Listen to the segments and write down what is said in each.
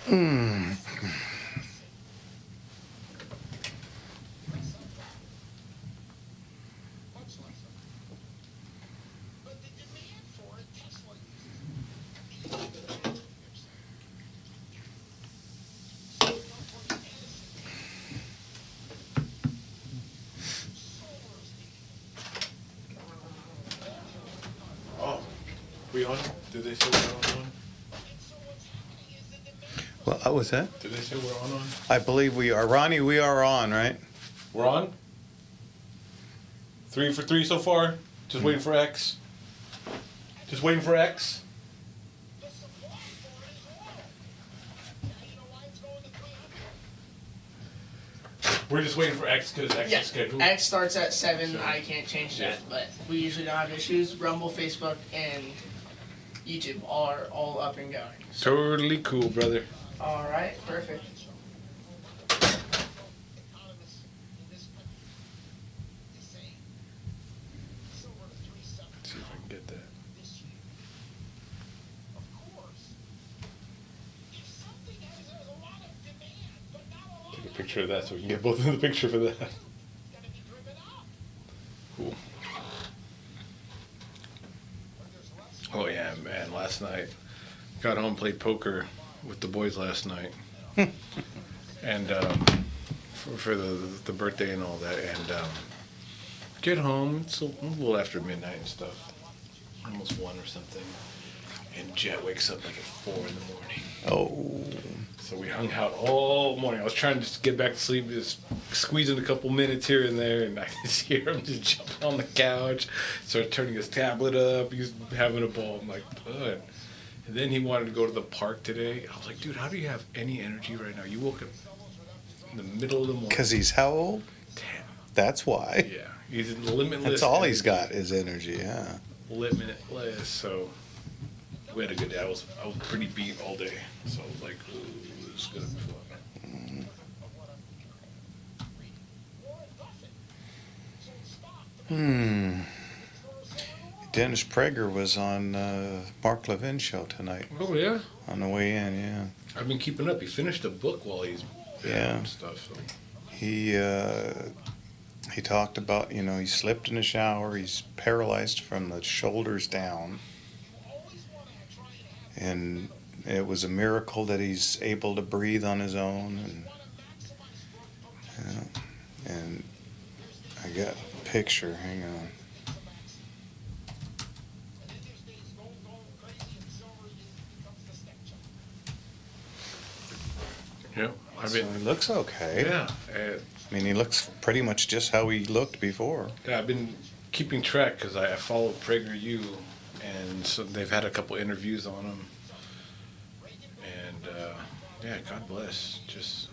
Mm. Oh, we on? Did they say we're on? Well, what was that? Did they say we're on? I believe we are. Ronnie, we are on, right? We're on? 3 for 3 so far? Just waiting for X? Just waiting for X? We're just waiting for X because X Yeah, is scheduled. X starts at 7. I can't change that, but we usually don't have issues. Rumble, Facebook, and YouTube are all up and going. Totally cool, brother. All right, perfect. Let's see if I can get that. Take a picture of that so we can get both in the picture for that. Cool. Oh yeah, man, last night got home, played poker with the boys last night. And for the birthday and all that, and get home, it's a little after midnight and stuff, almost 1 or something, and Jet wakes up like at 4 in the morning. Oh. So we hung out all morning. I was trying to just get back to sleep, just squeezing a couple minutes here and there, and I just hear him just jumping on the couch, started turning his tablet up, he's having a ball. I'm like, ugh. And then he wanted to go to the park today. I was like, dude, how do you have any energy right now? You woke up in the middle of the morning. Because he's how old? 10. That's why. Yeah, he's limitless. That's all energy. he's got is energy, yeah. Limitless. So we had a good day. I was pretty beat all day, so I was like, ooh, this is gonna be fun. Dennis Prager was on Mark Levin's show tonight Oh yeah. on the way in, yeah. I've been keeping up. He finished a book while he's Yeah. and stuff. So. He talked about, he slipped in the shower, he's paralyzed from the shoulders down. And it was a miracle that he's able to breathe on his own. And I got a picture, hang on. Yeah, I've So been. he looks okay. Yeah, I mean, he looks pretty much just how he looked before. yeah, I've been keeping track because I follow PragerU, and so they've had a couple interviews on him. And yeah, God bless. Just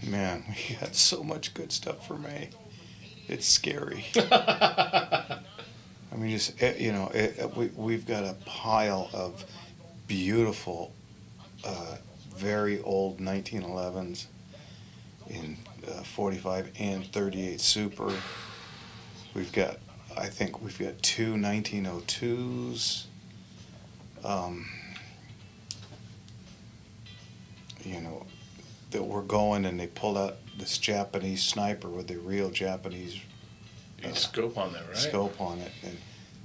Man, we got so much good stuff for May. It's scary. I mean, just we've got a pile of beautiful, very old 1911s in 45 and 38 Super. I think we've got 2 1902s. That were going, and they pulled out this Japanese sniper with the real Japanese scope on that, right? scope on it, and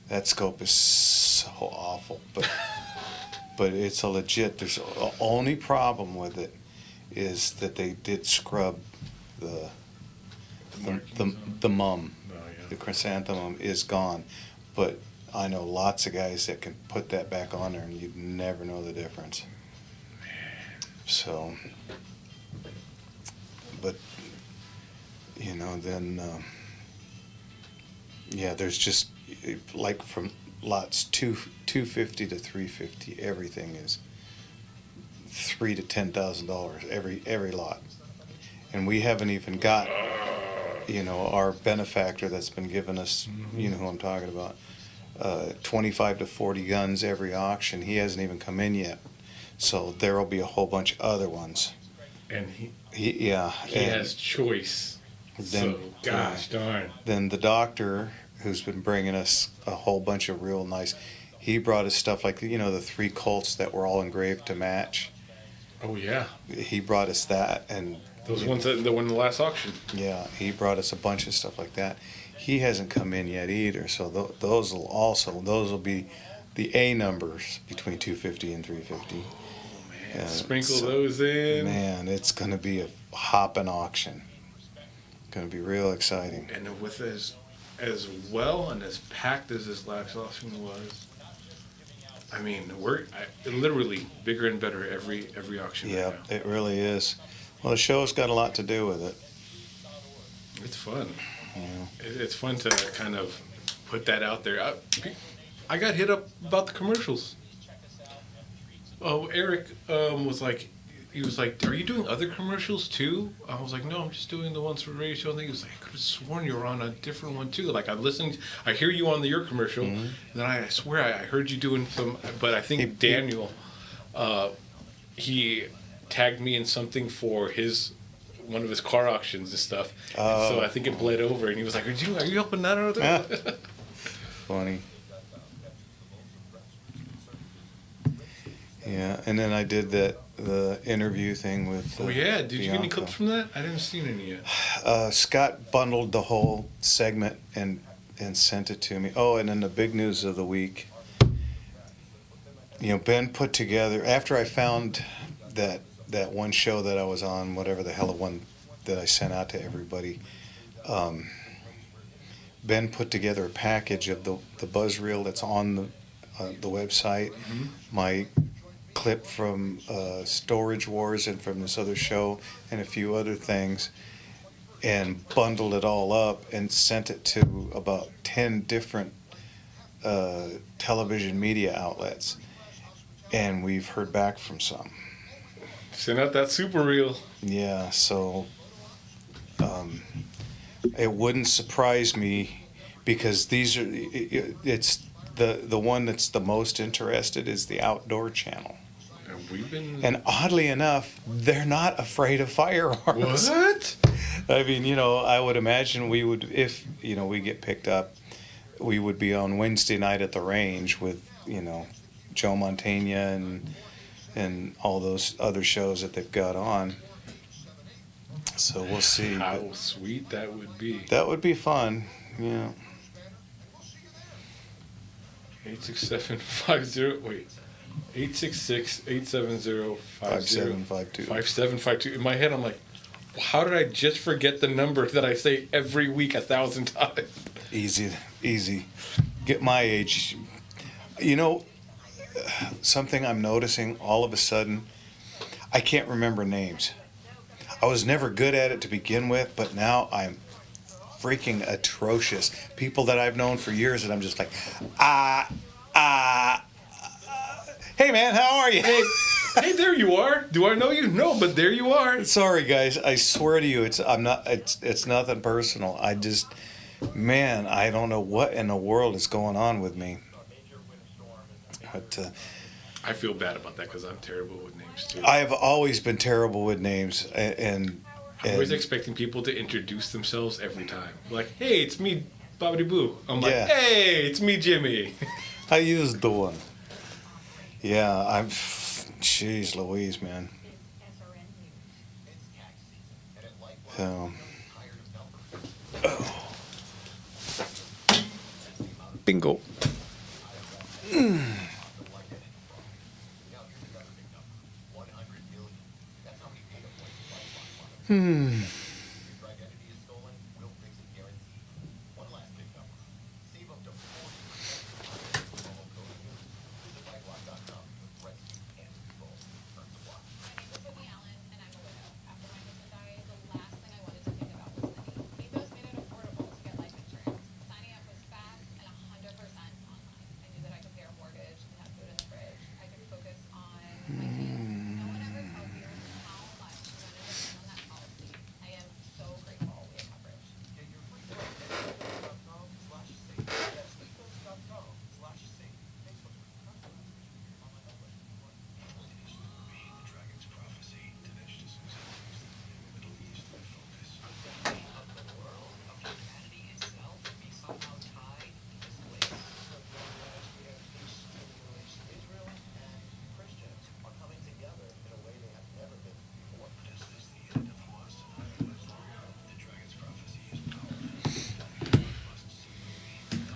that scope is so awful, but it's a legit. There's the only problem with it is that they did scrub the mum. Oh, yeah. The chrysanthemum is gone, but I know lots of guys that can put that back on there and you'd never know the difference. So, but then there's just like from lots 250 to 350, everything is $3,000 to $10,000 every lot, and we haven't even got our benefactor that's been giving us, you know who I'm talking about, 25 to 40 guns every auction. He hasn't even come in yet, so there will be a whole bunch of other ones. And He has choice. So gosh darn. Then the doctor, who's been bringing us a whole bunch of real nice, he brought us stuff like the 3 Colts that were all engraved to match. Oh yeah. He brought us that, and those ones that won the last auction. Yeah, he brought us a bunch of stuff like that. He hasn't come in yet either, so those will be the A numbers between 250 and 350. Oh man, sprinkle those in. Man, it's going to be a hopping auction. Going to be real exciting. And with as well and as packed as this last auction was, I mean, we're literally bigger and better every auction. Yeah, right now. it really is. Well, the show's got a lot to do with it. It's fun. Yeah. It's fun to kind of put that out there. I got hit up about the commercials. Oh, Eric was like, are you doing other commercials too? I was like, no, I'm just doing the ones for the radio show. And he was like, I could have sworn you were on a different one too. Like I hear you on your commercial, and then I swear I heard you doing some. But I think Daniel, he tagged me in something for one of his car auctions and stuff. And so I think it bled over, and he was like, "Are you helping that or that?" Funny. Yeah, and then I did the interview thing with. Oh yeah, did you get any clips from that? I didn't see any yet. Scott bundled the whole segment and sent it to me. Oh, and then the big news of the week. Ben put together, after I found that one show that I was on, whatever the hell, the one that I sent out to everybody, Ben put together a package of the buzz reel that's on the website, my clip from Storage Wars and from this other show and a few other things, and bundled it all up and sent it to about 10 different television media outlets, and we've heard back from some. Send out that super reel. Yeah, so it wouldn't surprise me, because these are it's the one that's the most interested is the Outdoor Channel. And oddly enough, they're not afraid of firearms. What? I mean, I would imagine we would, if we get picked up, we would be on Wednesday night at the range with Joe Montana and all those other shows that they've got on. So we'll see. How sweet that would be. That would be fun. Yeah. 86750. Wait. 866-870-5752. 5752. In my head, I'm like, how did I just forget the number that I say every week 1,000 times? Easy. Get my age. Something I'm noticing all of a sudden, I can't remember names. I was never good at it to begin with, but now I'm freaking atrocious. People that I've known for years, and I'm just like, hey man, how are you? Hey, there you are. Do I know you? No, but there you are. Sorry guys, I swear to you, it's nothing personal. I don't know what in the world is going on with me. But I feel bad about that because I'm terrible with names too. I have always been terrible with names, and I'm always expecting people to introduce themselves every time. Like, hey, it's me, Bobbity Boo. I'm like, hey, it's me, Jimmy. I used the one. Yeah, jeez Louise, man. So, bingo.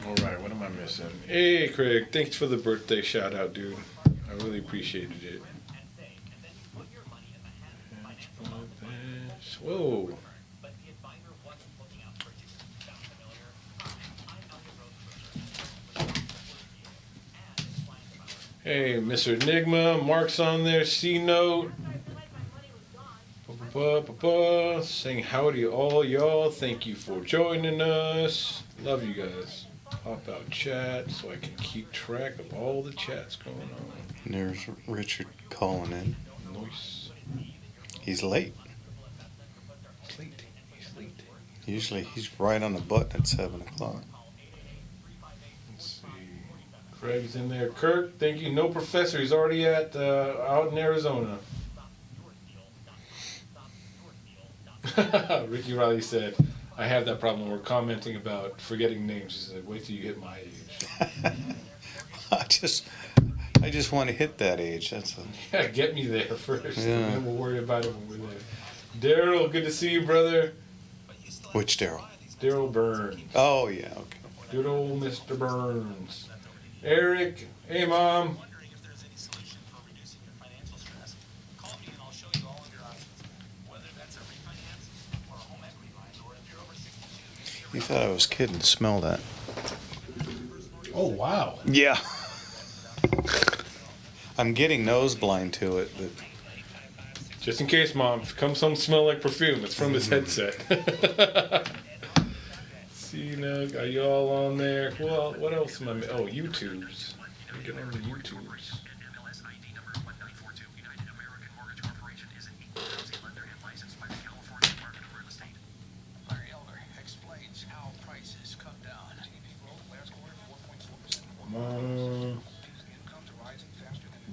All right, what am I missing? Hey, Craig, thanks for the birthday shout out, dude. I really appreciated it. Whoa. Hey, Mr. Enigma, Mark's on there, C-Note. Saying howdy all y'all. Thank you for joining us. Love you guys. Pop out chat so I can keep track of all the chats going on. And there's Richard calling in. Nice. He's late. He's late. He's late. Usually he's right on the button at 7 o'clock. Let's see. Craig's in there. Kirk, thank you. No professor. He's already at out in Arizona. Ricky Riley said, I have that problem. We're commenting about forgetting names. He said, wait till you hit my age. I just want to hit that age. That's a... Yeah, get me there first. Yeah. And then we'll worry about it when we're there. Daryl, good to see you, brother. Which Daryl? Daryl Burns. Oh, yeah, okay. Good old Mr. Burns. Eric, hey, Mom. You thought I was kidding. Smell that. Oh, wow. Yeah. I'm getting nose blind to it, but... Just in case, Mom, if it comes home smell like perfume, it's from this headset. See, now, are you all on there? Well, what else am I... Oh, YouTubes. Let me get on the YouTubes.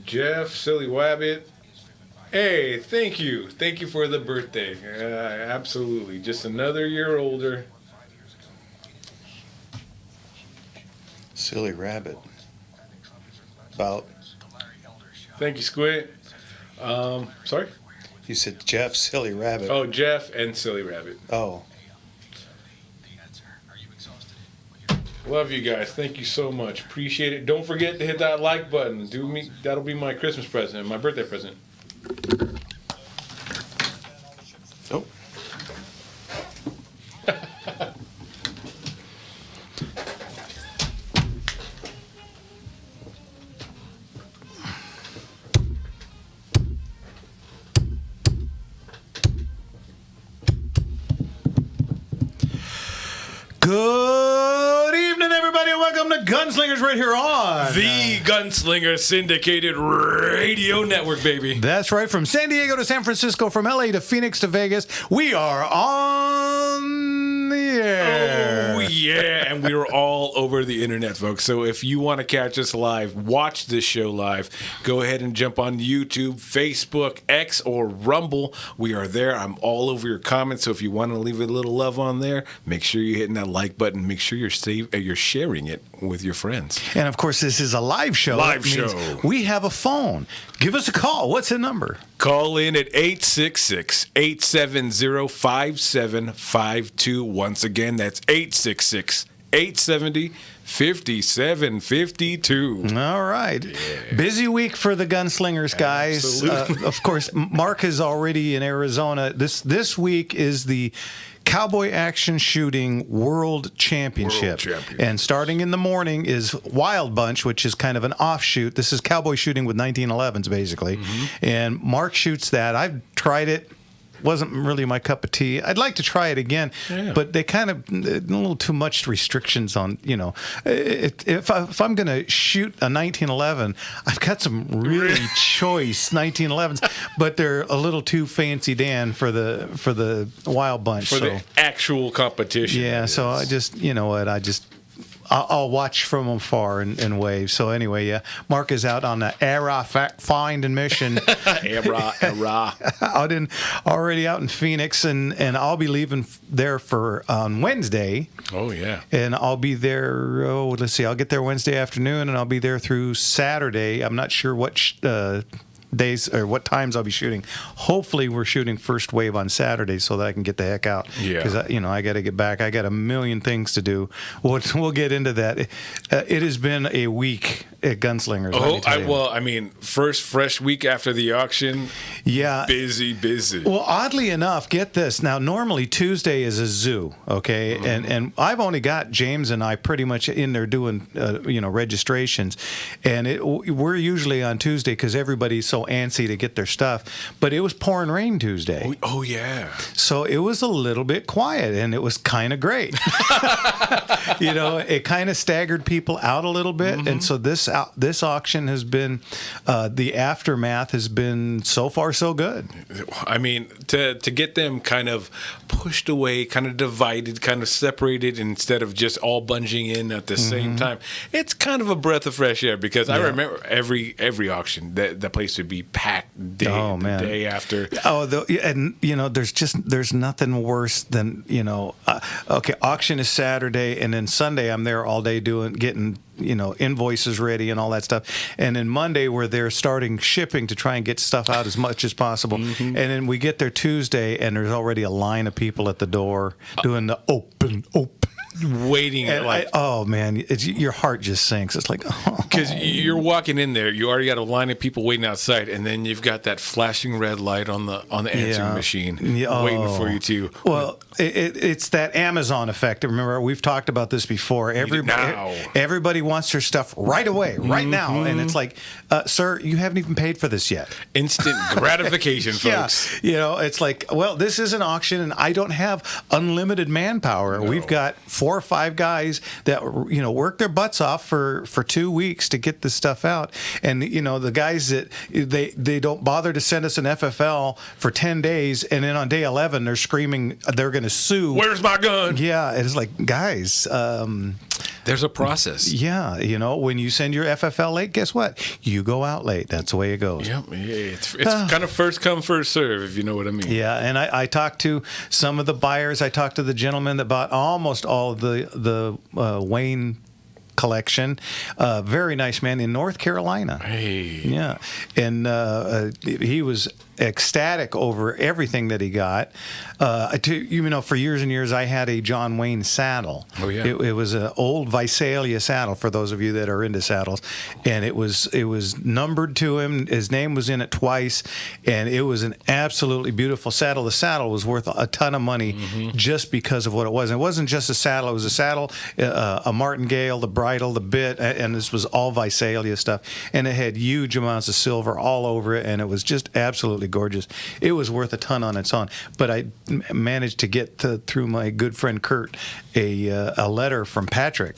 Jeff, Silly Wabbit. Hey, thank you. Thank you for the birthday. Absolutely. Just another year older. Silly rabbit. About... Thank you, Squid. Sorry? You said Jeff, Silly Rabbit. Oh, Jeff and Silly Rabbit. Oh. Love you guys. Thank you so much. Appreciate it. Don't forget to hit that like button. That'll be my Christmas present, my birthday present. Oh. Good evening, everybody, and welcome to Gunslingers right here on The Gunslinger Syndicated Radio Network, baby. That's right, from San Diego to San Francisco, from LA to Phoenix to Vegas, we are on the air. Oh, yeah, and we are all over the internet, folks. So if you want to catch us live, watch this show live, go ahead and jump on YouTube, Facebook, X, or Rumble. We are there. I'm all over your comments, so if you want to leave a little love on there, make sure you're hitting that like button. Make sure you're sharing it with your friends. And, of course, this is a live show. Live That means show. We have a phone. Give us a call. What's the number? Call in at 866-870-5752. Once again, that's 866 870-5752. All right. Busy week for the Gunslingers, guys. Of course, Mark is already in Arizona. This week is the Cowboy Action Shooting World Championship. And starting in the morning is Wild Bunch, which is kind of an offshoot. This is cowboy shooting with 1911s, basically. And Mark shoots that. I've tried it. Wasn't really my cup of tea. I'd like to try it again, but they kind of a little too much restrictions on, if I'm going to shoot a 1911, I've got some really choice 1911s, but they're a little too fancy Dan for the Wild Bunch. For the actual competition. Yeah, so I just, I'll watch from afar and wave. So anyway, yeah, Mark is out on the era find and mission. Era. already out in Phoenix, and I'll be leaving there on Wednesday. Oh yeah. And I'll be there. Let's see. I'll get there Wednesday afternoon, and I'll be there through Saturday. I'm not sure what days or what times I'll be shooting. Hopefully we're shooting first wave on Saturday so that I can get the heck out. Yeah. Because I got to get back. I got a million things to do. We'll get into that. It has been a week at Gunslingers. First fresh week after the auction. Yeah. Busy. Well, oddly enough, get this. Now, normally Tuesday is a zoo, okay? And I've only got James and I pretty much in there doing, registrations. And we're usually on Tuesday because everybody's so antsy to get their stuff. But it was pouring rain Tuesday. Oh yeah. So it was a little bit quiet, and it was kind of great. It kind of staggered people out a little bit. And so this auction has been, the aftermath has been so far so good. I mean, to get them kind of pushed away, kind of divided, kind of separated instead of just all bunging in at the same time, it's kind of a breath of fresh air because I remember every auction, the place would be packed the day after. There's nothing worse than, auction is Saturday, and then Sunday I'm there all day getting invoices ready and all that stuff. And then Monday we're there starting shipping to try and get stuff out as much as possible. And then we get there Tuesday and there's already a line of people at the door doing the open. Waiting. Your heart just sinks. It's like, because you're walking in there, you already got a line of people waiting outside, and then you've got that flashing red light on the answering machine waiting for you to. Well, it's that Amazon effect. Remember, we've talked about this before. Everybody wants their stuff right away, right now, and it's like, sir, you haven't even paid for this yet. Instant gratification, folks. It's like, well, this is an auction, and I don't have unlimited manpower. No. We've got 4 or 5 guys that work their butts off for 2 weeks to get this stuff out, and the guys that they don't bother to send us an FFL for 10 days, and then on day 11 they're screaming they're going to sue. Where's my gun? Yeah, it's like, guys. There's a process. Yeah, when you send your FFL late, guess what? You go out late. That's the way it goes. Yep. Yeah, it's kind of first come, first serve, if you know what I mean. Yeah, and I talked to some of the buyers. I talked to the gentleman that bought almost all of the Wayne collection. Very nice man in North Carolina. Hey. Yeah, and he was ecstatic over everything that he got. For years and years, I had a John Wayne saddle. Oh yeah, it was an old Visalia saddle for those of you that are into saddles, and it was numbered to him. His name was in it twice, and it was an absolutely beautiful saddle. The saddle was worth a ton of money just because of what it was. And it wasn't just a saddle; it was a saddle, a martingale, the bridle, the bit, and this was all Visalia stuff, and it had huge amounts of silver all over it, and it was just absolutely gorgeous. It was worth a ton on its own. But I managed to get through my good friend Kurt a letter from Patrick.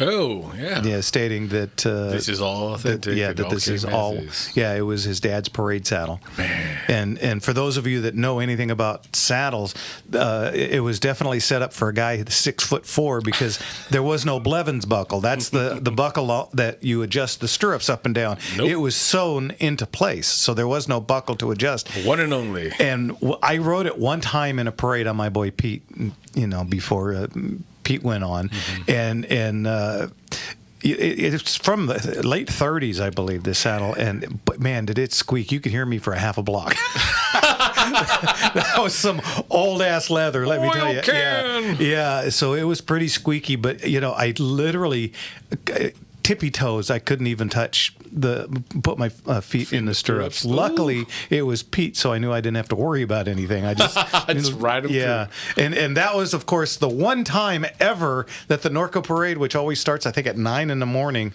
Oh, yeah. Yeah, stating that this is all authentic. That this is all. Yeah, it was his dad's parade saddle. Man. And for those of you that know anything about saddles, it was definitely set up for a guy 6'4" because there was no Blevins buckle. That's the buckle that you adjust the stirrups up and down. Nope. It was sewn into place, so there was no buckle to adjust. One and only. And I rode it one time in a parade on my boy Pete. Before. Pete went on, and It's from the late 30s, I believe, this saddle. But man, did it squeak. You could hear me for a half a block. That was some old-ass leather, let me tell you. Yeah, so it was pretty squeaky. But, I literally... tippy toes, I couldn't even put my feet in the stirrups. Luckily, it was Pete, so I knew I didn't have to worry about anything. I just ride him through. And that was, of course, the one time ever that the Norco Parade, which always starts, I think, at 9 in the morning,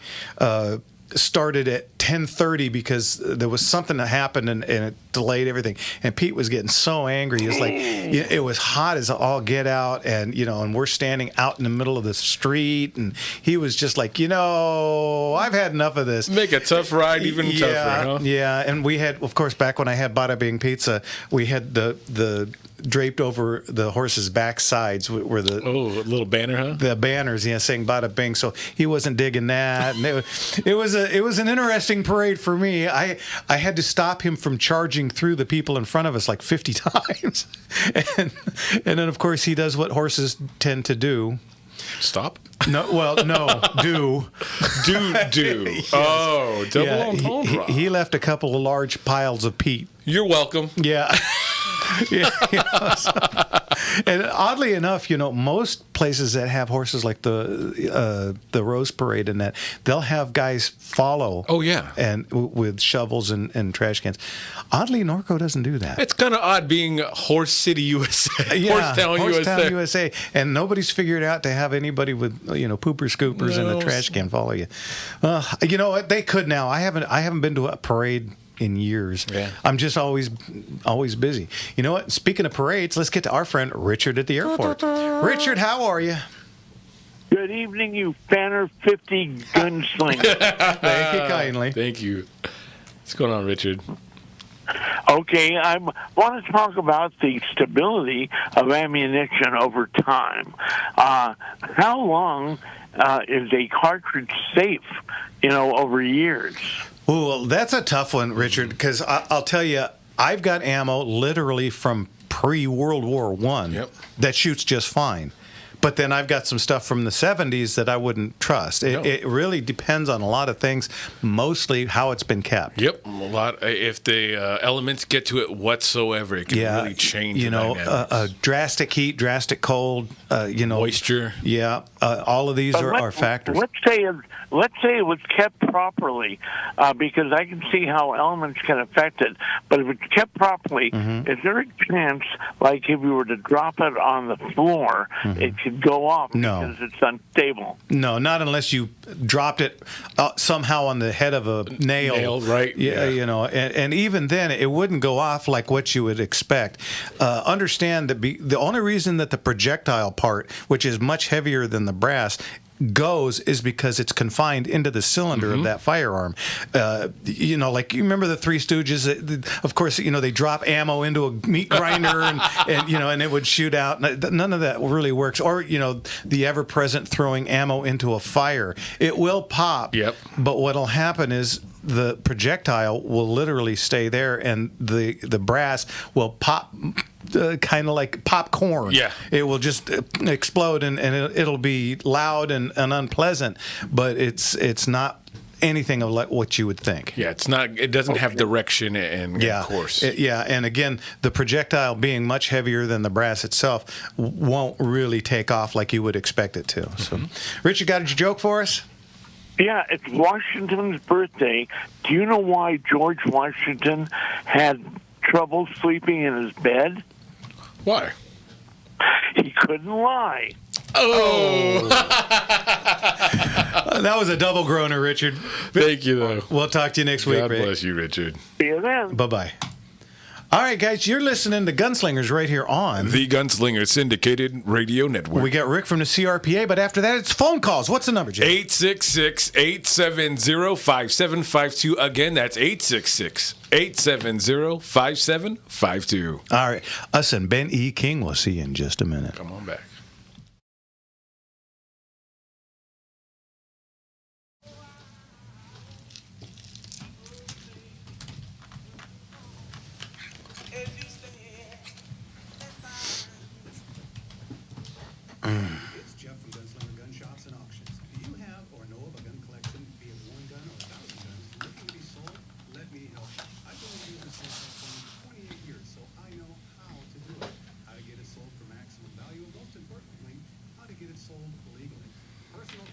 started at 10:30 because there was something that happened and it delayed everything. And Pete was getting so angry. He was like, it was hot as all get out, and and we're standing out in the middle of the street, and he was just like, I've had enough of this. Make a tough ride even tougher, huh? Yeah, and we had, of course, back when I had Bada Bing Pizza, we had the draped over the horse's back sides were the a little banner, huh? The banners, saying Bada Bing. So he wasn't digging that, and it was an interesting parade for me. I had to stop him from charging through the people in front of us like 50 times, and then of course he does what horses tend to do. Stop? No, do. Yes. Oh, double entendre. He left a couple of large piles of peat. You're welcome. Yeah. And oddly enough, most places that have horses like the Rose Parade and that, they'll have guys follow. Oh yeah, and with shovels and trash cans. Oddly, Norco doesn't do that. It's kind of odd being Horse City, USA. Yeah, Horsetown, USA, and nobody's figured out to have anybody with pooper scoopers and a trash can follow you. You know what? They could now. I haven't been to a parade in years. Yeah. I'm just always busy. You know what? Speaking of parades, let's get to our friend Richard at the airport. Richard, how are you? Good evening, you Banner 50 gunslinger. Thank you kindly. Thank you. What's going on, Richard? Okay, I want to talk about the stability of ammunition over time. How long is a cartridge safe, over years? Well, that's a tough one, Richard, because I'll tell you, I've got ammo literally from pre-World War I that shoots just fine. But then I've got some stuff from the 70s that I wouldn't trust. It really depends on a lot of things, mostly how it's been kept. Yep, a lot. If the elements get to it whatsoever, it can really change. Drastic heat, drastic cold. Moisture. Yeah, all of these are factors. Let's say it was kept properly, because I can see how elements can affect it. But if it's kept properly, is there a chance, like if you were to drop it on the floor, it could go off because it's unstable? No, not unless you dropped it somehow on the head of a nail. Right? Yeah, and even then, it wouldn't go off like what you would expect. Understand that the only reason that the projectile part, which is much heavier than the brass, goes is because it's confined into the cylinder of that firearm. Like you remember the Three Stooges? Of course, they drop ammo into a meat grinder and it would shoot out. None of that really works. Or the ever-present throwing ammo into a fire. It will pop. Yep. But what'll happen is the projectile will literally stay there, and the brass will pop. Kind of like popcorn. Yeah. It will just explode, and it'll be loud and unpleasant, but it's not anything of like what you would think. Yeah, it's not. It doesn't have direction and course. And again, the projectile being much heavier than the brass itself won't really take off like you would expect it to. So, Richard, got a joke for us? Yeah, it's Washington's birthday. Do you know why George Washington had trouble sleeping in his bed? Why? He couldn't lie. Oh! That was a double groaner, Richard. Thank you, though. We'll talk to you next week. God bless you, Richard. See you then. Bye-bye. All right, guys, you're listening to Gunslingers right here on the Gunslinger Syndicated Radio Network. We got Rick from the CRPA, but after that, it's phone calls. What's the number, Jay? 866-870-5752. Again, that's 866-870-5752. All right. Us and Ben E. King will see you in just a minute. Come on back. It's Jeff from Gunslinger Gun Shops and Auctions. Do you have or know of a gun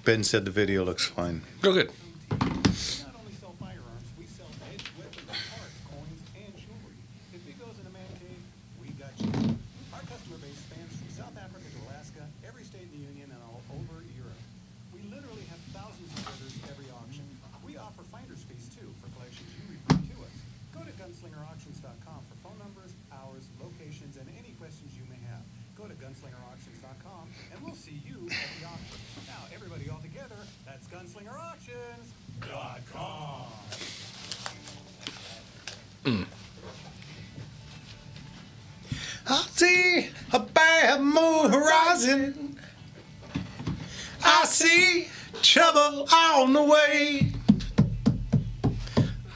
Ben said the video looks fine. Go good. We not only sell firearms, we sell edged weapons, art, coins, and jewelry. If it goes in a man cave, we got you. Our customer base spans from South Africa to Alaska, every state in the Union, and all over Europe. We literally have thousands of orders every auction. We offer finder's fees, too, for collections you refer to us. Go to gunslingerauctions.com for phone numbers, hours, locations, and any questions you may have. Go to gunslingerauctions.com, and we'll see you at the auction. Now, everybody all together, that's gunslingerauctions.com. I see a bad moon rising. I see trouble on the way.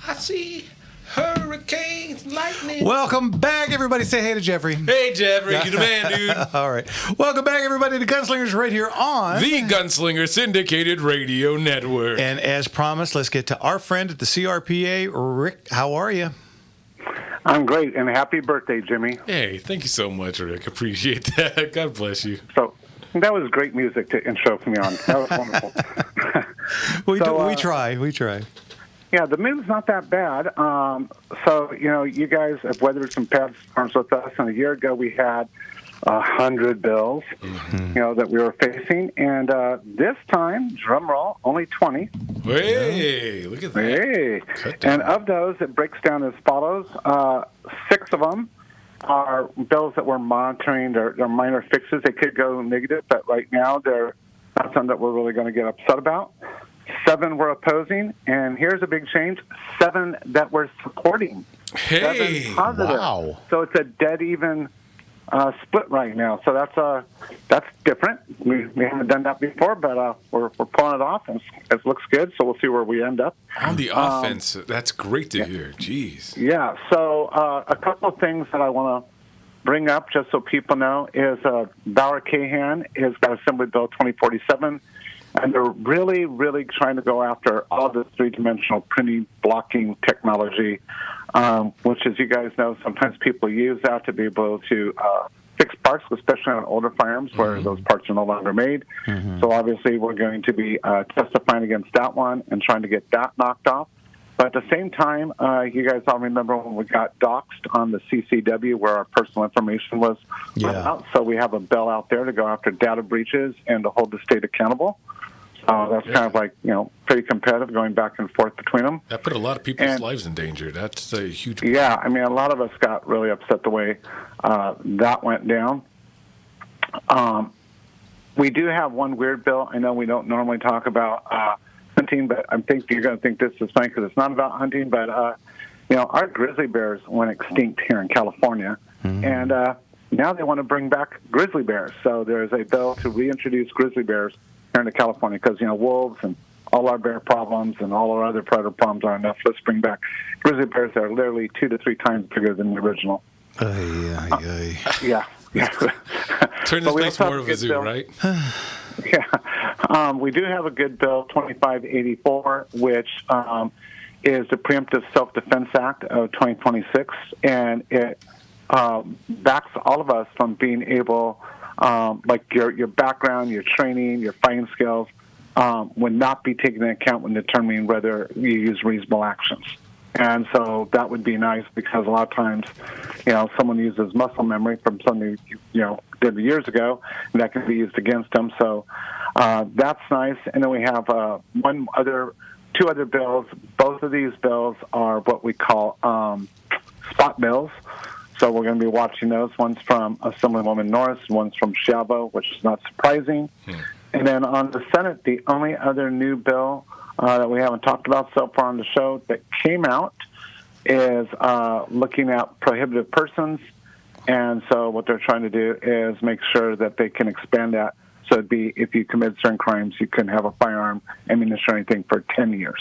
I see hurricanes, lightning. Welcome back, everybody. Say hey to Jeffrey. Hey, Jeffrey, you the man, dude. All right. Welcome back, everybody, to Gunslingers right here on The Gunslinger Syndicated Radio Network. And as promised, let's get to our friend at the CRPA, Rick. How are you? I'm great, and happy birthday, Jimmy. Hey, thank you so much, Rick. Appreciate that. God bless you. So that was great music to intro me on. That was wonderful. We try. Yeah, the mood's not that bad. So, you guys have weathered some past storms with us, and a year ago we had 100 bills, that we were facing. And this time, drum roll, only 20. Hey, look at that. Hey. Cut down. And of those, it breaks down as follows. 6 of them are bills that we're monitoring. They're minor fixes. They could go negative, but right now they're not something that we're really going to get upset about. 7 we're opposing, and here's a big change: 7 that we're supporting. Hey, 7 positive. wow. So it's a dead even split right now. So that's different. We haven't done that before, but we're pulling it off, and it looks good. So we'll see where we end up. on the offense. That's great to hear. Jeez. Yeah. So a couple of things that I want to bring up, just so people know, is Bauer Cahan has got Assembly Bill 2047. And they're really, really trying to go after all this three-dimensional printing blocking technology, which, as you guys know, sometimes people use that to be able to fix parts, especially on older firearms where those parts are no longer made. So obviously we're going to be testifying against that one and trying to get that knocked off. But at the same time, you guys all remember when we got doxxed on the CCW where our personal information was let out. So we have a bill out there to go after data breaches and to hold the state accountable. That's kind of like, pretty competitive going back and forth between them. That put a lot of people's lives in danger. That's a huge problem. Yeah, I mean, a lot of us got really upset the way that went down. We do have one weird bill. I know we don't normally talk about hunting, but I think you're going to think this is funny because it's not about hunting. But, our grizzly bears went extinct here in California. And now they want to bring back grizzly bears. So there's a bill to reintroduce grizzly bears here into California because, wolves and all our bear problems and all our other predator problems are enough. Let's bring back grizzly bears that are literally 2 to 3 times bigger than the original. Yeah. Turn this place more of a zoo, right? Yeah. We do have a good bill, 2584, which is the Preemptive Self-Defense Act of 2026, and it backs all of us from being able, like your background, your training, your fighting skills, would not be taken into account when determining whether you use reasonable actions. And so that would be nice because a lot of times, someone uses muscle memory from something did years ago, and that can be used against them. So that's nice. And then we have 2 other bills. Both of these bills are what we call spot bills. So we're going to be watching those. One's from Assemblywoman Norris, one's from Chavo, which is not surprising. And then on the Senate, the only other new bill that we haven't talked about so far on the show that came out is looking at prohibited persons. And so what they're trying to do is make sure that they can expand that. So it'd be if you commit certain crimes, you couldn't have a firearm, ammunition, or anything for 10 years.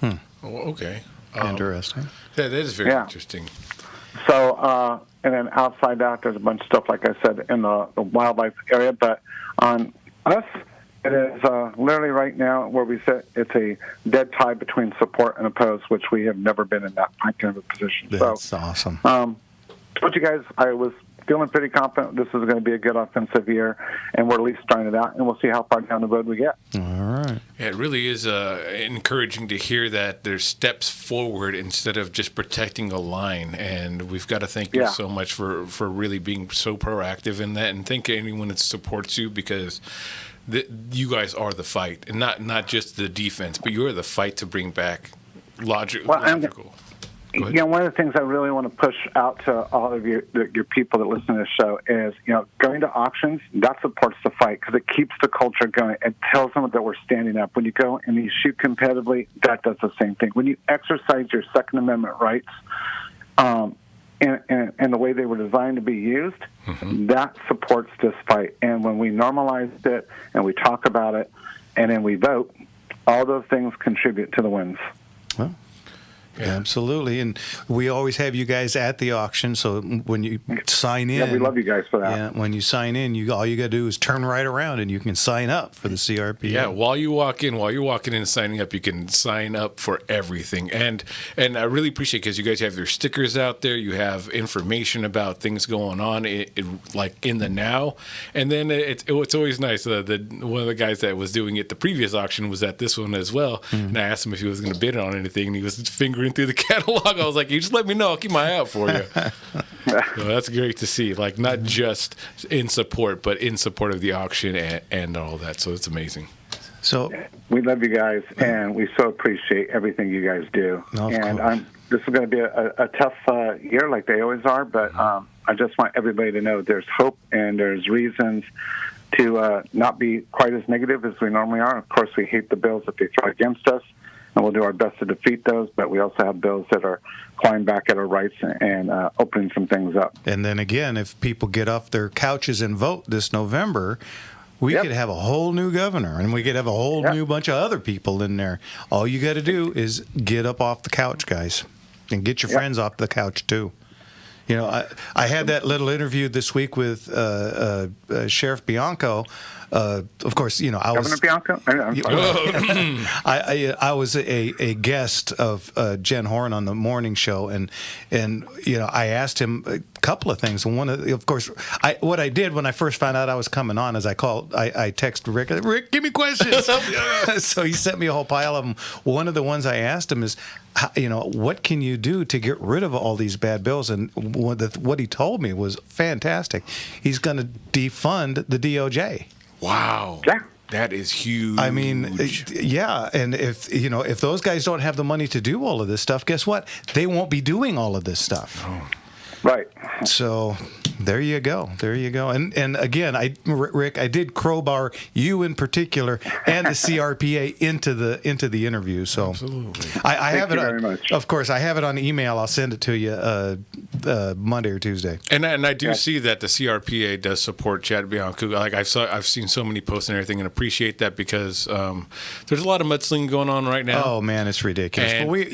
Oh, okay. Interesting. That is very interesting. So, and then outside that, there's a bunch of stuff, like I said, in the wildlife area. But on us, it is literally right now where we sit, it's a dead tie between support and oppose, which we have never been in that kind of a position. That's awesome. Told you guys I was feeling pretty confident this is going to be a good offensive year, and we're at least starting it out, and we'll see how far down the road we get. All right. Yeah, it really is encouraging to hear that there's steps forward instead of just protecting a line. And we've got to thank you so much for really being so proactive in that. And thank anyone that supports you, because you guys are the fight. And not just the defense, but you're the fight to bring back logical. One of the things I really want to push out to all of your people that listen to this show is, going to auctions, that supports the fight because it keeps the culture going. It tells them that we're standing up. When you go and you shoot competitively, that does the same thing. When you exercise your Second Amendment rights, and the way they were designed to be used, that supports this fight. And when we normalize it and we talk about it and then we vote, all those things contribute to the wins. Well, yeah, absolutely. And we always have you guys at the auction, so when you sign in... Yeah, we love you guys for that. Yeah, when you sign in, all you got to do is turn right around and you can sign up for the CRPA. Yeah, while you're walking in and signing up, you can sign up for everything. And I really appreciate it because you guys have your stickers out there. You have information about things going on, like in the now. And then it's always nice. One of the guys that was doing it the previous auction was at this one as well. And I asked him if he was going to bid on anything, and he was fingering through the catalog. I was like, you just let me know. I'll keep my eye out for you. So that's great to see. Like, not just in support, but in support of the auction and all that. So it's amazing. So we love you guys, and we so appreciate everything you guys do. And this is going to be a tough year, like they always are. But I just want everybody to know there's hope and there's reasons to not be quite as negative as we normally are. Of course, we hate the bills that they throw against us, and we'll do our best to defeat those, but we also have bills that are clawing back at our rights and opening some things up. And then again, if people get off their couches and vote this November, we could have a whole new governor, and we could have a whole new bunch of other people in there. All you got to do is get up off the couch, guys, and get your friends off the couch too. I had that little interview this week with Sheriff Bianco. Of course, I was Governor Bianco. I was a guest of Jen Horn on the morning show, and I asked him a couple of things. And of course, what I did when I first found out I was coming on is I texted Rick, give me questions. So he sent me a whole pile of them. One of the ones I asked him is, what can you do to get rid of all these bad bills? And what he told me was fantastic. He's going to defund the DOJ. Wow. Yeah. That is huge. I mean, yeah, and if those guys don't have the money to do all of this stuff, guess what? They won't be doing all of this stuff. Oh. Right. So there you go. And again, Rick, I did crowbar you in particular and the CRPA into the interview. So absolutely. I have it. Very much. Of course, I have it on email. I'll send it to you Monday or Tuesday. And I do see that the CRPA does support Chad Bianco. Like I've seen so many posts and everything, and appreciate that because there's a lot of mudslinging going on right now. Oh man, it's ridiculous. And, but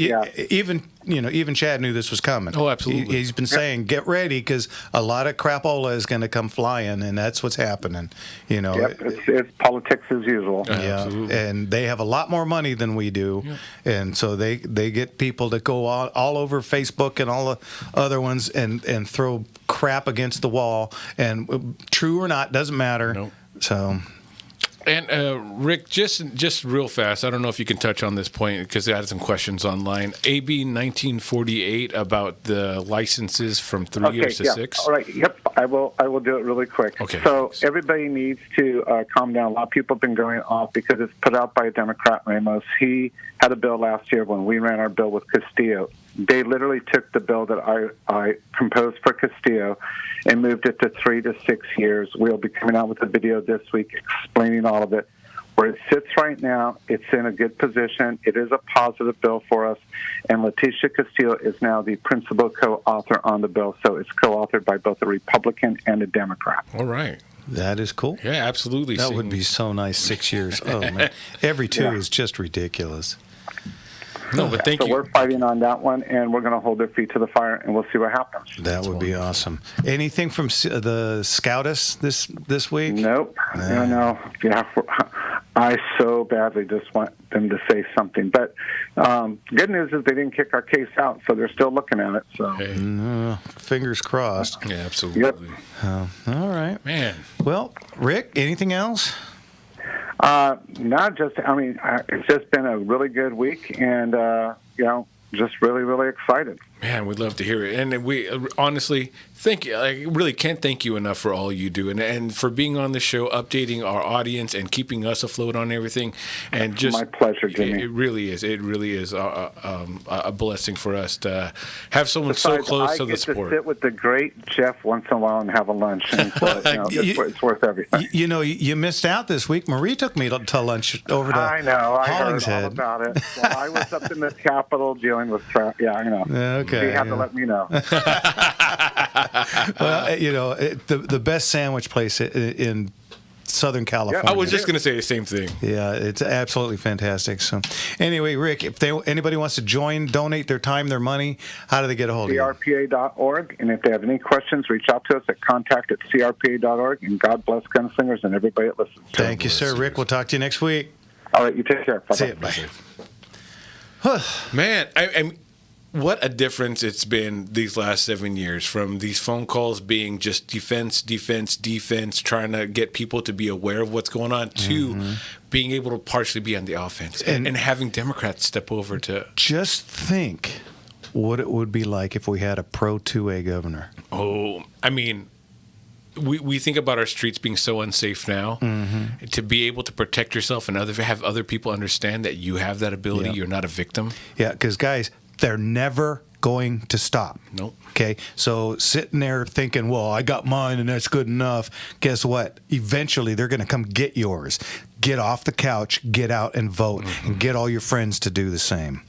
even Chad knew this was coming. Oh, absolutely. He's been saying, get ready because a lot of crapola is going to come flying, and that's what's happening. It's politics as usual. Yeah, absolutely. And they have a lot more money than we do, and so they get people to go all over Facebook and all the other ones and throw crap against the wall, and true or not doesn't matter. Nope. So. And Rick, just real fast, I don't know if you can touch on this point because I had some questions online. AB 1948 about the licenses from 3 years to 6. All right. Yep. I will do it really quick. Okay. So thanks. everybody needs to calm down. A lot of people have been going off because it's put out by a Democrat, Ramos. He had a bill last year when we ran our bill with Castillo. They literally took the bill that I proposed for Castillo and moved it to 3 to 6 years. We'll be coming out with a video this week explaining all of it. Where it sits right now, it's in a good position. It is a positive bill for us. And Leticia Castillo is now the principal co-author on the bill. So it's co-authored by both a Republican and a Democrat. All right. That is cool. Yeah, absolutely. That would be so nice. 6 years. Oh, man. Every two is just ridiculous. No, but thank you. So we're fighting on that one, and we're going to hold their feet to the fire, and we'll see what happens. That would be awesome. Anything from the Scoutus this week? Nope. No. Yeah. I so badly just want them to say something. But good news is they didn't kick our case out, so they're still looking at it. So Fingers crossed. Yeah, absolutely. All right. Man. Well, Rick, anything else? Not just, it's just been a really good week, and, just really, really excited. Man, we'd love to hear it. And we honestly thank you. I really can't thank you enough for all you do and for being on the show, updating our audience and keeping us afloat on everything. And just my pleasure, Jimmy. It really is. It really is a blessing for us to have someone Besides, so close to I the get sport. to sit with the great Jeff once in a while and have a lunch. And so, it's worth everything. You missed out this week. Marie took me to lunch over to I know. I heard all Hollingshead. about it. Well, I was up in the Capitol dealing with Yeah, I know. Okay. You have to let me know. Well, the best sandwich place in Southern California. I was just going to say the same thing. Yeah, it's absolutely fantastic. So, anyway, Rick, if anybody wants to join, donate their time, their money, how do they get a hold of you? CRPA.org. And if they have any questions, reach out to us at contact@CRPA.org. And God bless Gunslingers and everybody that listens. Thank you, sir. Rick, we'll talk to you next week. All right, you take care. Bye-bye. See you. Bye. Man, what a difference it's been these last 7 years, from these phone calls being just defense, trying to get people to be aware of what's going on, to being able to partially be on the offense and having Democrats step over to... Just think what it would be like if we had a pro 2A governor. Oh, we think about our streets being so unsafe now. To be able to protect yourself and have other people understand that you have that ability, you're not a victim. Yeah, because, guys, they're never going to stop. Nope. Okay, so sitting there thinking, well, I got mine and that's good enough. Guess what? Eventually, they're going to come get yours. Get off the couch, get out and vote, and get all your friends to do the same.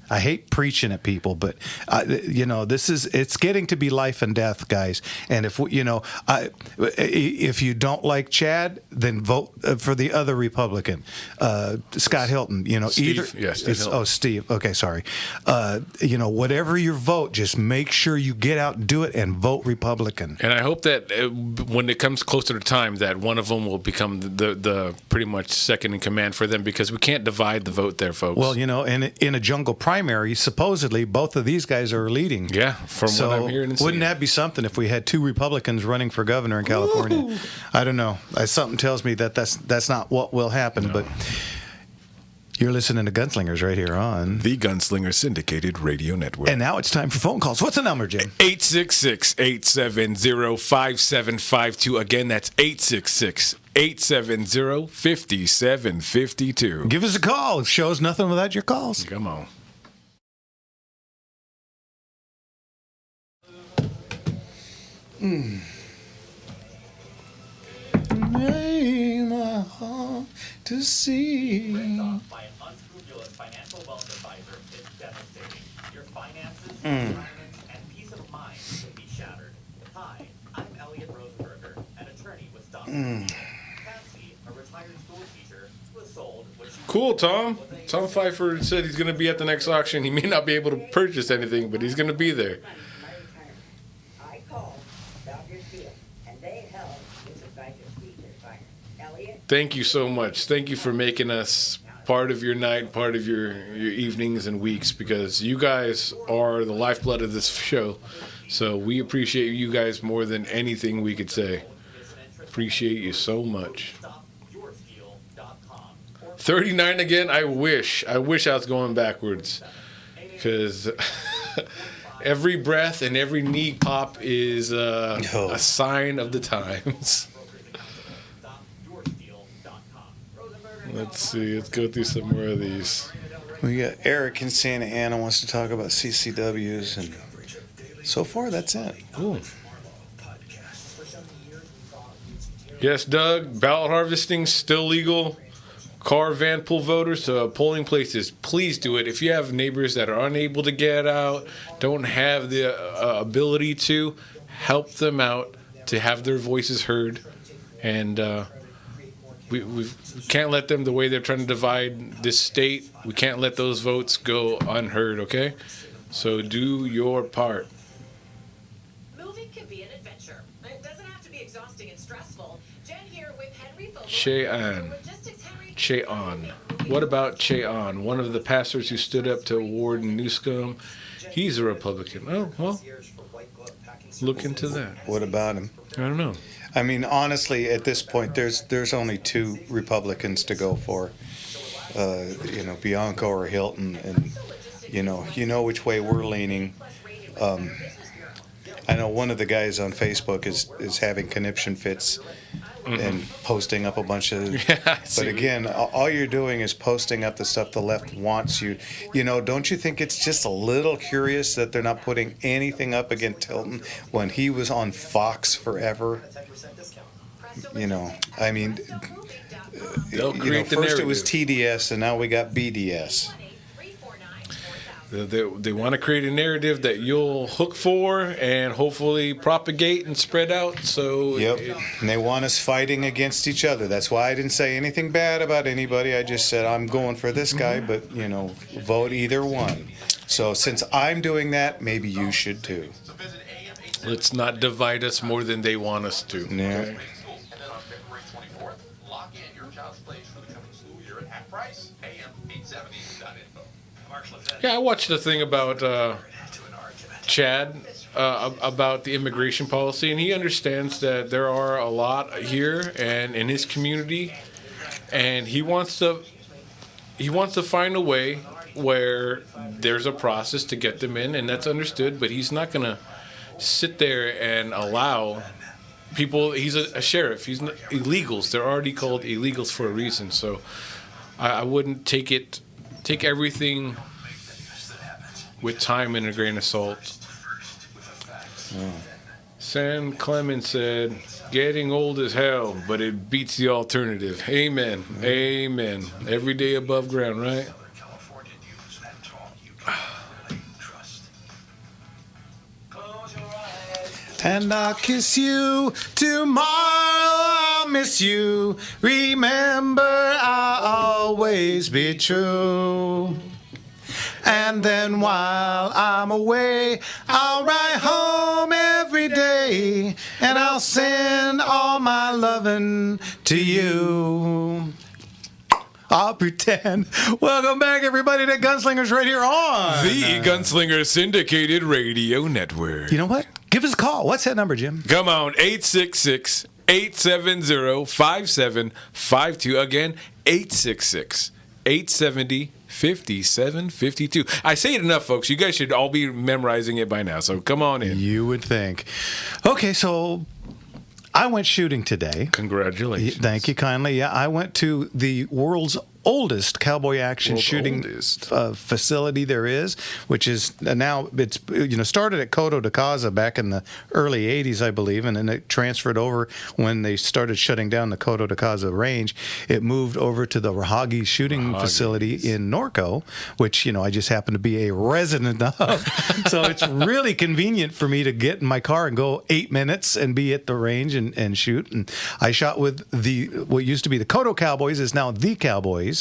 I hate preaching at people, but it's getting to be life and death, guys. And if you don't like Chad, then vote for the other Republican, Scott Hilton. Steve. Yeah, Steve Hilton. Steve. Okay, sorry. Whatever your vote, just make sure you get out and do it and vote Republican. And I hope that when it comes closer to time, that one of them will become the pretty much second in command for them, because we can't divide the vote there, folks. Well, in a jungle primary, supposedly both of these guys are leading. Yeah, from what I'm hearing and seeing. Wouldn't that be something if we had two Republicans running for governor in California? Ooh. I don't know. Something tells me that's not what will happen, but you're listening to Gunslingers right here on the Gunslinger Syndicated Radio Network. And now it's time for phone calls. What's the number, Jim? 866-870-5752. Again, that's 866-870-5752. Give us a call. It shows nothing without your calls. Come on. My heart to see. By an unscrupulous financial wealth advisor is devastating. Your finances, retirement, and peace of mind can be shattered. Hi, I'm Elliot Rosenberger, an attorney with Stockton. Patsy, a retired school teacher, was sold what she... Cool, Tom. Tom Pfeiffer said he's going to be at the next auction. He may not be able to purchase anything, but he's going to be there. I called Dr. Steele, and they held this advisor speak this fire. Elliot? Thank you so much. Thank you for making us part of your night, part of your evenings and weeks, because you guys are the lifeblood of this show. So we appreciate you guys more than anything we could say. Appreciate you so much. 39 again? I wish I was going backwards, because every breath and every knee pop is a sign of the times. Let's see. Let's go through some more of these. We got Eric in Santa Ana wants to talk about CCWs, and so far that's it. Cool. Yes, Doug. Ballot harvesting still legal. Car, van, pull voters to polling places. Please do it. If you have neighbors that are unable to get out, don't have the ability to, help them out to have their voices heard. And we can't let them, the way they're trying to divide this state, we can't let those votes go unheard, okay? So do your part. Moving can be an adventure. It doesn't have to be exhausting and stressful. Cheon. What about Cheon, one of the pastors who stood up to Warden Newscomb? He's a Republican. Oh, well, look into that. What about him? I don't know. I mean, honestly, at this point, there's only two Republicans to go for. Bianco or Hilton, and you know which way we're leaning. I know one of the guys on Facebook is having conniption fits and posting up a bunch of. But again, all you're doing is posting up the stuff the left wants you. Don't you think it's just a little curious that they're not putting anything up against Hilton when he was on Fox forever? I mean, first it was TDS and now we got BDS. They want to create a narrative that you'll hook for and hopefully propagate and spread out. So and they want us fighting against each other. That's why I didn't say anything bad about anybody. I just said I'm going for this guy, but vote either one. So since I'm doing that, maybe you should too. Let's not divide us more than they want us to. Yeah. Yeah, I watched the thing about Chad about the immigration policy, and he understands that there are a lot here and in his community, and he wants to find a way where there's a process to get them in, and that's understood. But he's not going to sit there and allow people. He's a sheriff. He's not, illegals. They're already called illegals for a reason. So I wouldn't take everything with time and a grain of salt. Sam Clemens said, getting old as hell, but it beats the alternative. Amen. Amen. Every day above ground, right? And I'll kiss you tomorrow, I'll miss you. Remember, I'll always be true. And then while I'm away, I'll write home every day, and I'll send all my loving to you. I'll pretend. Welcome back, everybody, to Gunslingers right here on the Gunslinger Syndicated Radio Network. You know what? Give us a call. What's that number, Jim? Come on, 866-870-5752. Again, 866-870-5752. I say it enough, folks. You guys should all be memorizing it by now, so come on in. You would think. Okay, so I went shooting today. Congratulations. Thank you kindly. Yeah, I went to the world's oldest cowboy action shooting facility there is, which is now it's started at Coto de Caza back in the early 80s, I believe, and then it transferred over when they started shutting down the Coto de Caza range. It moved over to the Rahagi shooting facility in Norco, which I just happen to be a resident of. So it's really convenient for me to get in my car and go 8 minutes and be at the range and shoot. And I shot with what used to be the Coto Cowboys is now the Cowboys.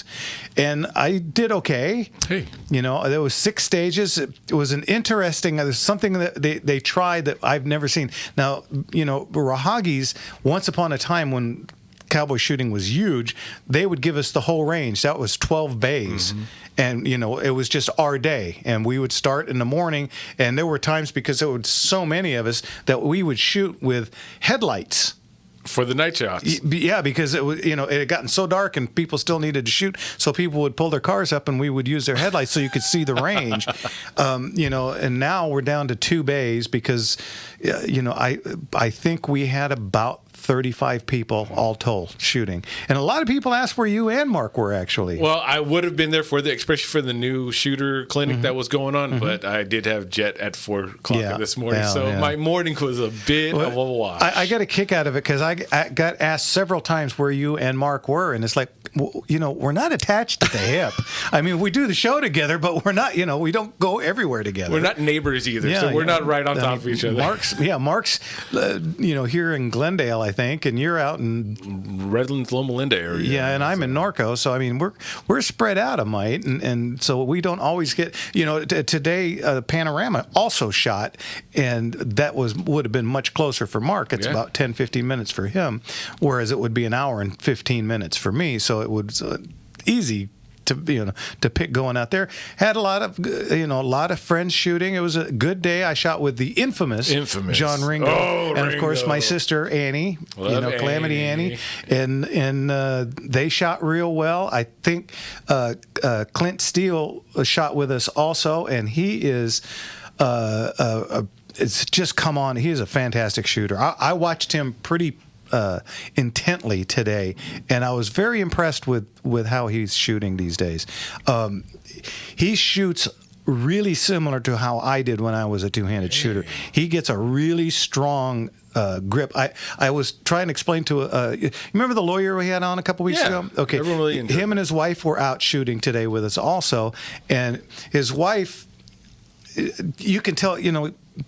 And I did okay. Hey. There was 6 stages. It was an interesting, there's something that they tried that I've never seen. Now, Rahagi's, once upon a time when cowboy shooting was huge, they would give us the whole range. That was 12 bays. Mm-hmm. And, it was just our day. And we would start in the morning. And there were times, because there were so many of us, that we would shoot with headlights. For the night shots. Yeah, because it was, it had gotten so dark and people still needed to shoot. So people would pull their cars up and we would use their headlights so you could see the range. And now we're down to 2 bays because, I think we had about 35 people all told shooting. And a lot of people asked where you and Mark were actually. Well, I would have been there especially for the new shooter clinic that was going on, but I did have jet at 4 o'clock this morning. My morning was a bit of a wash. I got a kick out of it because I got asked several times where you and Mark were, and it's like, we're not attached at the hip. I mean, we do the show together, but we're not, we don't go everywhere together. We're not neighbors either, so we're not right on top of each other. Mark's here in Glendale, I think, and you're out in Redlands, Loma Linda area. Yeah, and I'm in Norco, so I mean, we're spread out a mite, and so we don't always get, today Panorama also shot, and that would have been much closer for Mark. It's about 10, 15 minutes for him, whereas it would be an hour and 15 minutes for me. So it was easy to pick going out there. Had a lot of friends shooting. It was a good day. I shot with the infamous John Ringo, and of course my sister Annie, Calamity Annie, and they shot real well. I think Clint Steele shot with us also, and he is. It's just come on. He is a fantastic shooter. I watched him pretty intently today, and I was very impressed with how he's shooting these days. He shoots really similar to how I did when I was a two-handed shooter. He gets a really strong grip. I was trying to explain to you remember the lawyer we had on a couple weeks ago? Okay, him and his wife were out shooting today with us also, and his wife, you can tell,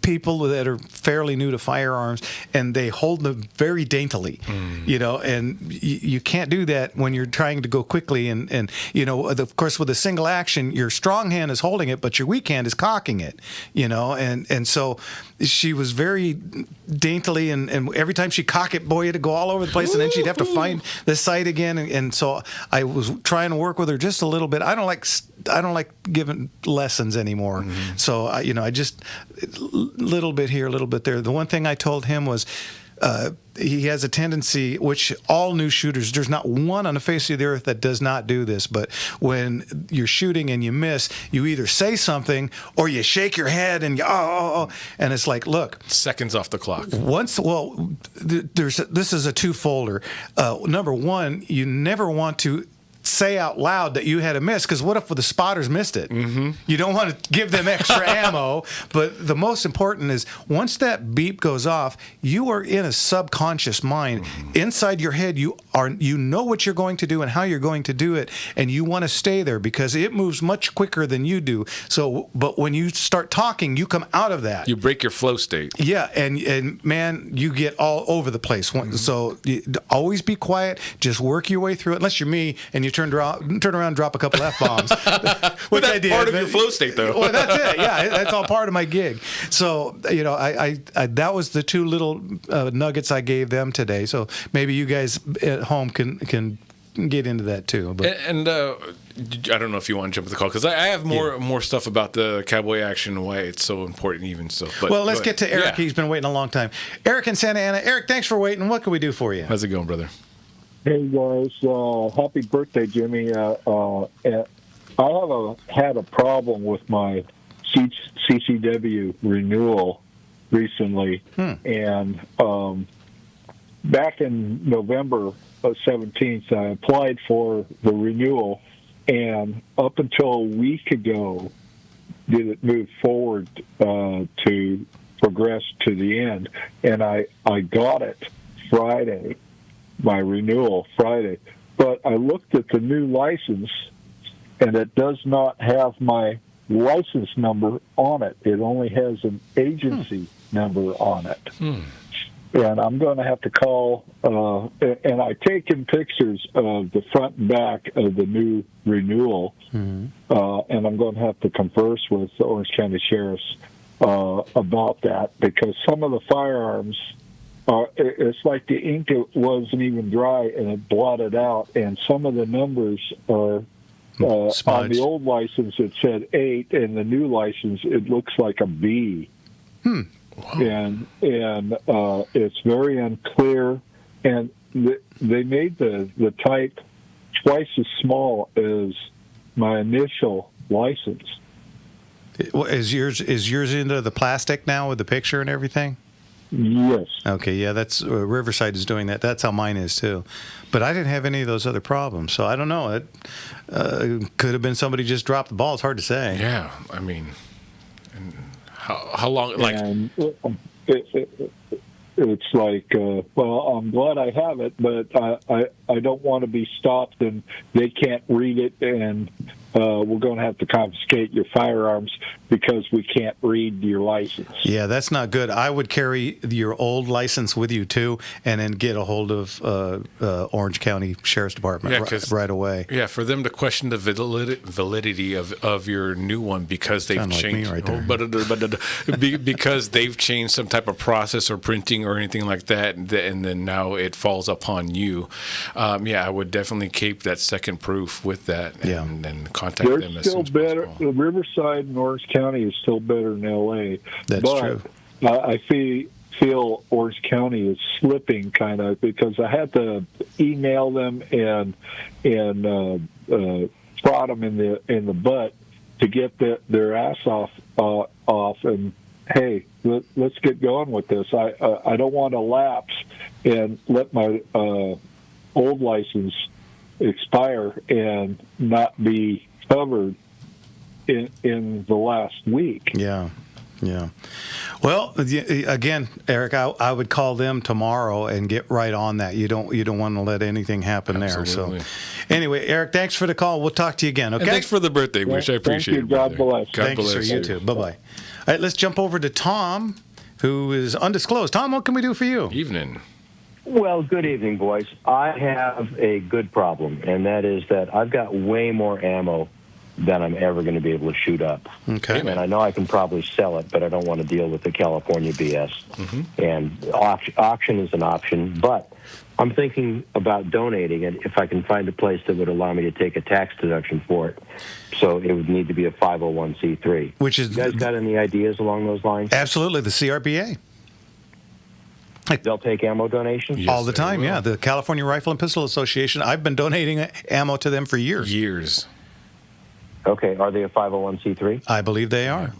people that are fairly new to firearms, and they hold them very daintily, and you can't do that when you're trying to go quickly. And of course, with a single action, your strong hand is holding it, but your weak hand is cocking it, and so she was very daintily, and every time she cock it, boy, it'd go all over the place, and then she'd have to find the sight again. And so I was trying to work with her just a little bit. I don't like giving lessons anymore. So I just little bit here, a little bit there. The one thing I told him was he has a tendency, which all new shooters, there's not one on the face of the earth that does not do this, but when you're shooting and you miss, you either say something or you shake your head and and it's like, look, seconds off the clock. This is a two-folder. Number one, you never want to say out loud that you had a miss, because what if the spotters missed it? You don't want to give them extra ammo. But the most important is, once that beep goes off, you are in a subconscious mind. Inside your head, you know what you're going to do and how you're going to do it, and you want to stay there because it moves much quicker than you do. So, but when you start talking, you come out of that. You break your flow state. Yeah, and man, you get all over the place. So always be quiet. Just work your way through it. Unless you're me and you turn around and drop a couple F-bombs. Which I did. Part of your flow state, though. Well, that's it. Yeah, that's all part of my gig. So, I that was the two little nuggets I gave them today. So maybe you guys at home can get into that too. But. And I don't know if you want to jump with the call, because I have more stuff about the cowboy action and why it's so important even so. But, well, let's get to Eric. Yeah. He's been waiting a long time. Eric in Santa Ana. Eric, thanks for waiting. What can we do for you? How's it going, brother? Hey guys, happy birthday, Jimmy. I had a problem with my CCW renewal recently, and back in November of 17th, I applied for the renewal, and up until a week ago, did it move forward to progress to the end, and I got it Friday. My renewal Friday, but I looked at the new license, and it does not have my license number on it. It only has an agency number on it. And I'm going to have to call, and I've taken pictures of the front and back of the new renewal, and I'm going to have to converse with the Orange County Sheriff's about that, because some of the firearms, it's like the ink wasn't even dry and it blotted out, and some of the numbers are on the old license it said 8, and the new license it looks like a B. Wow. And it's very unclear, and they made the type twice as small as my initial license. Is yours into the plastic now with the picture and everything? Yes. Okay, yeah, that's Riverside is doing that. That's how mine is too. But I didn't have any of those other problems, so I don't know. It could have been somebody just dropped the ball. It's hard to say. Yeah, I mean, how long? Like, it's like, well, I'm glad I have it, but I don't want to be stopped and they can't read it, and we're going to have to confiscate your firearms because we can't read your license. Yeah, that's not good. I would carry your old license with you too, and then get a hold of Orange County Sheriff's Department right away. Yeah, for them to question the validity of your new one because they've Sound like changed, me right there. because they've changed some type of process or printing or anything like that, and then now it falls upon you. I would definitely keep that second proof with that, and contact They're them as still soon as better. possible. Riverside and Orange County is still better than L.A. That's but true. I feel Orange County is slipping kind of, because I had to email them and prod them in the butt to get their ass off and hey, let's get going with this. I don't want to lapse and let my old license expire and not be covered in the last week. Yeah. Well, again, Eric, I would call them tomorrow and get right on that. You don't want to let anything happen Absolutely. there. So, anyway, Eric, thanks for the call. We'll talk to you again. Okay. And thanks for the birthday wish. I appreciate it. God bless. Thank you, sir. You too. Bye bye. All right, let's jump over to Tom, who is undisclosed. Tom, what can we do for you? Evening. Well, good evening, boys. I have a good problem, and that is that I've got way more ammo than I'm ever going to be able to shoot up. Okay. And I know I can probably sell it, but I don't want to deal with the California BS. Mm-hmm. And auction is an option, but I'm thinking about donating it if I can find a place that would allow me to take a tax deduction for it. So it would need to be a 501c3. Which is, you guys got any ideas along those lines? Absolutely, the CRPA. They'll take ammo donations? Yes, all the they time, will. yeah. The California Rifle and Pistol Association. I've been donating ammo to them for years. Okay, are they a 501c3? I believe they are.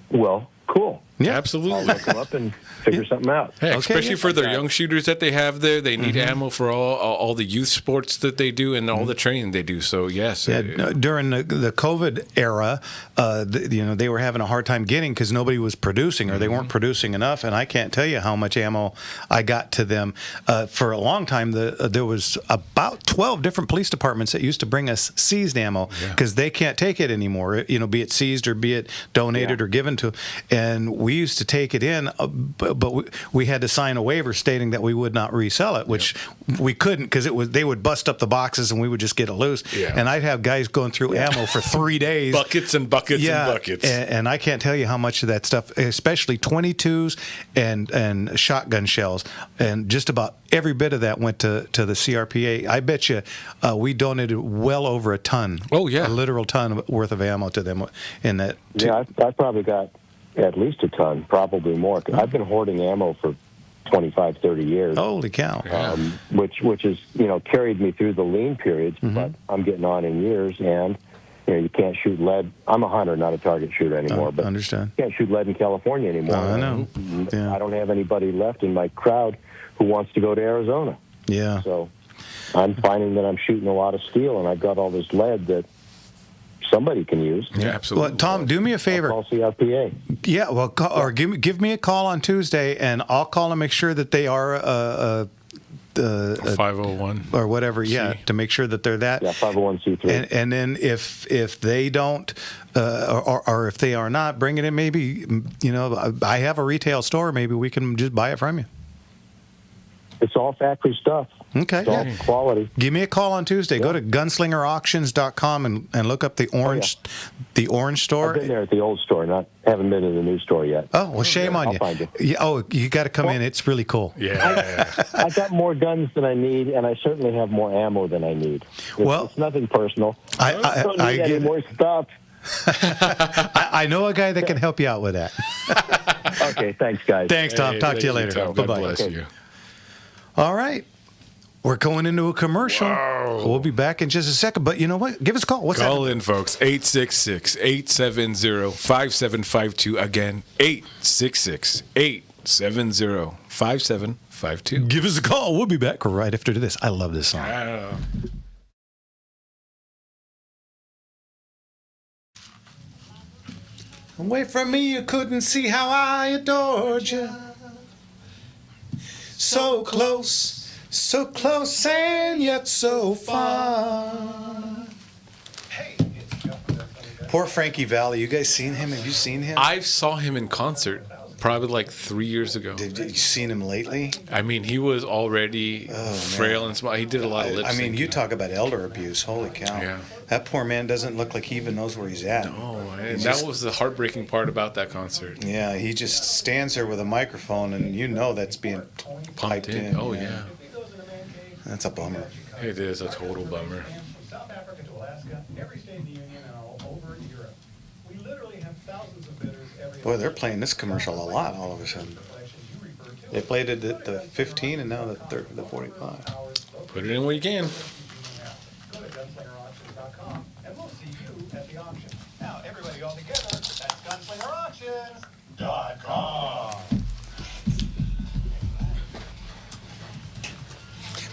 Well, cool. Yeah, I'll Absolutely. look them up and figure something out. Hey, Okay, especially yeah. for their young shooters that they have there, they need ammo for all the youth sports that they do and all the training they do. So yes, Yeah, during the COVID era, they were having a hard time getting because nobody was producing or they weren't producing enough. And I can't tell you how much ammo I got to them. For a long time, there was about 12 different police departments that used to bring us seized ammo because they can't take it anymore. Be it seized or be it donated or given to. And we used to take it in, but we had to sign a waiver stating that we would not resell it, which we couldn't because they would bust up the boxes and we would just get it loose. Yeah. And I'd have guys going through ammo for 3 days. buckets and buckets and buckets. And I can't tell you how much of that stuff, especially 22s and shotgun shells, and just about every bit of that went to the CRPA. I bet you we donated well over a ton. Oh, yeah. A literal ton worth of ammo to them in that. Yeah, I probably got at least a ton, probably more. I've been hoarding ammo for 25, 30 years. Holy cow. Which is, carried me through the lean periods, but I'm getting on in years, and you can't shoot lead. I'm a hunter, not a target shooter anymore, but understand. you can't shoot lead in California anymore. I know. Yeah. I don't have anybody left in my crowd who wants to go to Arizona. Yeah. So I'm finding that I'm shooting a lot of steel, and I've got all this lead that somebody can use. Yeah, absolutely. Well, Tom, do me a favor. I'll call CRPA. Yeah, well, or give me a call on Tuesday, and I'll call and make sure that they are a 501 or whatever. Yeah, to make sure that they're that. Yeah, 501c3. And then if they don't, or if they are not, bring it in. Maybe I have a retail store. Maybe we can just buy it from you. It's all factory stuff. Okay. It's all quality. Give me a call on Tuesday. Go to gunslingerauctions.com and look up the orange store. I've been there at the old store, haven't been to the new store yet. Oh, well, shame on I'll you. find you. Yeah, you got to come in. It's really cool. Yeah. I got more guns than I need, and I certainly have more ammo than I need. It's nothing personal. I don't need any more stuff. I know a guy that can help you out with that. Okay, thanks, guys. Thanks, Tom. Talk to you later. Tom. Bye-bye. God bless you. All right. We're going into a commercial. Wow. We'll be back in just a second. But you know what? Give us a call. What's Call that? in, folks. 866-870-5752. Again, 866-870-5752. Give us a call. We'll be back right after this. I love this song. Away from me, you couldn't see how I adored you. so close and yet so far. Poor Frankie Valli. You guys seen him? Have you seen him? I saw him in concert probably like 3 years ago. Did you seen him lately? I mean, he was already frail and small. He did a lot of lip I mean, syncing. you talk about elder abuse. Holy cow. Yeah. That poor man doesn't look like he even knows where he's at. Oh, and He's that just- was the heartbreaking part about that concert. Yeah, he just stands there with a microphone, and you know that's being piped in. Oh, yeah. That's a bummer. It is a total bummer. From South Africa to Alaska, every state in the Union and all over Europe. We literally have thousands of bidders every Boy, they're playing this commercial a lot all of a sudden. They played it at the 15 and now the 45. Put it in where you can. Go to gunslingerauctions.com and we'll see you at the auction. Now, everybody all together, that's gunslingerauctions.com.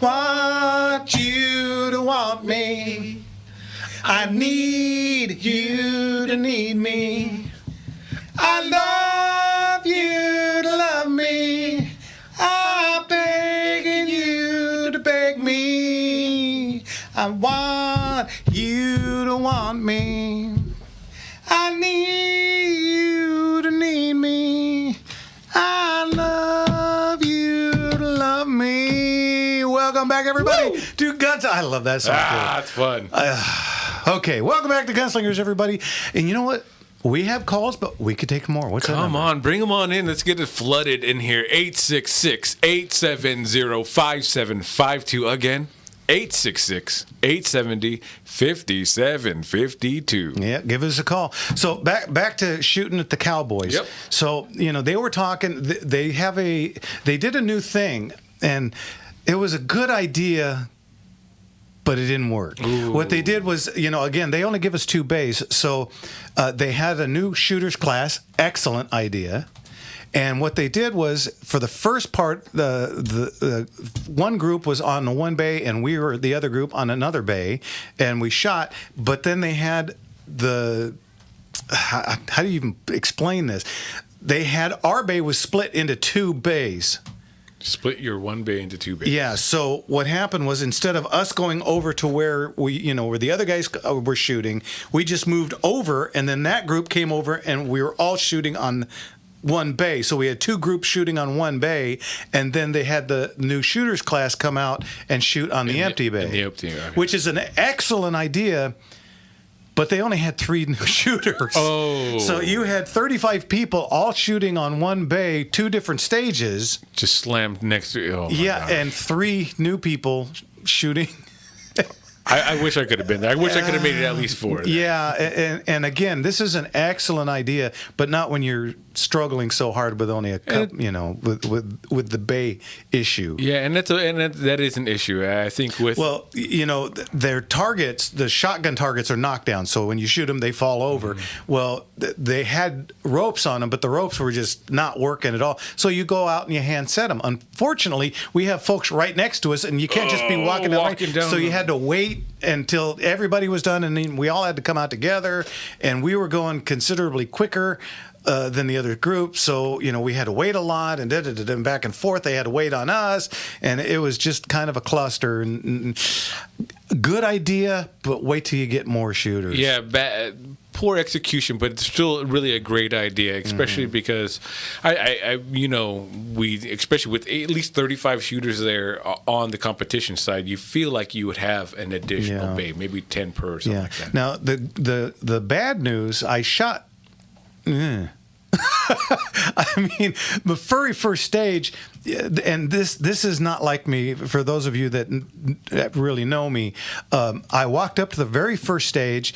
Want you to want me. I need you to need me. I love you to love me. I'm begging you to beg me. I want you to want me. I need you to need me. I love you to love me. Welcome back, everybody, to Guns. I love that song. It's fun. Okay, welcome back to Gunslingers, everybody. And you know what? We have calls, but we could take more. What's that Come number? on, bring them on in. Let's get it flooded in here. 866-870-5752. Again, 866-870-5752. Yeah, give us a call. So back to shooting at the Cowboys. Yep. So, they were talking, they did a new thing, and it was a good idea, but it didn't work. Ooh. What they did was, again, they only give us 2 bays. So they had a new shooters class. Excellent idea. And what they did was, for the first part, the one group was on the one bay, and we were the other group on another bay, and we shot. But then they had how do you even explain this? They had, our bay was split into 2 bays. Split your one bay into 2 bays. Yeah. So what happened was, instead of us going over to where where the other guys were shooting, we just moved over, and then that group came over, and we were all shooting on one bay. So we had 2 groups shooting on one bay, and then they had the new shooters class come out and shoot on the empty bay, In the empty, okay. which is an excellent idea. But they only had 3 new shooters. Oh. So you had 35 people all shooting on one bay, 2 different stages. Just slammed next to you. Oh, my gosh. And 3 new people shooting. I wish I could have been there. I wish I could have made it at least 4. Yeah, and again, this is an excellent idea, but not when you're struggling so hard with only a cup, with the bay issue. Yeah, and that is an issue. I think with their targets, the shotgun targets are knockdown, so when you shoot them, they fall over. Mm-hmm. Well, they had ropes on them, but the ropes were just not working at all. So you go out and you hand set them. Unfortunately, we have folks right next to us, and you can't just be walking down. So you had to wait until everybody was done, and then we all had to come out together, and we were going considerably quicker than the other group. So, we had to wait a lot, and back and forth. They had to wait on us, and it was just kind of a cluster. And good idea, but wait till you get more shooters. Yeah, poor execution, but it's still really a great idea, especially because we especially with at least 35 shooters there on the competition side, you feel like you would have an additional bay, maybe 10 per or something like that. Now the bad news, I shot. I mean, the very first stage, and this is not like me. For those of you that really know me, I walked up to the very first stage,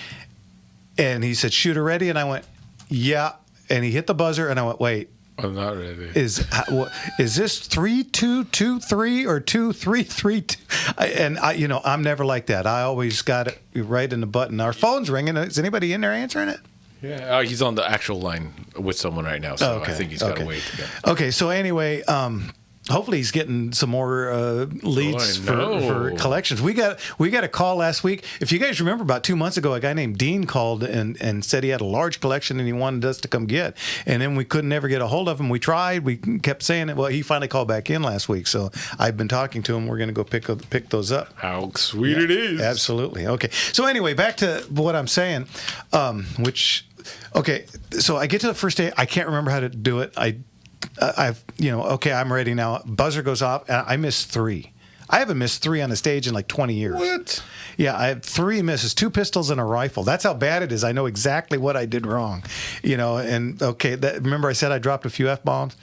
and he said, "Shooter ready?" And I went, "Yeah." And he hit the buzzer, and I went, "Wait, I'm not ready. Is this 3-2-2-3 or 2-3-3-2?" And I'm never like that. I always got it right in the button. Our phone's ringing. Is anybody in there answering it? Yeah, he's on the actual line with someone right now, so Okay. I think he's got to wait. Okay, so anyway, hopefully he's getting some more leads for collections. We got a call last week. If you guys remember, about 2 months ago, a guy named Dean called and said he had a large collection and he wanted us to come get. And then we couldn't ever get a hold of him. We tried. We kept saying it. Well, he finally called back in last week. So I've been talking to him. We're going to go pick those up. How sweet it is. Absolutely. Okay. So anyway, back to what I'm saying, okay. So I get to the first day. I can't remember how to do it. Okay, I'm ready now. Buzzer goes off, and I missed 3. I haven't missed 3 on the stage in like 20 years. What? Yeah, I have 3 misses, 2 pistols and a rifle. That's how bad it is. I know exactly what I did wrong. And okay, remember I said I dropped a few F-bombs?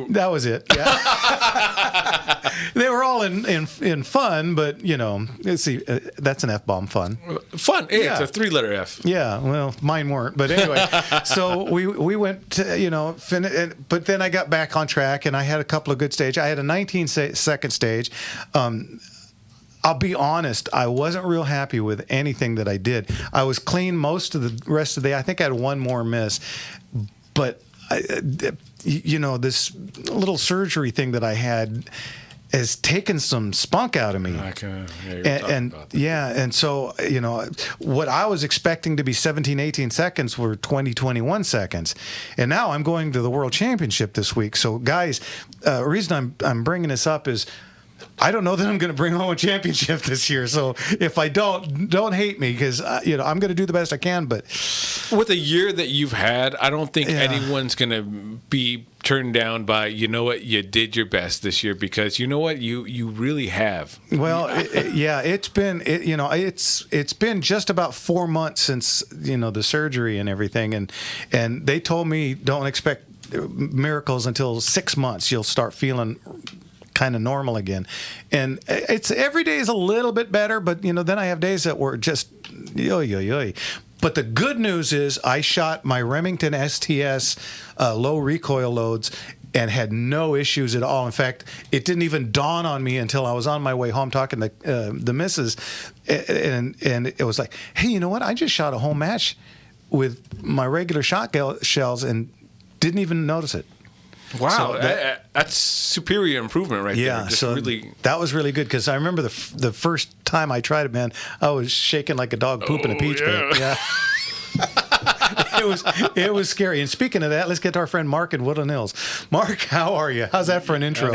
That was it. Yeah. They were all in fun, but, let's see, that's an F-bomb fun. Fun. Hey, Yeah. It's a 3-letter F. Yeah, well, mine weren't. But anyway, so we went to, but then I got back on track, and I had a couple of good stages. I had a 19-second stage. I'll be honest, I wasn't real happy with anything that I did. I was clean most of the rest of the day. I think I had one more miss. But, this little surgery thing that I had has taken some spunk out of me. And so, what I was expecting to be 17, 18 seconds were 20, 21 seconds. And now I'm going to the World Championship this week. So, guys, the reason I'm bringing this up is I don't know that I'm going to bring home a championship this year. So if I don't hate me, because I'm going to do the best I can. But with a year that you've had, I don't think anyone's going to be turned down by, you did your best this year, because you really have. Well, it's been just about 4 months since the surgery and everything, and they told me don't expect miracles until 6 months. You'll start feeling kind of normal again, and it's every day is a little bit better, but then I have days that were just yo. But the good news is I shot my Remington STS low recoil loads and had no issues at all. In fact, it didn't even dawn on me until I was on my way home talking to the missus, and it was like, hey, you know what? I just shot a whole match with my regular shot shells and didn't even notice it. Wow, So that's superior improvement right there. Yeah, so that was really good, because I remember the first time I tried it, man, I was shaking like a dog pooping a peach pit. Yeah. It was scary. And speaking of that, let's get to our friend Mark in Woodland Hills. Mark, how are you? How's that for an intro?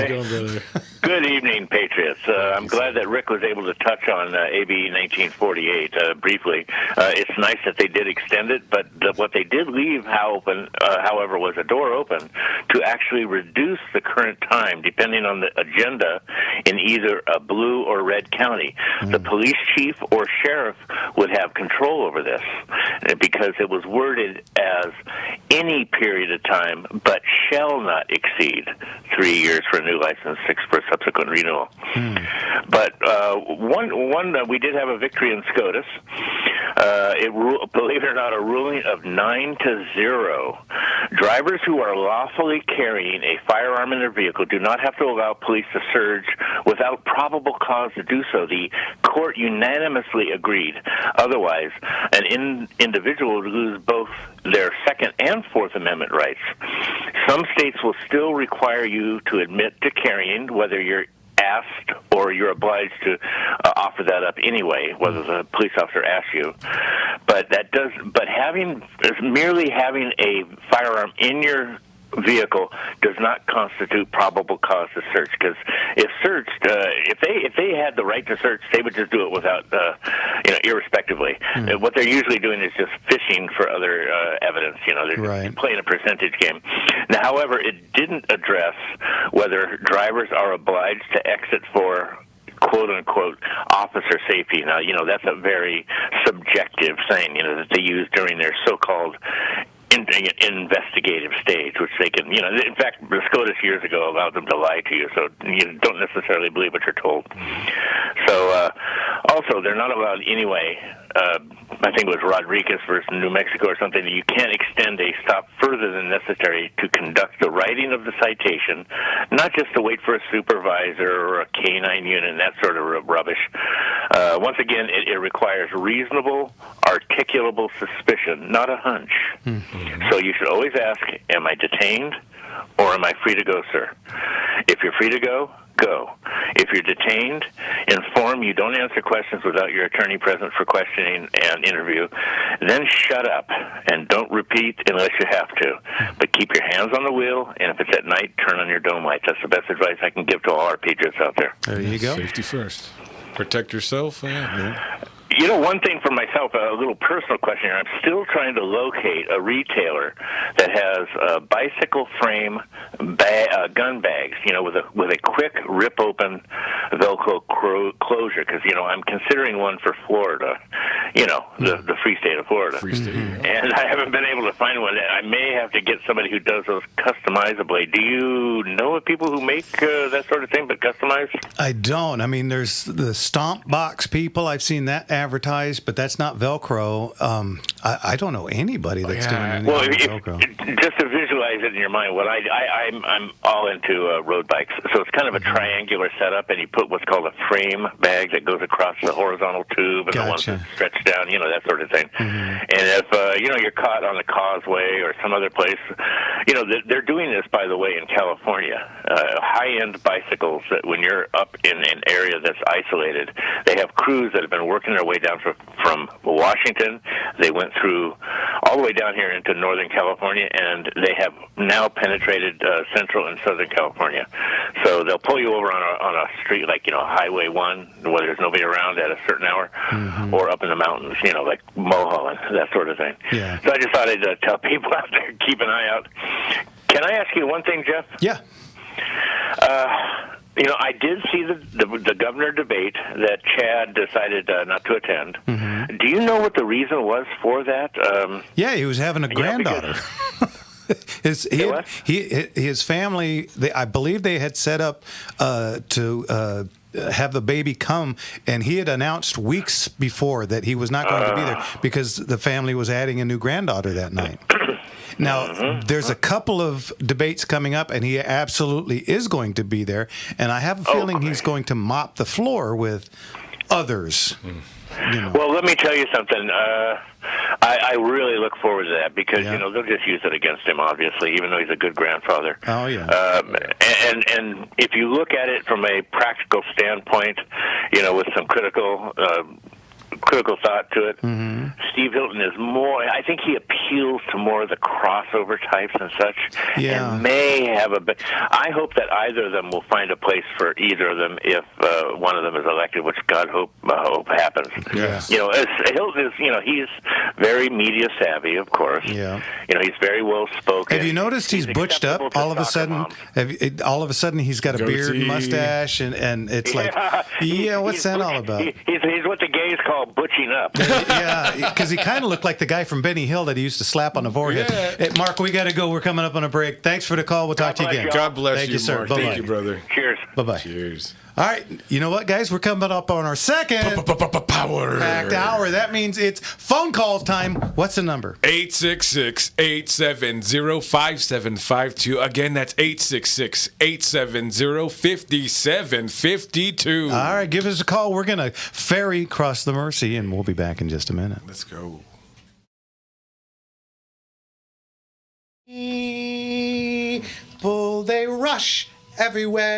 Good evening, Patriots. I'm glad that Rick was able to touch on AB 1948 briefly. It's nice that they did extend it, but what they did leave however, was a door open to actually reduce the current time, depending on the agenda, in either a blue or red county. The police chief or sheriff would have control over this, because it was worded as any period of time, but shall not exceed 3 years for a new license, 6 for subsequent renewal. But we did have a victory in SCOTUS. Believe it or not, a ruling of 9-0. Drivers who are lawfully carrying a firearm in their vehicle do not have to allow police to search without probable cause to do so. The court unanimously agreed. Otherwise, an individual would lose both their Second and Fourth Amendment rights. Some states will still require you to admit to carrying, whether you're asked or you're obliged to offer that up anyway, whether the police officer asks you. But merely having a firearm in your vehicle does not constitute probable cause to search, because if searched, if they had the right to search, they would just do it without, irrespectively. What they're usually doing is just fishing for other evidence. They're playing a percentage game. Now, however, it didn't address whether drivers are obliged to exit for quote-unquote officer safety. Now, that's a very subjective thing, that they use during their so-called investigative stage, which they can, in fact, the SCOTUS years ago allowed them to lie to you, so you don't necessarily believe what you're told. So, also, they're not allowed anyway, I think it was Rodriguez versus New Mexico or something, you can't extend a stop further than necessary to conduct the writing of the citation, not just to wait for a supervisor or a canine unit and that sort of rubbish. Once again, it requires reasonable, articulable suspicion, not a hunch. So you should always ask, am I detained or am I free to go, sir? If you're free to go, go. If you're detained, inform you don't answer questions without your attorney present for questioning and interview, then shut up and don't repeat unless you have to. But keep your hands on the wheel, and if it's at night, turn on your dome lights. That's the best advice I can give to all our patriots out there. There you go. Safety first. Protect yourself. Yeah. You know, one thing for myself, a little personal question here. I'm still trying to locate a retailer that has bicycle frame gun bags, you know, with a quick rip open Velcro closure. Because I'm considering one for Florida, the free state of Florida. Free state. And I haven't been able to find one. I may have to get somebody who does those customizably. Do you know of people who make that sort of thing, but customized? I don't. I mean, there's the Stomp Box people. I've seen that advertised, but that's not Velcro. I don't know anybody that's doing anything with Velcro. Just to visualize it in your mind, I'm all into road bikes. So it's kind of a triangular setup, and you put what's called a frame bag that goes across the horizontal tube, and the ones that stretch down, that sort of thing. And if you're caught on the causeway or some other place, they're doing this, by the way, in California. High-end bicycles that when you're up in an area that's isolated, they have crews that have been working their way down from Washington. They went through all the way down here into Northern California, and they have now penetrated Central and Southern California. So they'll pull you over on a street like, Highway 1, where there's nobody around at a certain hour, or up in the mountains, like Mulholland, that sort of thing. Yeah. So I just thought I'd tell people out there, keep an eye out. Can I ask you one thing, Jeff? Yeah. I did see the governor debate that Chad decided not to attend. Do you know what the reason was for that? Yeah, he was having a granddaughter. His family, I believe they had set up to have the baby come, and he had announced weeks before that he was not going to be there because the family was adding a new granddaughter that night. Now, there's a couple of debates coming up, and he absolutely is going to be there, and I have a feeling he's going to mop the floor with others. Well, let me tell you something. I really look forward to that because, they'll just use it against him, obviously, even though he's a good grandfather. Oh, yeah. And if you look at it from a practical standpoint, with some critical thought to it, Steve Hilton is more, I think he appeals to more of the crossover types and such, and may have I hope that either of them will find a place for either of them if one of them is elected, which God hope happens. Yes. As Hilton is, he's very media savvy, of course. Yeah. He's very well spoken. Have you noticed he's butched up all of a sudden? All of a sudden he's got a beard and mustache, and it's like, what's that all about? He's what the gays call butching up. Yeah, because he kind of looked like the guy from Benny Hill that he used to slap on the forehead. Yeah. Hey, Mark, we got to go. We're coming up on a break. Thanks for the call. We'll talk to you again. God bless Thank you, sir. Mark. Bye-bye. Thank you, brother. Cheers. Bye-bye. Cheers. All right. You know what, guys? We're coming up on our second power packed hour. That means it's phone call time. What's the number? 866-870-5752. Again, that's 866-870-5752. All right. Give us a call. We're going to ferry across the Mersey, and we'll be back in just a minute. Let's go. People, they rush everywhere.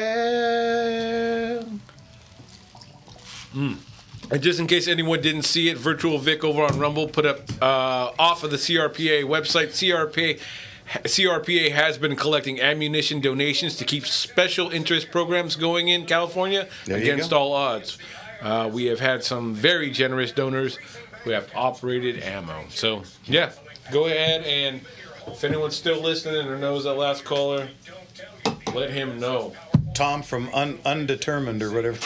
And just in case anyone didn't see it, Virtual Vic over on Rumble put up off of the CRPA website. CRPA has been collecting ammunition donations to keep special interest programs going in California against all odds. We have had some very generous donors who have operated ammo. So, yeah, go ahead, and if anyone's still listening or knows that last caller, let him know. Tom from Undetermined or whatever.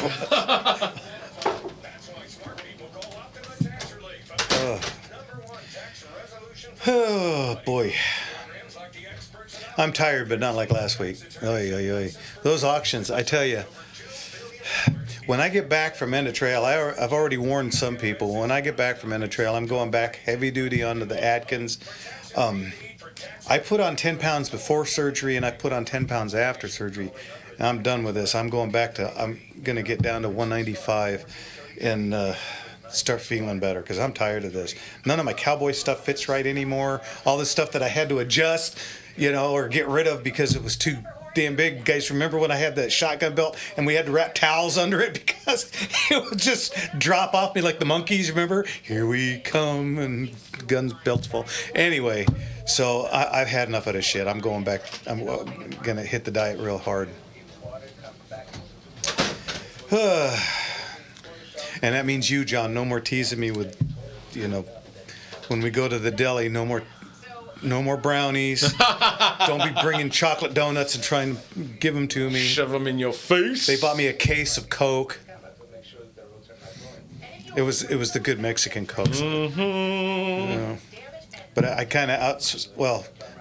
Oh, boy. I'm tired, but not like last week. Oy, oy, oy. Those auctions, I tell you, when I get back from End of Trail, I've already warned some people. When I get back from End of Trail, I'm going back heavy duty onto the Atkins. I put on 10 pounds before surgery, and I put on 10 pounds after surgery. I'm done with this. I'm going to get down to 195 in start feeling better because I'm tired of this. None of my cowboy stuff fits right anymore. All this stuff that I had to adjust, or get rid of because it was too damn big. You guys remember when I had that shotgun belt and we had to wrap towels under it because it would just drop off me like the monkeys, remember? Here we come, and guns belts full. Anyway, so I've had enough of this shit. I'm going back. I'm going to hit the diet real hard. And that means you, John, no more teasing me with, when we go to the deli, no more brownies. Don't be bringing chocolate donuts and trying to give them to me. Shove them in your face. They bought me a case of Coke. It was the good Mexican Coke. Mm-hmm. But I kind of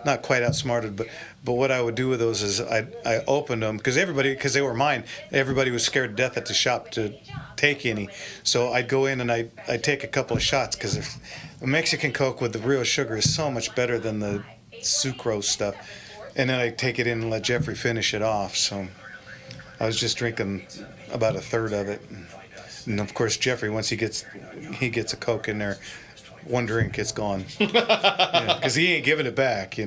not quite outsmarted, but what I would do with those is I opened them because they were mine. Everybody was scared to death at the shop to take any. So I'd go in and I'd take a couple of shots because the Mexican Coke with the real sugar is so much better than the sucrose stuff. And then I'd take it in and let Jeffrey finish it off. So I was just drinking about a third of it. And of course, Jeffrey, once he gets a Coke in there, one drink, it's gone. Because he ain't giving it back,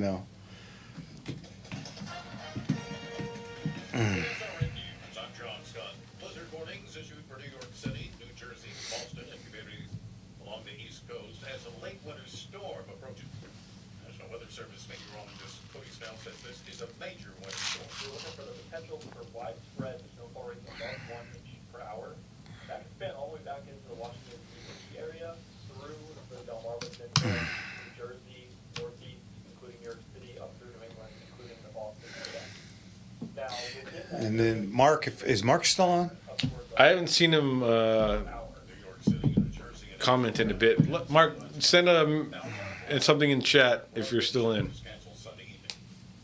And then Mark, is Mark still on? I haven't seen him comment in a bit. Mark, send something in chat if you're still in.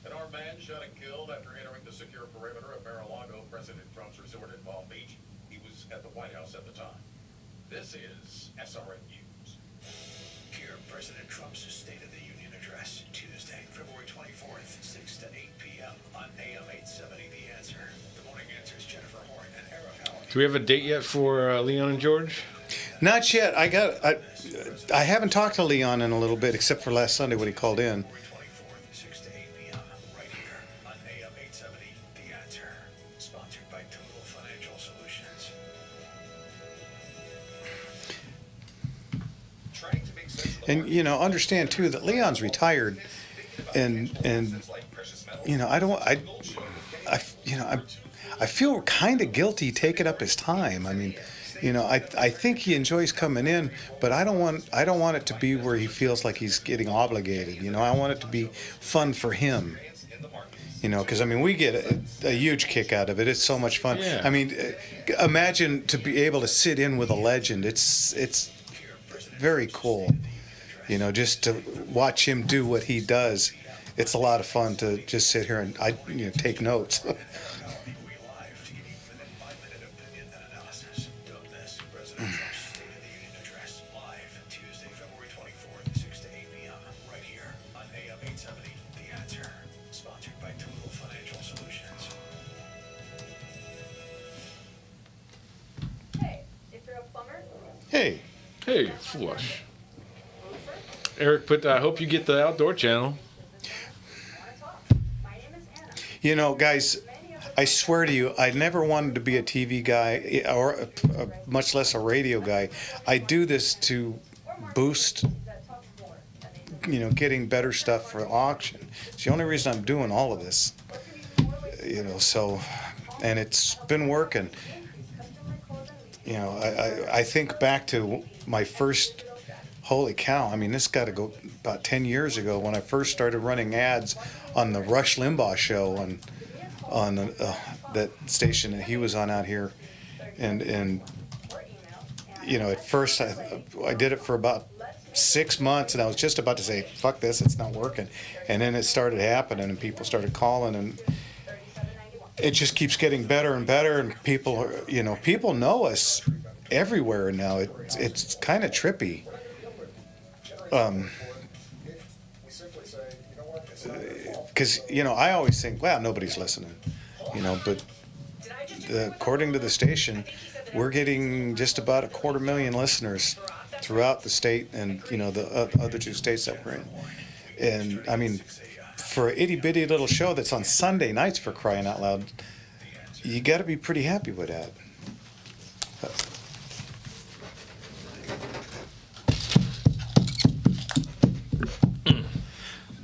An armed man shot and killed after entering the secure perimeter of Mar-a-Lago, President Trump's resort in Palm Beach. He was at the White House at the time. This is SRN News. Here, President Trump's State of the Union address, Tuesday, February 24th, 6 to 8 p.m. on AM 870, The Answer. The Morning Answer's Jennifer Horn and Eric Howard. Do we have a date yet for Leon and George? Not yet. I haven't talked to Leon in a little bit, except for last Sunday when he called in. And understand too that Leon's retired, and I feel kind of guilty taking up his time. I mean, I think he enjoys coming in, but I don't want it to be where he feels like he's getting obligated. I want it to be fun for him. Because we get a huge kick out of it. It's so much fun. Yeah. I mean, imagine to be able to sit in with a legend. It's very cool. Just to watch him do what he does, it's a lot of fun to just sit here and take notes. Hey. Hey, flush. Eric, I hope you get the outdoor channel. Guys, I swear to you, I never wanted to be a TV guy or much less a radio guy. I do this to boost, getting better stuff for auction. It's the only reason I'm doing all of this. So, and it's been working. I think back to my first, holy cow, this got to go about 10 years ago when I first started running ads on the Rush Limbaugh show on that station that he was on out here. And at first I did it for about 6 months, and I was just about to say, fuck this, it's not working. And then it started happening, and people started calling, and it just keeps getting better and better, and people know us everywhere now. It's kind of trippy. Because I always think, wow, nobody's listening, but according to the station, we're getting just about 250,000 listeners throughout the state and, the other 2 states that we're in. And, I mean, for an itty-bitty little show that's on Sunday nights, for crying out loud, you got to be pretty happy with that.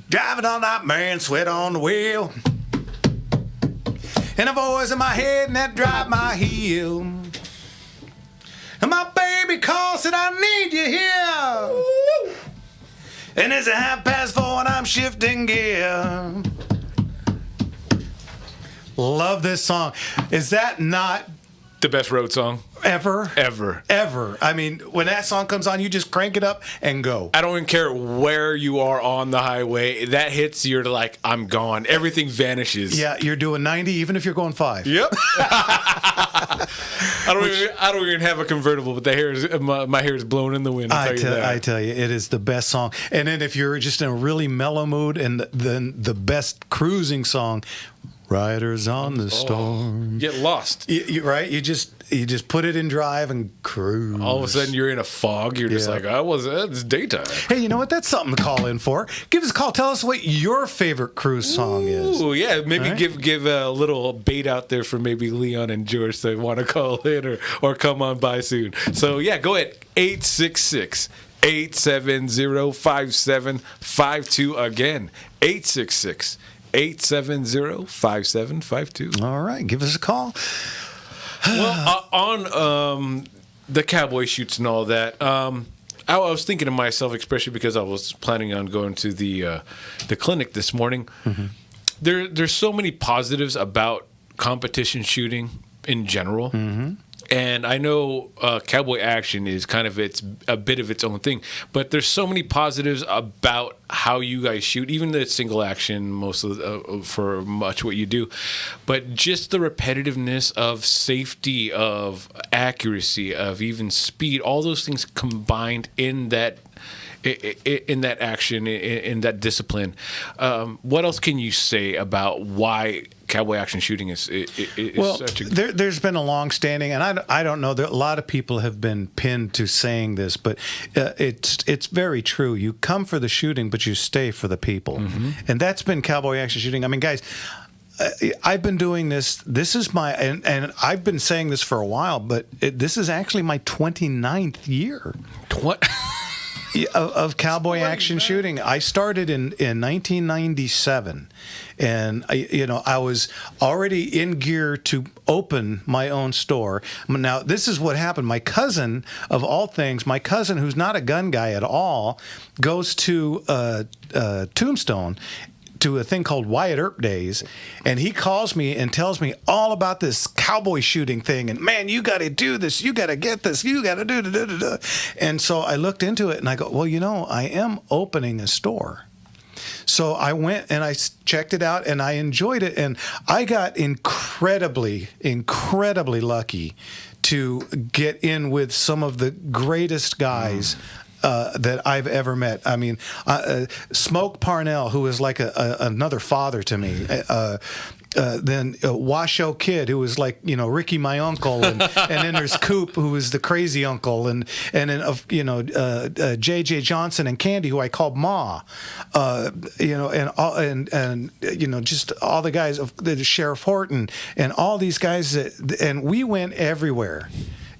Driving all night, man, sweat on the wheel. And a voice in my head and that drive my heel. And my baby calls and I need you here. And it's 4:30 and I'm shifting gear. Love this song. Is that not The best road song ever? Ever. I mean, when that song comes on, you just crank it up and go. I don't even care where you are on the highway. That hits, you're like, I'm gone. Everything vanishes. Yeah, you're doing 90 even if you're going 5. Yep. I don't even have a convertible, but my hair is blown in the wind. I tell you, it is the best song. And then if you're just in a really mellow mood, and then the best cruising song, Riders on the Storm. Get lost. Right? You just put it in drive and cruise. All of a sudden, you're in a fog. You're just like, it's daytime. Hey, you know what? That's something to call in for. Give us a call. Tell us what your favorite cruise song is. Oh, yeah. Maybe right? give a little bait out there for maybe Leon and George that want to call in or come on by soon. So, yeah, go ahead. 866-870-5752. Again, 866-870-5752. All right. Give us a call. Well, on the cowboy shoots and all that, I was thinking to myself, especially because I was planning on going to the clinic this morning. Mm-hmm. There's so many positives about competition shooting in general. Mm-hmm. And I know cowboy action is kind of a bit of its own thing, but there's so many positives about how you guys shoot, even the single action for much what you do, but just the repetitiveness of safety, of accuracy, of even speed, all those things combined in that action, in that discipline. What else can you say about why cowboy action shooting is such a... There's been a long-standing, and I don't know, a lot of people have been pinned to saying this, but it's very true. You come for the shooting, but you stay for the people. Mm-hmm. And that's been cowboy action shooting. I mean, guys, I've been doing this. This is my, and I've been saying this for a while, but this is actually my 29th year. Of cowboy action shooting. I started in 1997, and I was already in gear to open my own store. Now, this is what happened. My cousin, of all things, who's not a gun guy at all, goes to Tombstone, to a thing called Wyatt Earp Days, and he calls me and tells me all about this cowboy shooting thing, and man, you got to do this, you got to get this, you got to do. And so I looked into it, and I go, well, I am opening a store. So I went and I checked it out, and I enjoyed it, and I got incredibly lucky to get in with some of the greatest guys that I've ever met. I mean, Smoke Parnell, who is like another father to me. Then Washoe Kid, who was like, Ricky, my uncle, and then there's Coop, who is the crazy uncle, and then J.J. Johnson and Candy, who I called Ma, and just all the guys of the Sheriff Horton, and all these guys, and we went everywhere.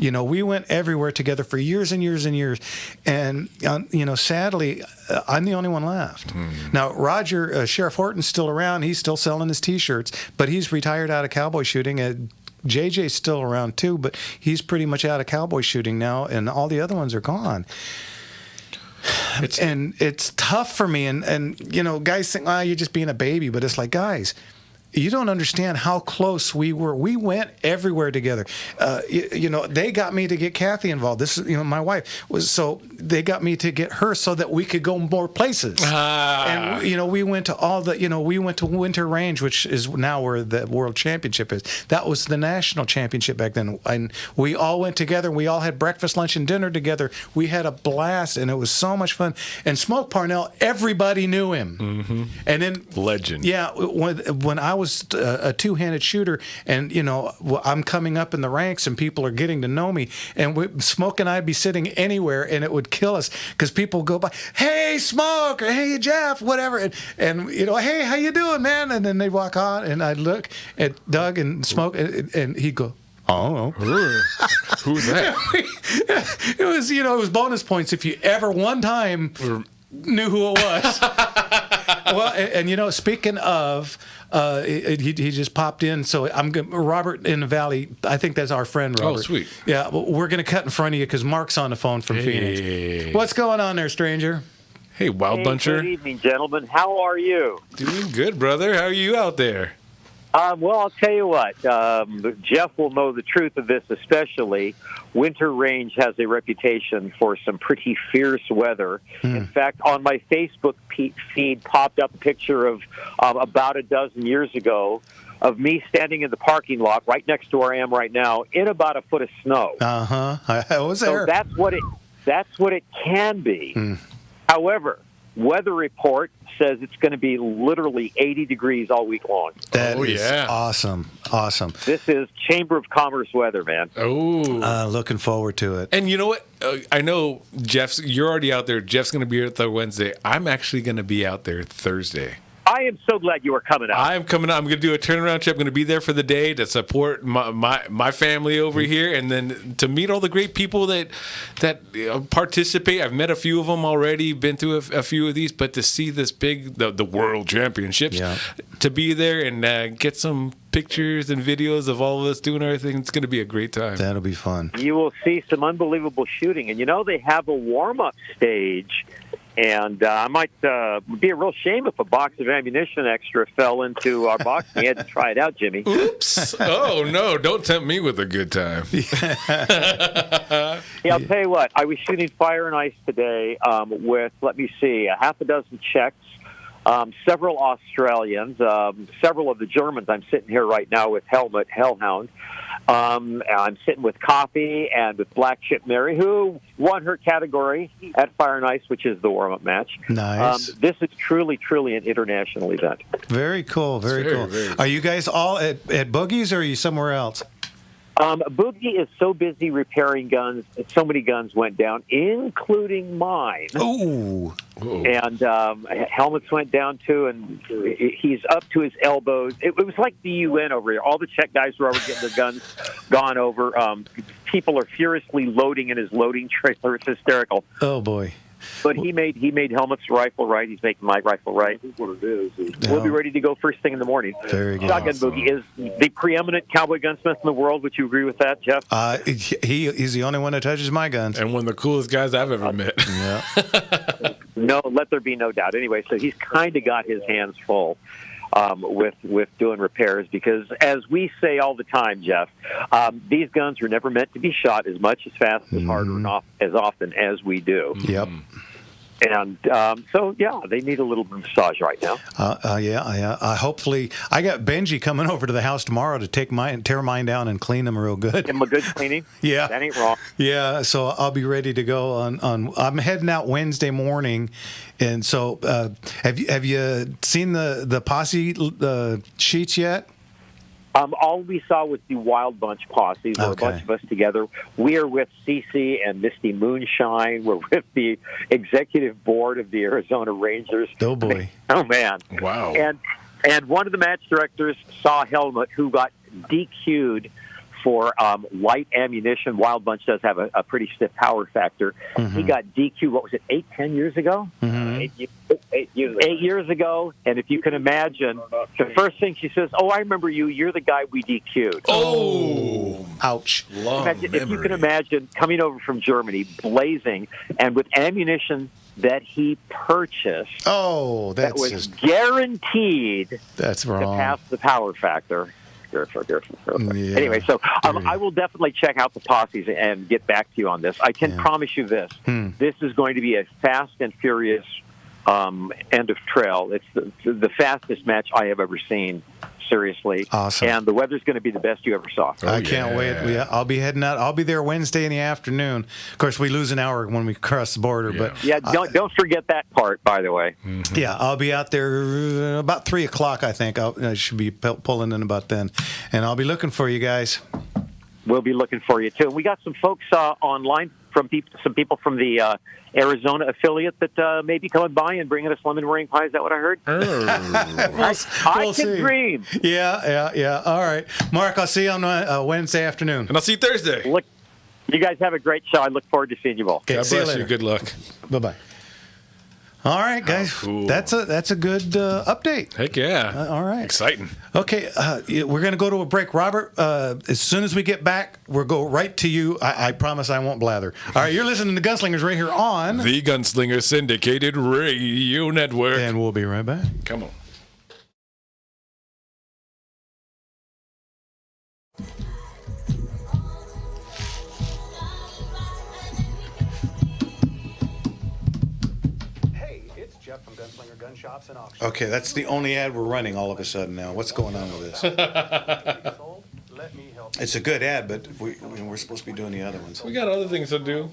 We went everywhere together for years and years and years. And, sadly, I'm the only one left. Now, Roger, Sheriff Horton's still around. He's still selling his T-shirts, but he's retired out of cowboy shooting. JJ's still around, too, but he's pretty much out of cowboy shooting now, and all the other ones are gone. It's tough for me. And guys think, you're just being a baby. But it's like, guys, you don't understand how close we were. We went everywhere together. They got me to get Kathy involved. This is, my wife so they got me to get her so that we could go more places. And we went to we went to Winter Range, which is now where the World Championship is. That was the national championship back then. And we all went together. We all had breakfast, lunch, and dinner together. We had a blast, and it was so much fun. And Smoke Parnell, everybody knew him. Mm-hmm. And then legend. Yeah, when I was a two-handed shooter, and I'm coming up in the ranks, and people are getting to know me, and Smoke and I'd be sitting anywhere, and it would kill us because people go by, hey Smoke, or hey Jeff, whatever, and hey, how you doing, man? And then they walk on, and I'd look at Doug and Smoke, and he'd go, oh, who's that? it was bonus points if you ever one time knew who it was. Well, and speaking of, he just popped in. So Robert in the Valley. I think that's our friend Robert. Oh, sweet. Yeah, we're gonna cut in front of you because Mark's on the phone from Phoenix. What's going on there, stranger? Hey, Wild Buncher. Good evening, gentlemen. How are you? Doing good, brother. How are you out there? Well, I'll tell you what. Jeff will know the truth of this, especially. Winter Range has a reputation for some pretty fierce weather. In fact, on my Facebook feed popped up a picture of about a dozen years ago of me standing in the parking lot right next to where I am right now in about a foot of snow. I was there. So that's what it can be. However, weather report says it's going to be literally 80 degrees all week long. That is awesome. This is Chamber of Commerce weather, man. Oh, looking forward to it. And you know what? I know you're already out there. Jeff's going to be out there Wednesday. I'm actually going to be out there Thursday. I am so glad you are coming out. I'm coming out. I'm going to do a turnaround trip. I'm going to be there for the day to support my family over here, and then to meet all the great people that participate. I've met a few of them already, been through a few of these, but to see this big, the World Championships, to be there and get some pictures and videos of all of us doing our thing, it's going to be a great time. That'll be fun. You will see some unbelievable shooting, and they have a warm-up stage. And I might be a real shame if a box of ammunition extra fell into our box. We had to try it out, Jimmy. Oops. Oh, no. Don't tempt me with a good time. Yeah, I'll tell you what. I was shooting Fire and Ice today with, let me see, a half a dozen Czechs, several Australians, several of the Germans. I'm sitting here right now with Helmut Hellhound. I'm sitting with Coffee and with Black Chip Mary, who won her category at Fire and Ice, which is the warm-up match. Nice. This is truly an international event. Very cool. Very cool. Very are you guys all at Boogie's, or are you somewhere else? Boogie is so busy repairing guns, so many guns went down, including mine. Ooh. And helmets went down too, and he's up to his elbows. It was like the UN over here. All the Czech guys were over getting their guns gone over. People are furiously loading in his loading trailer. It's hysterical. Oh boy. But he made Helmut's rifle right. He's making my rifle right. What it is. We'll be ready to go first thing in the morning. Very good. Shotgun Boogie is the preeminent cowboy gunsmith in the world. Would you agree with that, Jeff? He's the only one that touches my guns. And one of the coolest guys I've ever met. Yeah. No, let there be no doubt. Anyway, so he's kind of got his hands full with doing repairs because, as we say all the time, Jeff, these guns were never meant to be shot as much, as fast, as hard, or as often as we do. Yep. And so, yeah, they need a little massage right now. Hopefully, I got Benji coming over to the house tomorrow to tear mine down and clean them real good. Give them a good cleaning. Yeah, that ain't wrong. Yeah, so I'll be ready to go on. I'm heading out Wednesday morning, and so have you seen the posse sheets yet? All we saw was the Wild Bunch posse. There were a bunch of us together. We are with Cece and Misty Moonshine. We're with the executive board of the Arizona Rangers. Oh, boy. Oh, man. Wow. And one of the match directors saw Helmut, who got DQ'd for light ammunition. Wild Bunch does have a pretty stiff power factor. Mm-hmm. He got DQ'd, what was it, 10 years ago? Mm-hmm. 8 years ago. And if you can imagine, the first thing she says, "Oh, I remember you. You're the guy we DQ'd." Oh, ouch. If you can imagine coming over from Germany, blazing, and with ammunition that he purchased. Oh, that was guaranteed. That's wrong. To pass the power factor. Yeah. Anyway, so I will definitely check out the posses and get back to you on this. I can promise you this. This is going to be a fast and furious end of trail. It's the fastest match I have ever seen. Seriously. Awesome. And the weather's going to be the best you ever saw. I can't wait. I'll be heading out. I'll be there Wednesday in the afternoon. Of course, we lose an hour when we cross the border, but don't forget that part, by the way. Yeah, I'll be out there about 3 o'clock. I think I should be pulling in about then, and I'll be looking for you guys. We'll be looking for you too. We got some folks online from some people from the Arizona affiliate that may be coming by and bringing us lemon meringue pie. Is that what I heard? I can dream. Yeah. All right, Mark. I'll see you on Wednesday afternoon, and I'll see you Thursday. Look, you guys have a great show. I look forward to seeing you all. Okay, God bless you. Good luck. Bye. All right, guys. Cool. That's a good update. Heck yeah. All right. Exciting. Okay, we're going to go to a break. Robert, as soon as we get back, we'll go right to you. I promise I won't blather. All right, you're listening to Gunslingers right here on the Gunslinger Syndicated Radio Network. And we'll be right back. Come on. Jeff from Gunslinger Gun Shops and Auctions. Okay, that's the only ad we're running all of a sudden now. What's going on with this? It's a good ad, but we're supposed to be doing the other ones. We got other things to do.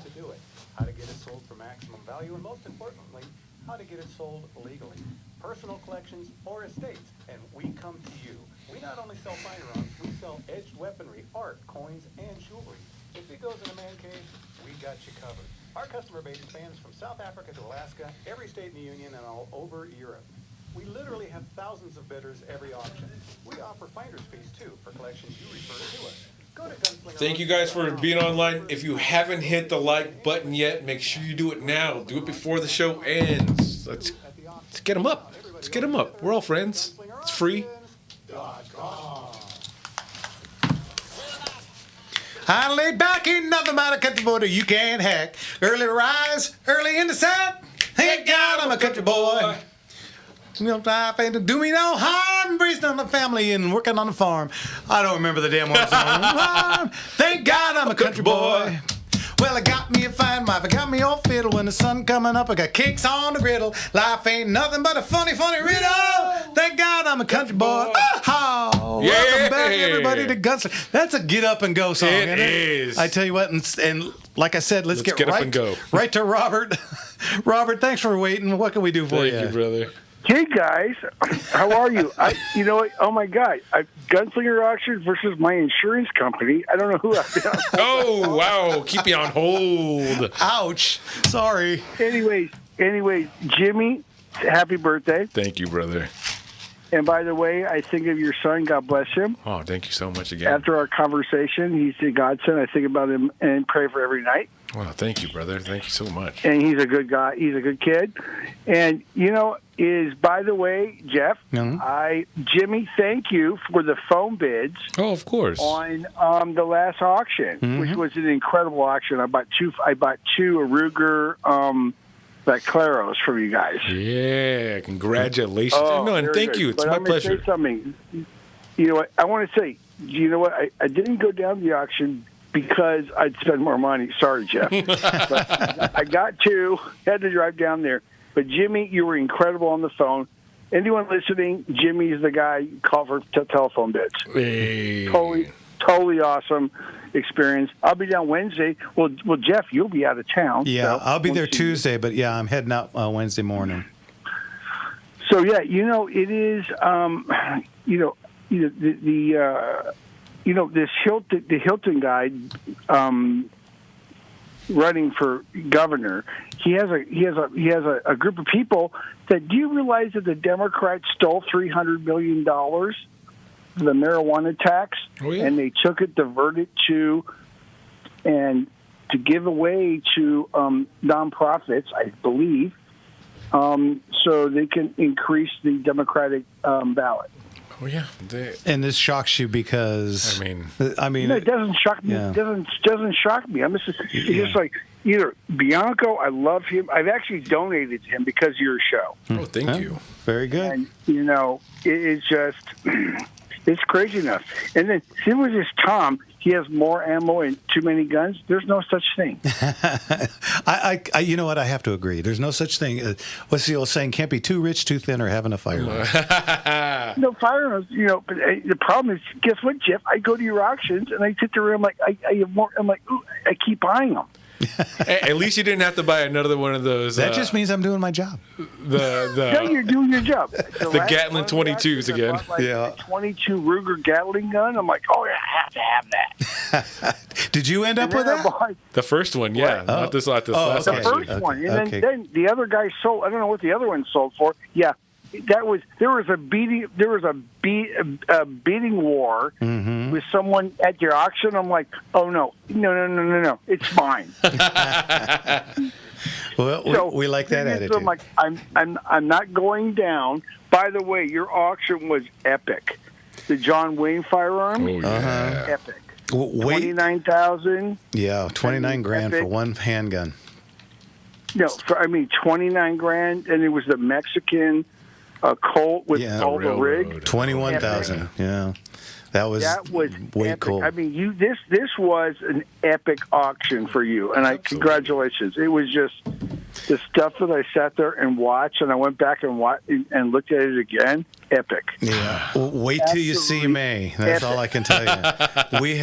How to get it sold for maximum value, and most importantly, how to get it sold legally. Personal collections or estates, and we come to you. We not only sell firearms, we sell edged weaponry, art, coins, and jewelry. If it goes in a man cave, we got you covered. Our customer base spans from South Africa to Alaska, every state in the Union, and all over Europe. We literally have thousands of bidders every auction. We offer finder's fees, too, for collections you refer to us. Go to Gunslinger. Thank you guys for being online. If you haven't hit the like button yet, make sure you do it now. Do it before the show ends. Let's get them up. Let's get them up. We're all friends. It's free. I laid back, ain't nothing but a country boy that you can't hack. Early rise, early in the sun. Thank God I'm a country boy. Milk life ain't to do me no harm. Breezing on the family and working on the farm. I don't remember the damn words. Thank God I'm a country boy. Well, I got me a fine wife. I got me all fiddle. When the sun coming up, I got cakes on the griddle. Life ain't nothing but a funny, funny riddle. Thank God I'm a country boy. Oh, yeah. Welcome back, everybody, to Gunslinger. That's a get up and go song. It is. I tell you what, and like I said, let's get get right, up and go. Right to Robert. Robert, thanks for waiting. What can we do for you? Thank you, brother. Hey guys, how are you? You know what? Oh my God, Gunslinger Auction versus my insurance company. I don't know who I've been on. Oh wow, keep me on hold. Ouch. Sorry. Anyways, Jimmy, happy birthday. Thank you, brother. And by the way, I think of your son. God bless him. Oh, thank you so much again. After our conversation, he's a godsend. I think about him and pray for every night. Wow, thank you, brother. Thank you so much. And he's a good guy. He's a good kid. And by the way, Jeff, Jimmy, thank you for the phone bids. Oh, of course. On the last auction, which was an incredible auction. I bought two Ruger Claros from you guys. Yeah, congratulations. And thank good. you. It's but my I'm pleasure. Say something. You know what? I want to say. You know what? I didn't go down the auction because I'd spend more money. Sorry, Jeff. But I got to. Had to drive down there. But Jimmy, you were incredible on the phone. Anyone listening, Jimmy's the guy you call for telephone bids. Hey. Totally awesome experience. I'll be down Wednesday. Well, Jeff, you'll be out of town. Yeah, so I'll be there Tuesday, but yeah, I'm heading out Wednesday morning. So yeah, it is. This Hilton guy running for governor. He has a group of people that. Do you realize that the Democrats stole $300 million for the marijuana tax, and they took it, divert it to give away to nonprofits, I believe, so they can increase the Democratic ballot. Oh yeah, and this shocks you because it doesn't shock me. Yeah. It doesn't shock me. It's just like either Bianco. I love him. I've actually donated to him because of your show. Oh, thank you. Very good. And it's just it's crazy enough. And then there was this Tom. he has more ammo and too many guns. There's no such thing. I you know what? I have to agree. There's no such thing. What's the old saying? Can't be too rich, too thin, or having a firearm. No firearms, but the problem is, guess what, Jeff? I go to your auctions and I sit there and I'm like, I have more. I'm like, ooh, I keep buying them. At least you didn't have to buy another one of those. That just means I'm doing my job. No, you're doing your job. The Gatlin 22s again. A 22 Ruger Gatling gun. I'm like, oh yeah, I have to have that. Did you end up with that? The first one, yeah. Not this last The auction. first one, and then the other guy sold. I don't know what the other one sold for. Yeah, there was a beating war with someone at your auction. I'm like, oh no, it's mine. Well, we like that attitude. I'm like, I'm not going down. By the way, your auction was epic. The John Wayne firearm, epic. 29,000. Yeah, 29 grand for one handgun. No, 29 grand, and it was the Mexican Colt with all the rig. 21,000. Yeah, that was way epic. cool. I mean, this was an epic auction for you, and congratulations. It was just the stuff that I sat there and watched, and I went back and looked at it again. Epic. Yeah. Wait till you see May. That's all I can tell you. We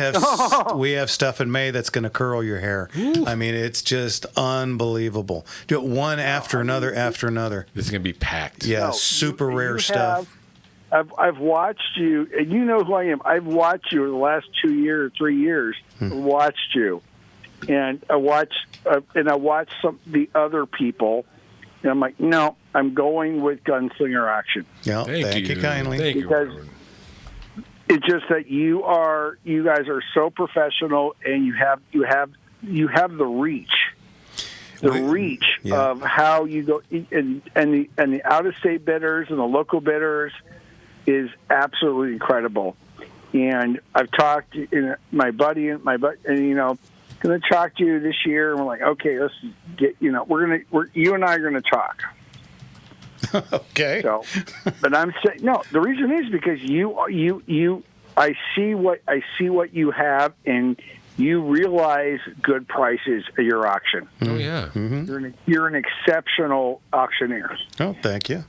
have stuff in May that's going to curl your hair. I mean, it's just unbelievable. Do it one after another after another. This is going to be packed. Yeah, super rare stuff. I've watched you, and you know who I am. I've watched you the last 2 years, 3 years. Watched you, and I watched some the other people, and I'm like, no, I'm going with Gunslinger Auction. Yeah, thank you kindly. Thank because it's just that you guys are so professional, and you have the reach. Of how you go, and the out of state bidders and the local bidders is absolutely incredible. And I've talked to my buddy, and going to talk to you this year. And we're like, okay, let's get, you and I are going to talk. Okay. So, but I'm saying no. The reason is because I see what you have, and you realize good prices at your auction. Oh yeah. Mm-hmm. You're an exceptional auctioneer. Oh, thank you.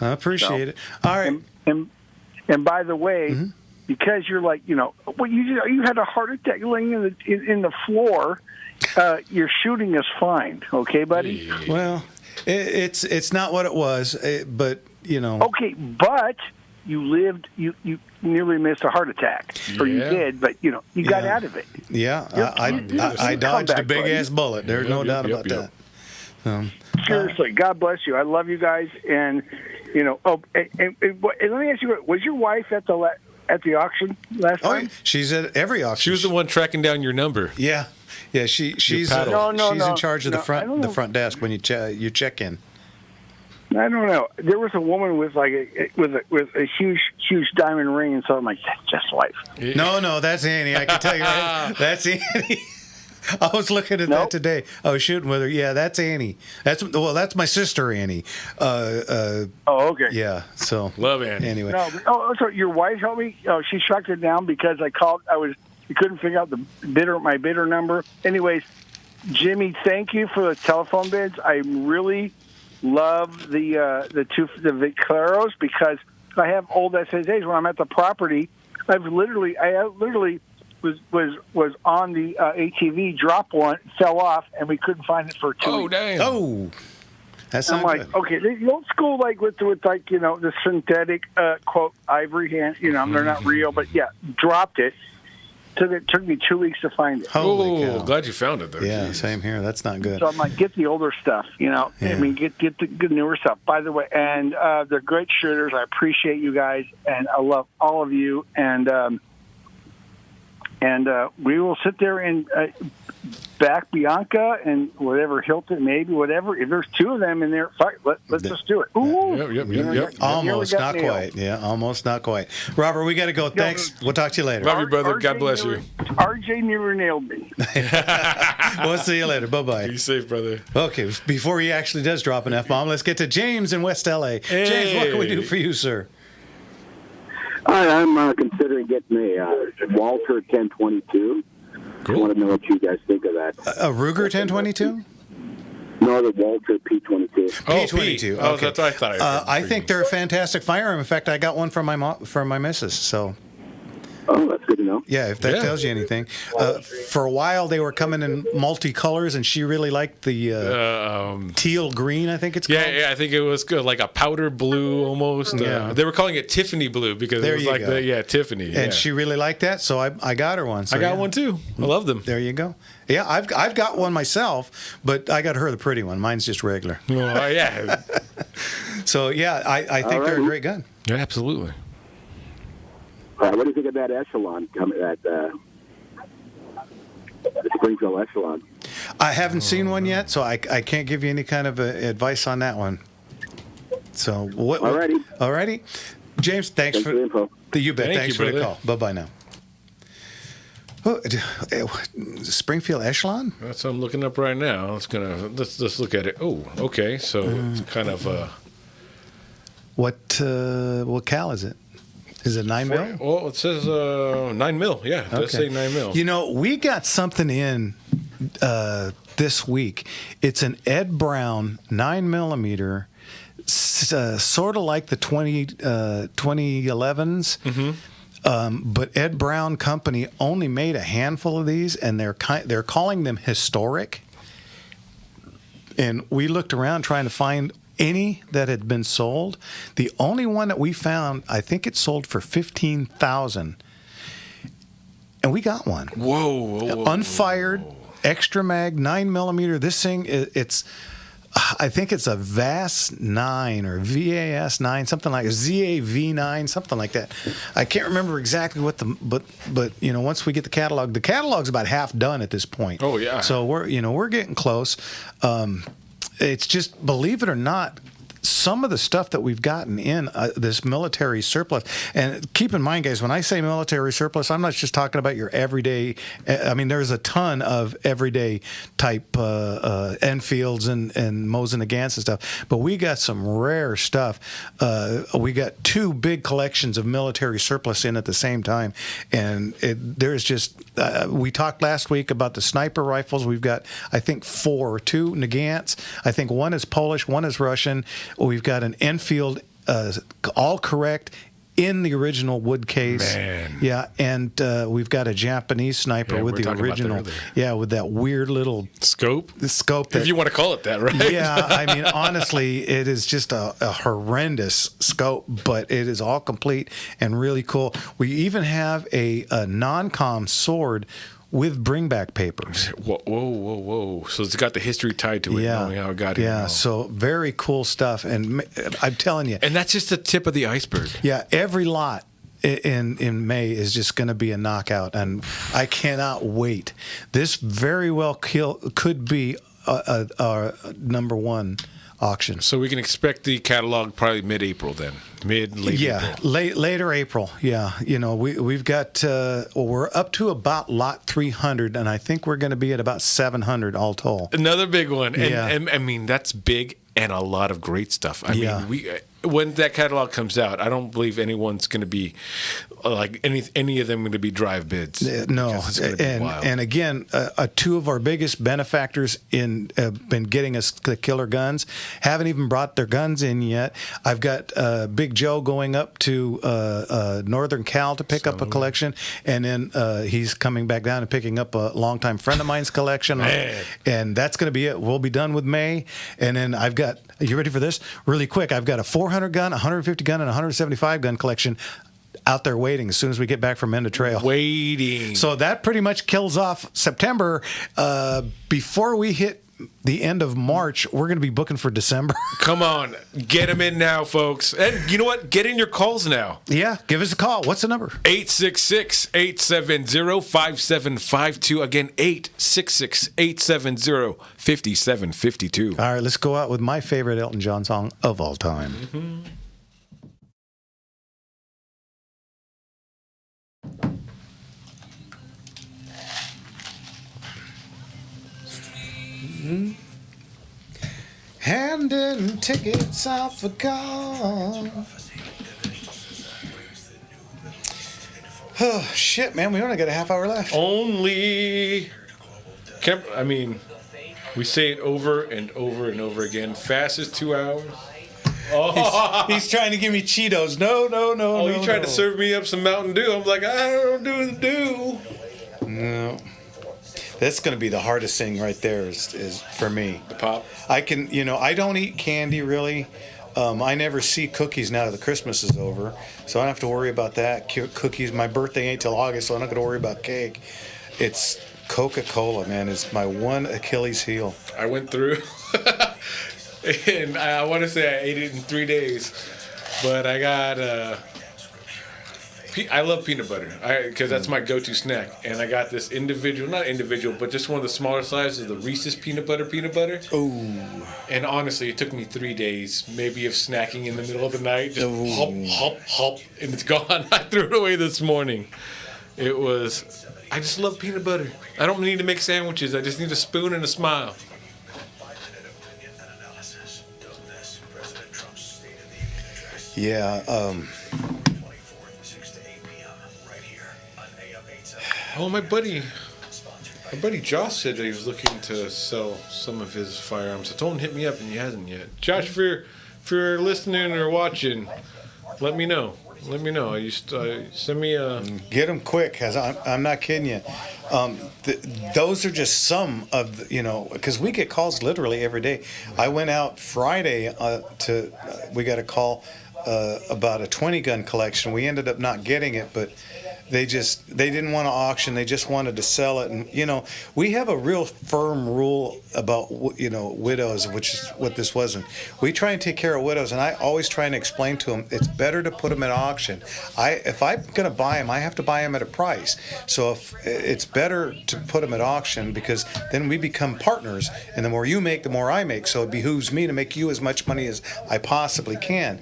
I appreciate it. All right. And by the way, because you're like, you had a heart attack laying in the floor. Your shooting is fine, okay, buddy? Well, it's not what it was, but Okay, but you lived. You nearly missed a heart attack, or you did, but you got out of it. Yeah, I dodged a big ass bullet. There's no doubt about that. Seriously, God bless you. I love you guys, and and let me ask you: was your wife at the auction last time? She's at every auction. She was the one tracking down your number. Yeah. She's she's in charge of the front desk when you check in. I don't know. There was a woman with a huge diamond ring, and so I'm like, that's just life. No, that's Annie. I can tell you right. That's Annie. I was looking at that today. I was shooting with her. Yeah, that's Annie. That's my sister Annie. Oh, okay. Yeah. So love Annie. Anyway. No, so your wife helped me. Oh, she tracked it down because I called. You couldn't figure out my bidder number. Anyways, Jimmy, thank you for the telephone bids. I really love the Vaqueros because I have old SSAs. When I'm at the property, I literally was on the ATV, dropped one, fell off, and we couldn't find it for 2 weeks. Oh, damn. Oh. That's I'm like, good. okay, the old school, like with the synthetic quote ivory hand, they're not real, but yeah, dropped it. It took me 2 weeks to find it. Holy cow. Glad you found it, though. Yeah, Jeez. Same here. That's not good. So I'm like, get the older stuff, I mean, get the good newer stuff. By the way, and they're great shooters. I appreciate you guys, and I love all of you. And we will sit there and back Bianca and whatever Hilton, maybe whatever. If there's two of them in there, let's just do it. Ooh. Yep. Almost, not quite. Yeah, almost, not quite. Robert, we got to go. Thanks. We'll talk to you later. Love you, brother. God bless you. RJ never nailed me. We'll see you later. Bye-bye. Be safe, brother. Okay, before he actually does drop an F-bomb, let's get to James in West L.A. Hey. James, what can we do for you, sir? Hi, I'm considering of getting a Walter 1022. I want to know what you guys think of that. A Ruger 1022? No, the Walter P22. P22. Oh, Okay. that's what I thought. I think they're a fantastic firearm. In fact, I got one from my missus. So. Oh, that's good to know. Yeah, if that tells you anything. For a while, they were coming in multicolors, and she really liked the teal green, I think it's called. Yeah, I think it was good, like a powder blue almost. Yeah. They were calling it Tiffany blue because There it was you like go. Tiffany. And yeah. she really liked that, so I got her one. So I got one too. I love them. There you go. Yeah, I've got one myself, but I got her the pretty one. Mine's just regular. Oh, yeah. So, yeah, I think they're a great gun. Yeah, absolutely. What do you think of that Echelon coming? The Springfield Echelon. I haven't seen one yet, so I can't give you any kind of advice on that one. So, alrighty. James, thanks for the info. You bet. Thanks for the brother. call. Bye-bye now. Springfield Echelon? That's what I'm looking up right now. Let's look at it. Oh, okay. So it's kind of what cal is it? Is it 9 mil? Well, it says 9 mil. Yeah, it does say 9 mil. You know, we got something in this week. It's an Ed Brown 9 millimeter, sort of like the 2011s. Mm-hmm. But Ed Brown Company only made a handful of these, and they're calling them historic. And we looked around trying to find any that had been sold. The only one that we found, I think it sold for $15,000, and we got one. Whoa! Unfired, extra mag, 9 millimeter. This thing, I think it's a VAS 9 or VAS 9, something like a ZAV 9, something like that. I can't remember exactly what but once we get the catalog's about half done at this point. Oh yeah. So we're getting close. It's just, believe it or not, some of the stuff that we've gotten in this military surplus, and keep in mind, guys, when I say military surplus, I'm not just talking about your everyday. I mean, there's a ton of everyday type Enfields and Mosin Nagants and stuff, but we got some rare stuff. We got two big collections of military surplus in at the same time, and there's just. We talked last week about the sniper rifles. We've got, I think, two Nagants. I think one is Polish, one is Russian. We've got an Enfield, all correct, in the original wood case. Man. Yeah, and we've got a Japanese sniper with the original. Yeah, with that weird little scope. The scope. If you want to call it that, right? Yeah, I mean, honestly, it is just a horrendous scope, but it is all complete and really cool. We even have a non-com sword with bringback papers. Whoa. So it's got the history tied to it, knowing how it got here. Yeah, so very cool stuff. And I'm telling you. And that's just the tip of the iceberg. Yeah, every lot in May is just going to be a knockout, and I cannot wait. This very well could be our number one auction. So we can expect the catalog probably mid-April then, late April. Later April. Yeah, we've got we're up to about lot 300, and I think we're going to be at about 700 all told. Another big one, and I mean that's big and a lot of great stuff. I mean, when that catalog comes out, I don't believe anyone's going to be like any of them going to be drive bids. No, and again, two of our biggest benefactors been getting us the killer guns. Haven't even brought their guns in yet. I've got Big Joe going up to Northern Cal to pick up a collection, and then he's coming back down and picking up a longtime friend of mine's collection. And that's going to be it. We'll be done with May, and then I've got. Are you ready for this? Really quick, I've got a 400 gun, 150 gun, and 175 gun collection out there waiting as soon as we get back from End of Trail. Waiting. So that pretty much kills off September. Before we hit the end of March, we're going to be booking for December. Come on. Get them in now, folks. And you know what? Get in your calls now. Yeah. Give us a call. What's the number? 866-870-5752. Again, 866-870-5752. All right. Let's go out with my favorite Elton John song of all time. Mm-hmm. Handing tickets out for God. Oh, shit, man. We only got a half hour left. Only. I mean, we say it over and over and over again. Fastest 2 hours. Oh. He's trying to give me Cheetos. No. Oh, you tried to serve me up some Mountain Dew. I'm like, I don't do the dew. No. That's going to be the hardest thing right there is for me. The pop? I can, I don't eat candy really. I never see cookies now that the Christmas is over, so I don't have to worry about that. Cookies, my birthday ain't till August, so I'm not going to worry about cake. It's Coca-Cola, man. It's my one Achilles heel. I went through, and I want to say I ate it in 3 days, but I got, I love peanut butter, because that's my go-to snack. And I got this not individual, but just one of the smaller sizes of the Reese's peanut butter. Ooh. And honestly, it took me 3 days, maybe of snacking in the middle of the night. Just hop, and it's gone. I threw it away this morning. I just love peanut butter. I don't need to make sandwiches. I just need a spoon and a smile. Yeah, Oh, my buddy Josh said that he was looking to sell some of his firearms. I told him to hit me up, and he hasn't yet. Josh, if you're listening or watching, let me know. Send me a... Get them quick, because I'm not kidding you. Those are just some of because we get calls literally every day. I went out Friday we got a call about a 20 gun collection. We ended up not getting it, but they didn't want to auction. They just wanted to sell it. And, we have a real firm rule about, widows, which is what this wasn't. We try and take care of widows, and I always try and explain to them, it's better to put them at auction. If I'm going to buy them, I have to buy them at a price. So if it's better to put them at auction, because then we become partners, and the more you make, the more I make. So it behooves me to make you as much money as I possibly can.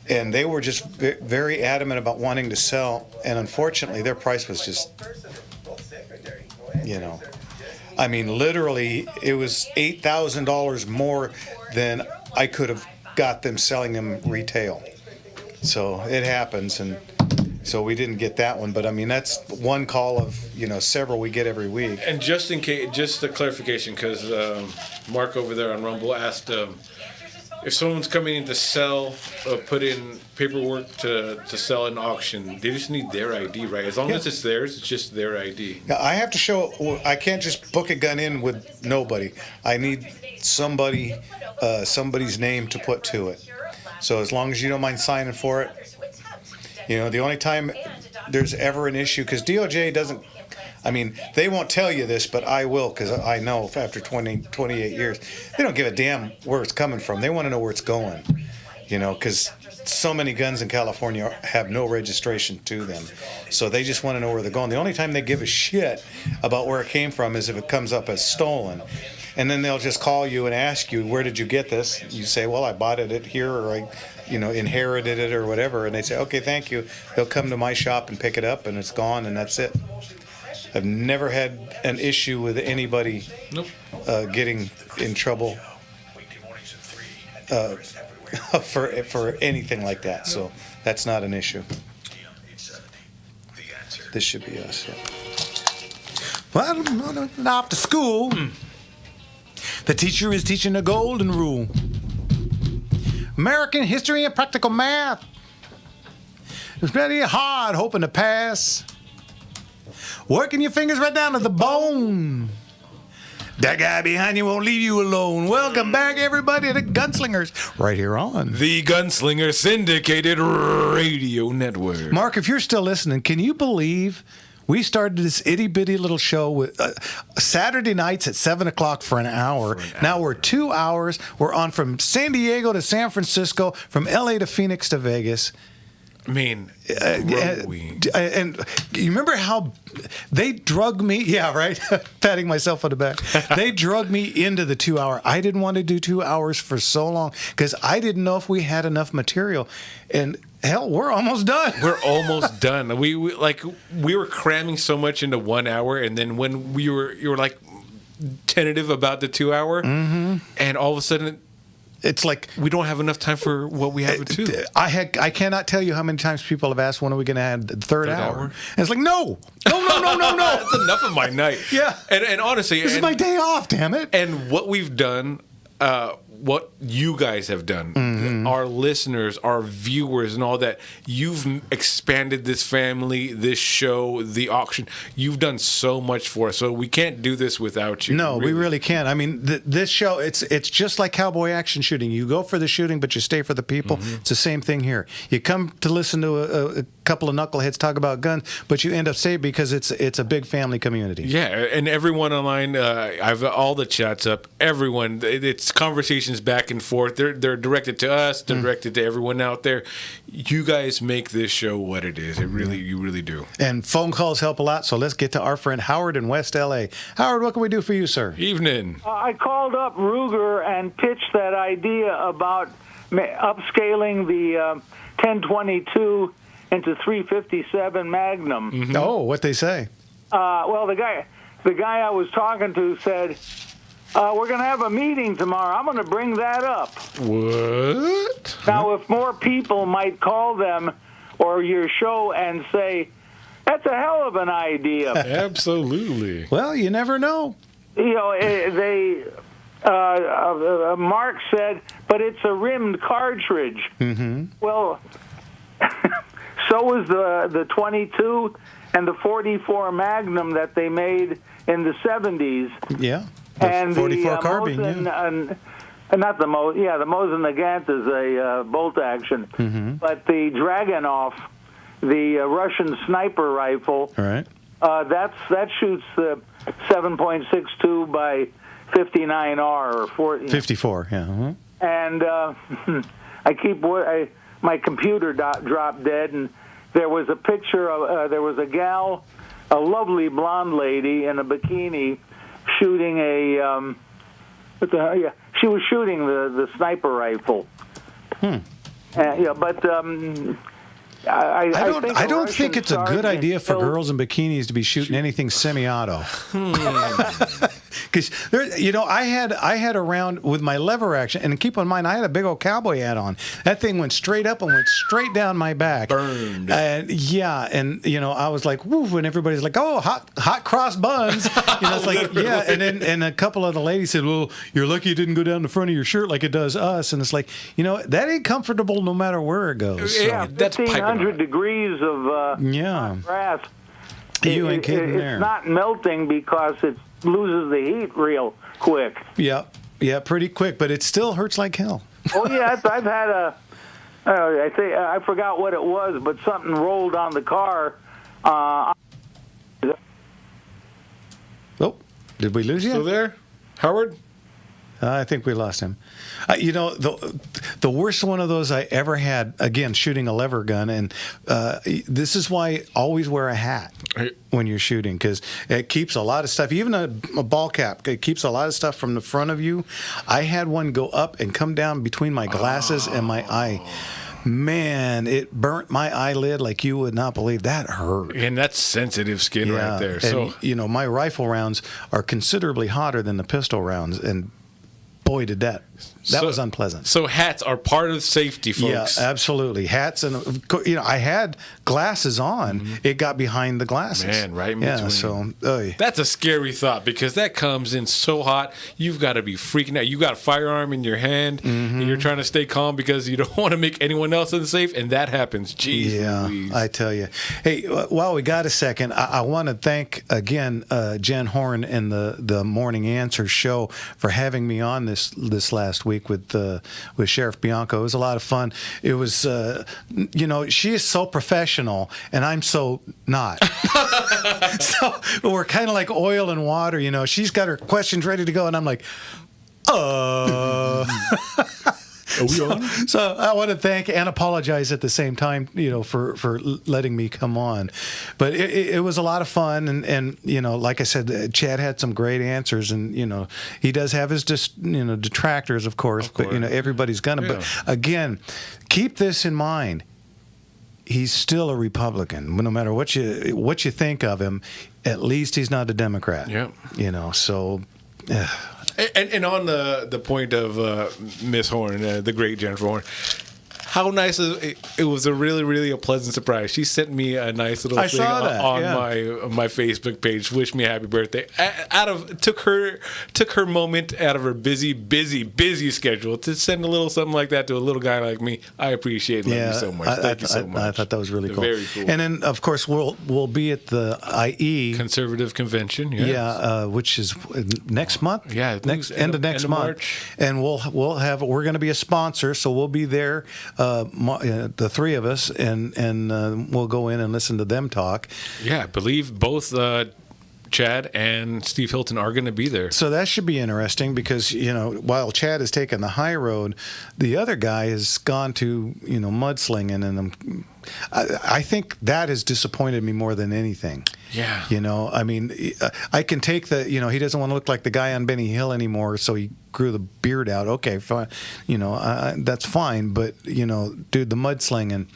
And they were just very adamant about wanting to sell, and unfortunately their price was just, I mean, literally it was $8,000 more than I could have got them selling them retail. So it happens, and so we didn't get that one. But I mean, that's one call of several we get every week. And just in case, just a clarification, because Mark over there on Rumble asked. If someone's coming in to sell, put in paperwork to sell an auction, they just need their ID, right? As long as it's theirs, it's just their ID. Now, I have to show. I can't just book a gun in with nobody. I need somebody's name to put to it. So as long as you don't mind signing for it, the only time there's ever an issue, because DOJ doesn't. I mean, they won't tell you this, but I will, because I know after 28 years, they don't give a damn where it's coming from. They want to know where it's going, because so many guns in California have no registration to them. So they just want to know where they're going. The only time they give a shit about where it came from is if it comes up as stolen. And then they'll just call you and ask you, where did you get this? You say, well, I bought it here, or I inherited it or whatever. And they say, okay, thank you. They'll come to my shop and pick it up, and it's gone, and that's it. I've never had an issue with anybody getting in trouble for anything like that. So that's not an issue. This should be us. Yeah. Well, after school, the teacher is teaching the golden rule. American history and practical math. It's very hard hoping to pass. Working your fingers right down to the bone. That guy behind you won't leave you alone. Welcome back, everybody, to Gunslingers, right here on the Gunslinger Syndicated Radio Network. Mark, if you're still listening, can you believe we started this itty-bitty little show with Saturday nights at 7 o'clock for an hour. Now we're 2 hours. We're on from San Diego to San Francisco, from L.A. to Phoenix to Vegas. I mean, and you remember how they drug me? Yeah, right. Patting myself on the back. They drug me into the 2 hour. I didn't want to do 2 hours for so long because I didn't know if we had enough material. And hell, we're almost done. We're almost done. We were cramming so much into 1 hour, and then when you were like tentative about the 2 hour, and all of a sudden it's like we don't have enough time for what we have to do. I cannot tell you how many times people have asked, when are we going to add the third hour? And it's like, no. That's enough of my night. Yeah. And honestly, this is my day off, damn it. And what we've done, what you guys have done, our listeners, our viewers, and all that, you've expanded this family, this show, the auction. You've done so much for us, so we can't do this without you. No, we really can't. I mean, this show, it's just like cowboy action shooting. You go for the shooting, but you stay for the people. It's the same thing here. You come to listen to a couple of knuckleheads talk about guns, but you end up staying because it's a big family community. Yeah, and everyone online, I've all the chats up. Everyone, it's conversations back and forth. They're directed to us. They're directed to everyone out there. You guys make this show what it is. You really do. And phone calls help a lot. So let's get to our friend Howard in West LA. Howard, what can we do for you, sir? Evening. I called up Ruger and pitched that idea about upscaling the 1022 into 357 Magnum. Oh, what they say? Well, the guy I was talking to said, we're going to have a meeting tomorrow. I'm going to bring that up. What? Now, if more people might call them or your show and say, that's a hell of an idea. Absolutely. Well, you never know. You know, Mark said, but it's a rimmed cartridge. Well, so was the 22 and the 44 Magnum that they made in the 70s. Yeah. And 44 the carbine, not the Mosin Nagant is a bolt action, but the Dragunov, the Russian sniper rifle, right? That shoots the 7.62 by 59R or 40. 54, yeah. And my computer dropped dead, and there was a picture of there was a gal, a lovely blonde lady in a bikini, shooting she was shooting the sniper rifle. But I don't think it's a good idea for girls in bikinis to be shooting anything semi-auto. Because I had a round with my lever action, and keep in mind I had a big old cowboy hat on. That thing went straight up and went straight down my back. Burned. And I was like, woo, and everybody's like, oh, hot cross buns. It's like, yeah. And then a couple of the ladies said, well, you're lucky it didn't go down the front of your shirt like it does us. And it's like, that ain't comfortable no matter where it goes. So. Yeah, 1,500 degrees of brass. You ain't kidding there. It's not melting because it loses the heat real quick. Yeah, pretty quick, but it still hurts like hell. Oh yeah, I've had I forgot what it was, but something rolled on the car. Oh, did we lose you? Still there, Howard? I think we lost him. The worst one of those I ever had, again, shooting a lever gun, and this is why always wear a hat when you're shooting, because it keeps a lot of stuff, even a ball cap, it keeps a lot of stuff from the front of you. I had one go up and come down between my glasses and my eye. Man, it burnt my eyelid like you would not believe. That hurt. And that's sensitive skin right there. So and, my rifle rounds are considerably hotter than the pistol rounds, and boy, did that was unpleasant. So hats are part of safety, folks. Yeah, absolutely. Hats, and I had glasses on. It got behind the glasses. Man, right in between. Yeah, so that's a scary thought, because that comes in so hot. You've got to be freaking out. You got a firearm in your hand, and you're trying to stay calm because you don't want to make anyone else unsafe, and that happens. Jeez, yeah, Louise. I tell you. Hey, while we got a second, I want to thank again Jen Horn and the Morning Answer show for having me on this last week with Sheriff Bianco. It was a lot of fun. It was, she is so professional, and I'm so not. So we're kind of like oil and water. She's got her questions ready to go, and I'm like, Are we on? So I want to thank and apologize at the same time, for letting me come on. But it was a lot of fun, and like I said, Chad had some great answers, and he does have his detractors, of course. But everybody's gonna. Yeah. But again, keep this in mind. He's still a Republican. No matter what you think of him, at least he's not a Democrat. Yeah. So. And on the point of Miss Horn, the great Jennifer Horn, how nice it was! A really a pleasant surprise. She sent me a nice little thing on my Facebook page. Wish me a happy birthday. Took her moment out of her busy schedule to send a little something like that to a little guy like me. I appreciate it. Love you so much. Thank you so much. I thought that was really cool. Very cool. And then of course we'll be at the IE Conservative Convention. Yes. Which is next month. Yeah, end of next month. March. And we're going to be a sponsor, so we'll be there. The three of us, and we'll go in and listen to them talk. Yeah, I believe both Chad and Steve Hilton are going to be there. So that should be interesting because, while Chad has taken the high road, the other guy has gone to, mudslinging, and I think that has disappointed me more than anything. Yeah. I mean, I can take he doesn't want to look like the guy on Benny Hill anymore, so he grew the beard out. Okay, fine. That's fine. But, dude, the mudslinging,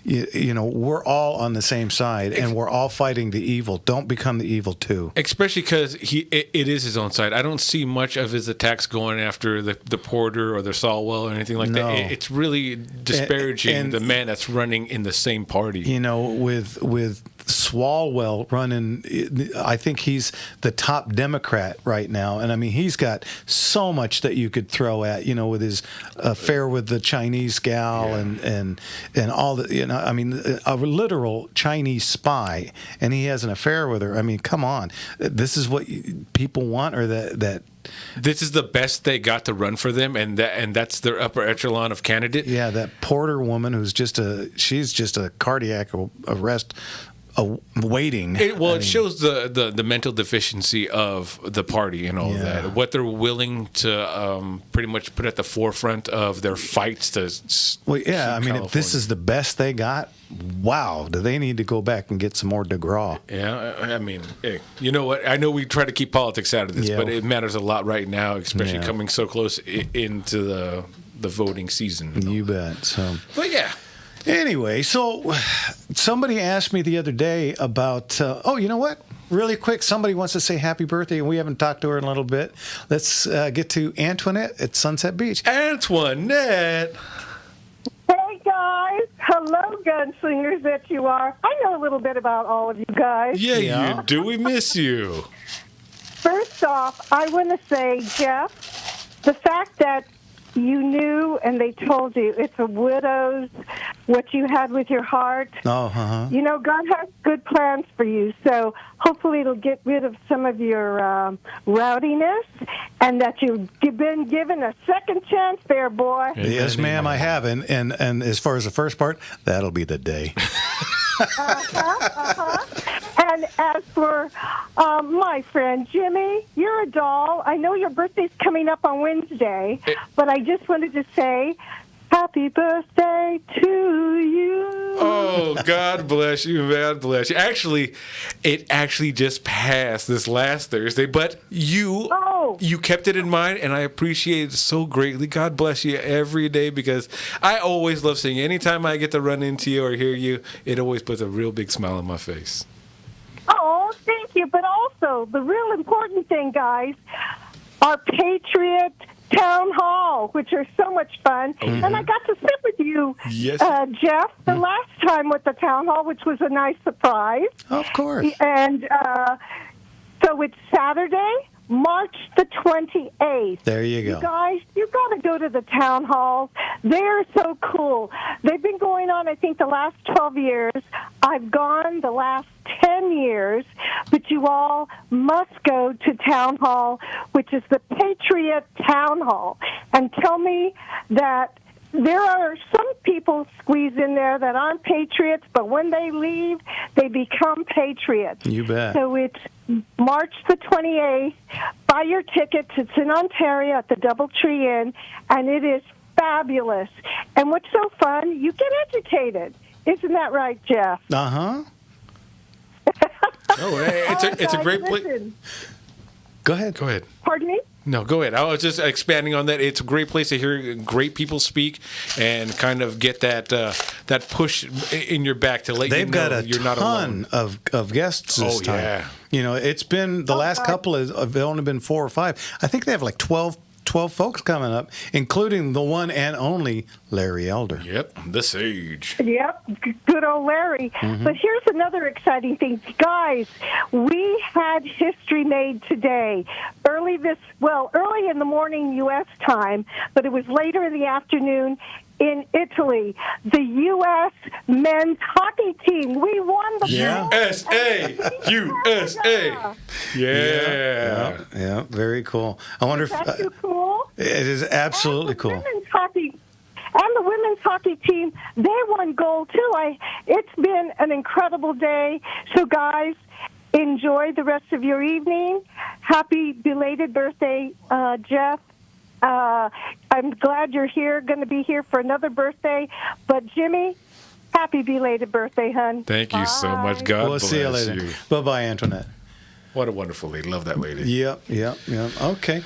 we're all on the same side, and we're all fighting the evil. Don't become the evil, too. Especially because it is his own side. I don't see much of his attacks going after the Porter or the Salwell or anything like that. It's really disparaging the man that's running in the same party. With Swalwell running, I think he's the top Democrat right now, and I mean he's got so much that you could throw at, with his affair with the Chinese gal and all the, I mean a literal Chinese spy, and he has an affair with her. I mean, come on, this is what people want, or that. This is the best they got to run for them, and that's their upper echelon of candidate. Yeah, that Porter woman who's she's just a cardiac arrest waiting. It shows the mental deficiency of the party and all that. What they're willing to pretty much put at the forefront of their fights to. Well, yeah, I mean, if this is the best they got, wow, do they need to go back and get some more DeGraw? Yeah, I mean, hey, you know what? I know we try to keep politics out of this, but it matters a lot right now, especially coming so close into the voting season. You bet. So, but yeah. Anyway, so somebody asked me the other day about, you know what? Really quick, somebody wants to say happy birthday, and we haven't talked to her in a little bit. Let's get to Antoinette at Sunset Beach. Antoinette! Hey, guys. Hello, gunslingers that you are. I know a little bit about all of you guys. Yeah, you do. We miss you. First off, I want to say, Jeff, the fact that you knew and they told you it's a widow's, what you had with your heart. Oh, God has good plans for you, so hopefully it'll get rid of some of your rowdiness, and that you've been given a second chance there, boy. Yes, ma'am, I have. And as far as the first part, that'll be the day. And as for my friend Jimmy, you're a doll. I know your birthday's coming up on Wednesday, but I just wanted to say happy birthday to you. Oh, God bless you. God bless you. Actually, it just passed this last Thursday, but you kept it in mind, and I appreciate it so greatly. God bless you every day, because I always love seeing you. Anytime I get to run into you or hear you, it always puts a real big smile on my face. Oh, thank you. But also, the real important thing, guys, our Patriot Town Hall, which are so much fun. And I got to sit with you, Jeff, the last time with the Town Hall, which was a nice surprise. Of course. And so it's Saturday, March the 28th. There you go. You guys, you got to go to the town halls. They're so cool. They've been going on, I think, the last 12 years. I've gone the last 10 years, but you all must go to Town Hall, which is the Patriot Town Hall, and tell me that there are some people squeezed in there that aren't patriots, but when they leave, they become patriots. You bet. So it's March the 28th. Buy your tickets. It's in Ontario at the Doubletree Inn, and it is fabulous. And what's so fun, you get educated. Isn't that right, Jeff? Uh-huh. It's a great place. Go ahead. Pardon me? No, go ahead. I was just expanding on that. It's a great place to hear great people speak and kind of get that push in your back to let They've you know got a you're not alone. ton of guests this time. Yeah. You know, it's been the last couple have only been 4 or 5. I think they have like 12 folks coming up, including the one and only Larry Elder. Yep, the Sage. Yep, good old Larry. Mhm. But here's another exciting thing. Guys, we had history made today. Early in the morning U.S. time, but it was later in the afternoon in Italy. The U.S. men's hockey team. We won the USA. Yeah, very cool. I wonder if Is that too cool? it is absolutely cool. Women's hockey. And the women's hockey team, they won gold too. It's been an incredible day. So guys, enjoy the rest of your evening. Happy belated birthday, Jeff. I'm glad you're here, going to be here for another birthday. But Jimmy, happy belated birthday, hun. Thank you so much. God We'll bless see you later. Bye-bye, Antoinette. What a wonderful lady. Love that lady. Yep. Okay.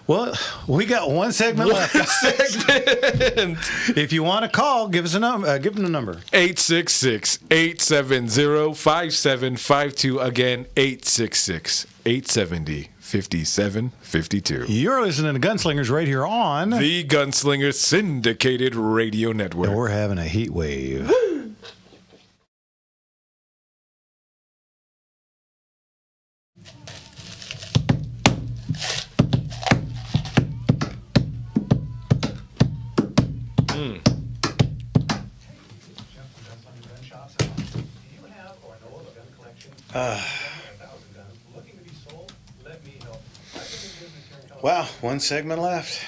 Well, we got one segment left. If you want to call, give us a number. Give them the number. 866-870-5752. Again, 866-870-5752. You're listening to Gunslingers right here on the Gunslinger Syndicated Radio Network. And we're having a heat wave. Wow, one segment left.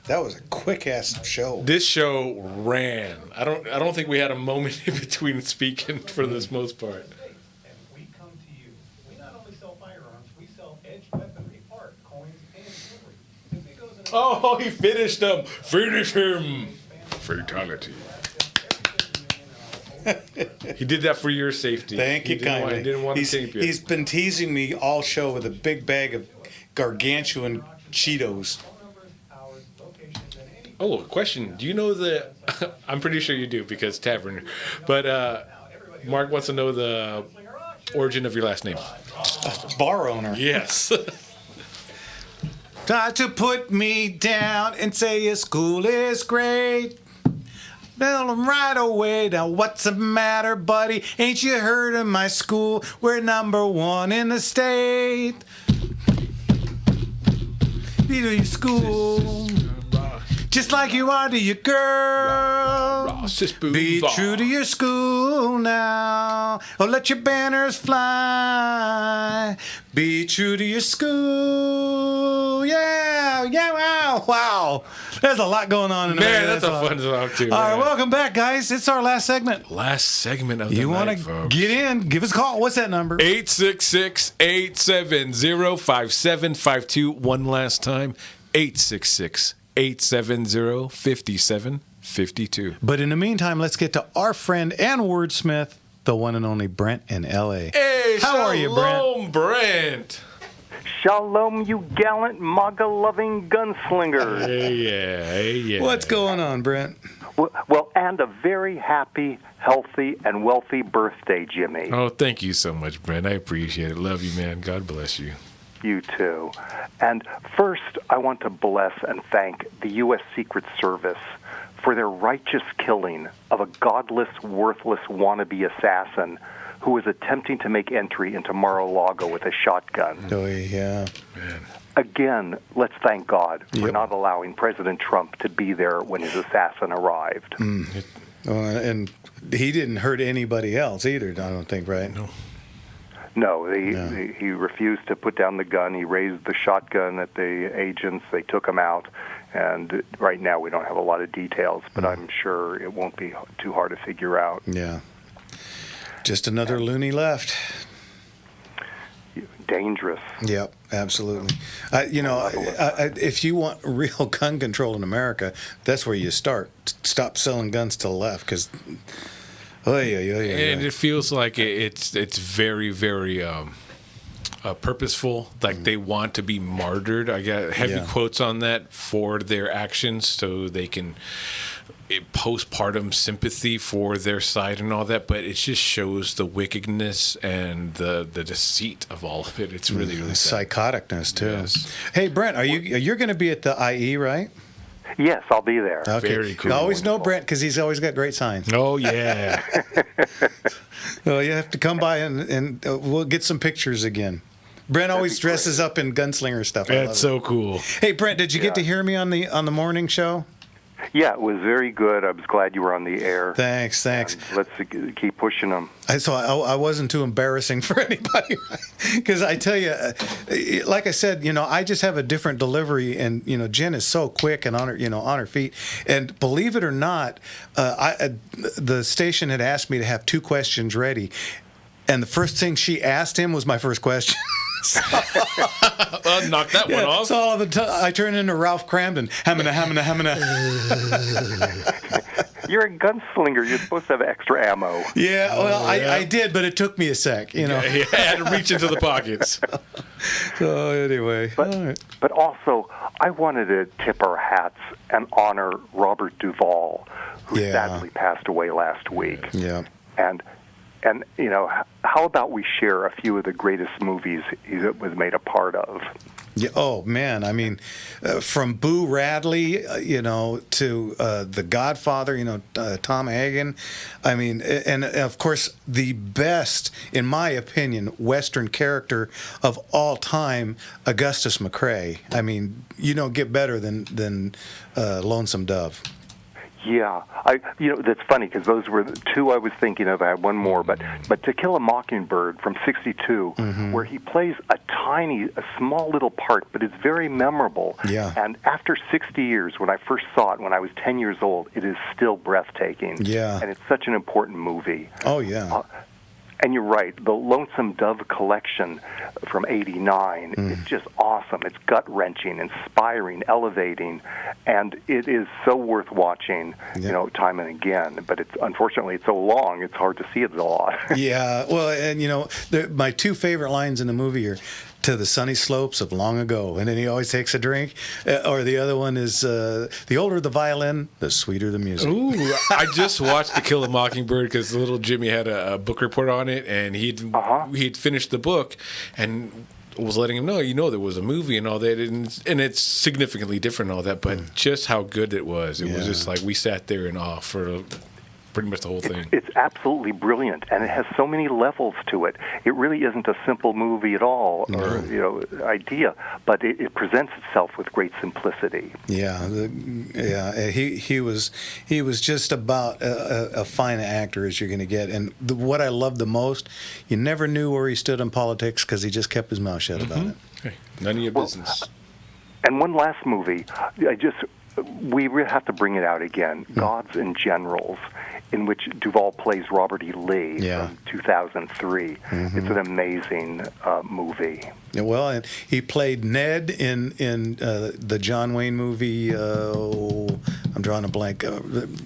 That was a quick ass show. This show ran. I don't think we had a moment in between speaking for this most part. We come to you. We not only sell firearms, we sell edged weaponry, art, coins, and jewelry. If it goes in Oh, he finished him. Finish him. Fatality. He did that for your safety. Thank you kindly. He didn't want to tape you. He's been teasing me all show with a big bag of gargantuan Cheetos. Oh, question. Do you know the... I'm pretty sure you do because Tavern. But Mark wants to know the origin of your last name. Bar owner. Yes. Try to put me down and say your school is great. Tell them right away. Now what's the matter, buddy? Ain't you heard of my school? We're #1 in the state. Be to your school, just like you are to your girl. Be true to your school now, or let your banners fly. Be true to your school. Yeah, wow. There's a lot going on in there. Man, that's a fun song too. All right, welcome back, guys. It's our last segment. Last segment of the You night, want to folks. get in? Give us a call. What's that number? 866-870-5752. One last time. 866-870-5752. But in the meantime, let's get to our friend and wordsmith, the one and only Brent in L.A. Hey, how are you, Brent? Shalom, Brent. Shalom, you gallant, MAGA-loving gunslinger. Hey, yeah. What's going on, Brent? Well, and a very happy, healthy, and wealthy birthday, Jimmy. Oh, thank you so much, Brent. I appreciate it. Love you, man. God bless you. You too. And first, I want to bless and thank the U.S. Secret Service for their righteous killing of a godless, worthless wannabe assassin who was attempting to make entry into Mar-a-Lago with a shotgun. Oh, yeah. Man. Again, let's thank God for not allowing President Trump to be there when his assassin arrived. And he didn't hurt anybody else either, I don't think, right? No, he refused to put down the gun. He raised the shotgun at the agents. They took him out. And right now we don't have a lot of details, but I'm sure it won't be too hard to figure out. Yeah. Just another loony left. Dangerous. Yep, absolutely. If you want real gun control in America, that's where you start. Stop selling guns to the left, because... And it feels like it's very, very purposeful, like they want to be martyred. I got heavy quotes on that for their actions, so they can postpartum sympathy for their side and all that. But it just shows the wickedness and the deceit of all of it. It's really sad. Psychoticness too. Yes. Hey Brent, you're going to be at the IE, right? Yes, I'll be there. Okay. Very cool. I always know Brent because he's always got great signs. Oh yeah. Well, you have to come by and we'll get some pictures again. Brent always dresses up in Gunslinger stuff. That's so cool. Hey Brent, did you get to hear me on the morning show? Yeah, it was very good. I was glad you were on the air. Thanks. And let's keep pushing them. I wasn't too embarrassing for anybody, because I tell you, like I said, I just have a different delivery, and Jen is so quick and on her feet. And believe it or not, the station had asked me to have 2 questions ready, and the first thing she asked him was my first question. Knock that one off. So all of a sudden, I turn into Ralph Cramden. Hamina. You're a gunslinger. You're supposed to have extra ammo. Yeah, well, I did, but it took me a sec. Yeah, he had to reach into the pockets. So anyway, but also, I wanted to tip our hats and honor Robert Duvall, who sadly passed away last week. Yeah. And how about we share a few of the greatest movies he was made a part of? Yeah. Oh man, I mean, from Boo Radley, to The Godfather, Tom Hagen. I mean, and of course the best, in my opinion, Western character of all time, Augustus McCrae. I mean, you don't get better than Lonesome Dove. Yeah, that's funny because those were the 2 I was thinking of. I had one more, but To Kill a Mockingbird from '62, where he plays a small little part, but it's very memorable. Yeah. And after 60 years, when I first saw it, when I was 10 years old, it is still breathtaking. Yeah. And it's such an important movie. Oh yeah. And you're right, the Lonesome Dove collection from '89 is just awesome. It's gut-wrenching, inspiring, elevating, and it is so worth watching, time and again. But unfortunately, it's so long, it's hard to see it a lot. Yeah, well, and my 2 favorite lines in the movie are, "To the sunny slopes of long ago," and then he always takes a drink. Or the other one is, "The older the violin, the sweeter the music." Ooh, I just watched To Kill a Mockingbird because little Jimmy had a book report on it, and he'd finished the book and was letting him know, there was a movie and all that, and it's significantly different and all that, but just how good it was. It was just like we sat there in awe for pretty much the whole thing. It's absolutely brilliant, and it has so many levels to it. It really isn't a simple movie at all, or idea, but it presents itself with great simplicity. Yeah, he was just about a fine actor as you're going to get. And what I loved the most, you never knew where he stood in politics because he just kept his mouth shut about it. Hey, none of your business. And one last movie, we really have to bring it out again, Gods and Generals, in which Duvall plays Robert E. Lee from 2003. It's an amazing movie. Yeah, well, and he played Ned in the John Wayne movie. I'm drawing a blank.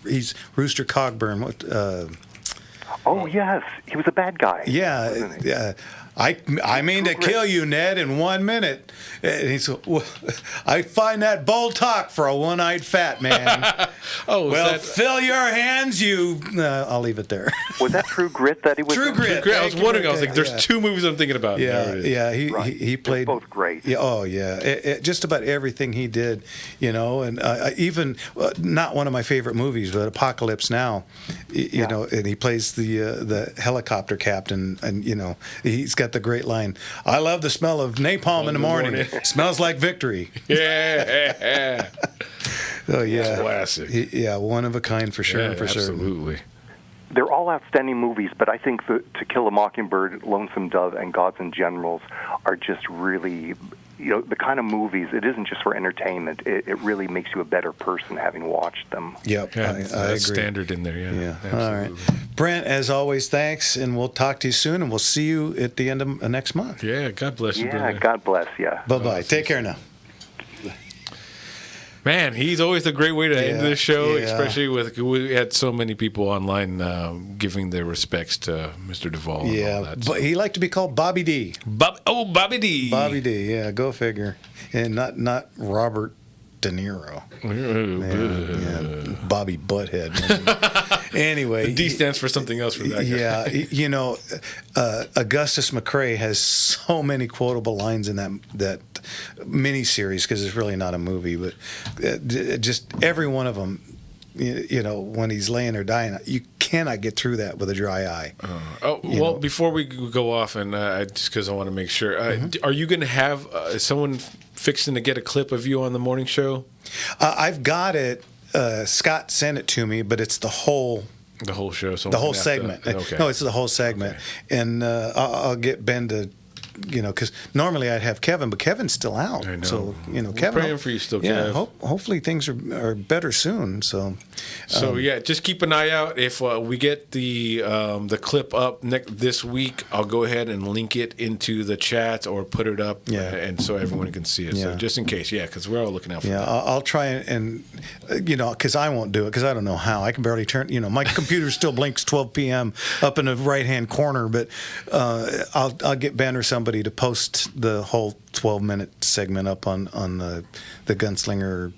He's Rooster Cogburn. Oh, yes. He was a bad guy. Yeah. I mean to kill you, Ned, in 1 minute. And he's, well, I find that bold talk for a one-eyed fat man. Fill your hands, you. I'll leave it there. Was that True Grit that he was? True Grit. I was wondering. I was like, "There's 2 movies I'm thinking about." Yeah. He played. They're both great. Yeah. Oh yeah. Just about everything he did, and even not one of my favorite movies, but Apocalypse Now. And he plays the helicopter captain, and he's got the great line, "I love the smell of napalm in the morning. Smells like victory." Yeah. Oh yeah. Classic. One of a kind for sure. Yeah, absolutely. They're all outstanding movies, but I think To Kill a Mockingbird, Lonesome Dove, and Gods and Generals are just really, the kind of movies, it isn't just for entertainment. It really makes you a better person having watched them. Yep, Yeah, I agree. standard in there, yeah. All right. Brent, as always, thanks, and we'll talk to you soon, and we'll see you at the end of next month. Yeah, God bless you, brother. God bless you. Bye-bye. Take care now. Man, he's always a great way to end the show, yeah. especially with we had so many people online giving their respects to Mr. Duvall. And all that, but he liked to be called Bobby D. Bobby D. Bobby D. Yeah, go figure. And not Robert De Niro. Yeah, Bobby Butthead. Anyway, the D stands for something else for that guy. Yeah, Augustus McCrae has so many quotable lines in that miniseries because it's really not a movie, but just every one of them. When he's laying there dying, you cannot get through that with a dry eye. Before we go off, and just because I want to make sure, are you going to have someone fixing to get a clip of you on the morning show? I've got it. Scott sent it to me, but it's the whole show. So the whole segment. Okay. No, it's the whole segment, and I'll get Ben to. Because normally I'd have Kevin, but Kevin's still out. I know. So We're Kevin. praying for you still, Yeah. Kev. Hopefully things are better soon. So. Just keep an eye out. If we get the clip up this week, I'll go ahead and link it into the chat or put it up, and so everyone can see it. So just in case, because we're all looking out for that. I'll try and because I won't do it because I don't know how. I can barely turn. My computer still blinks 12 p.m. up in the right hand corner, but I'll get Ben or somebody to post the whole 12-minute segment up on the Gunslinger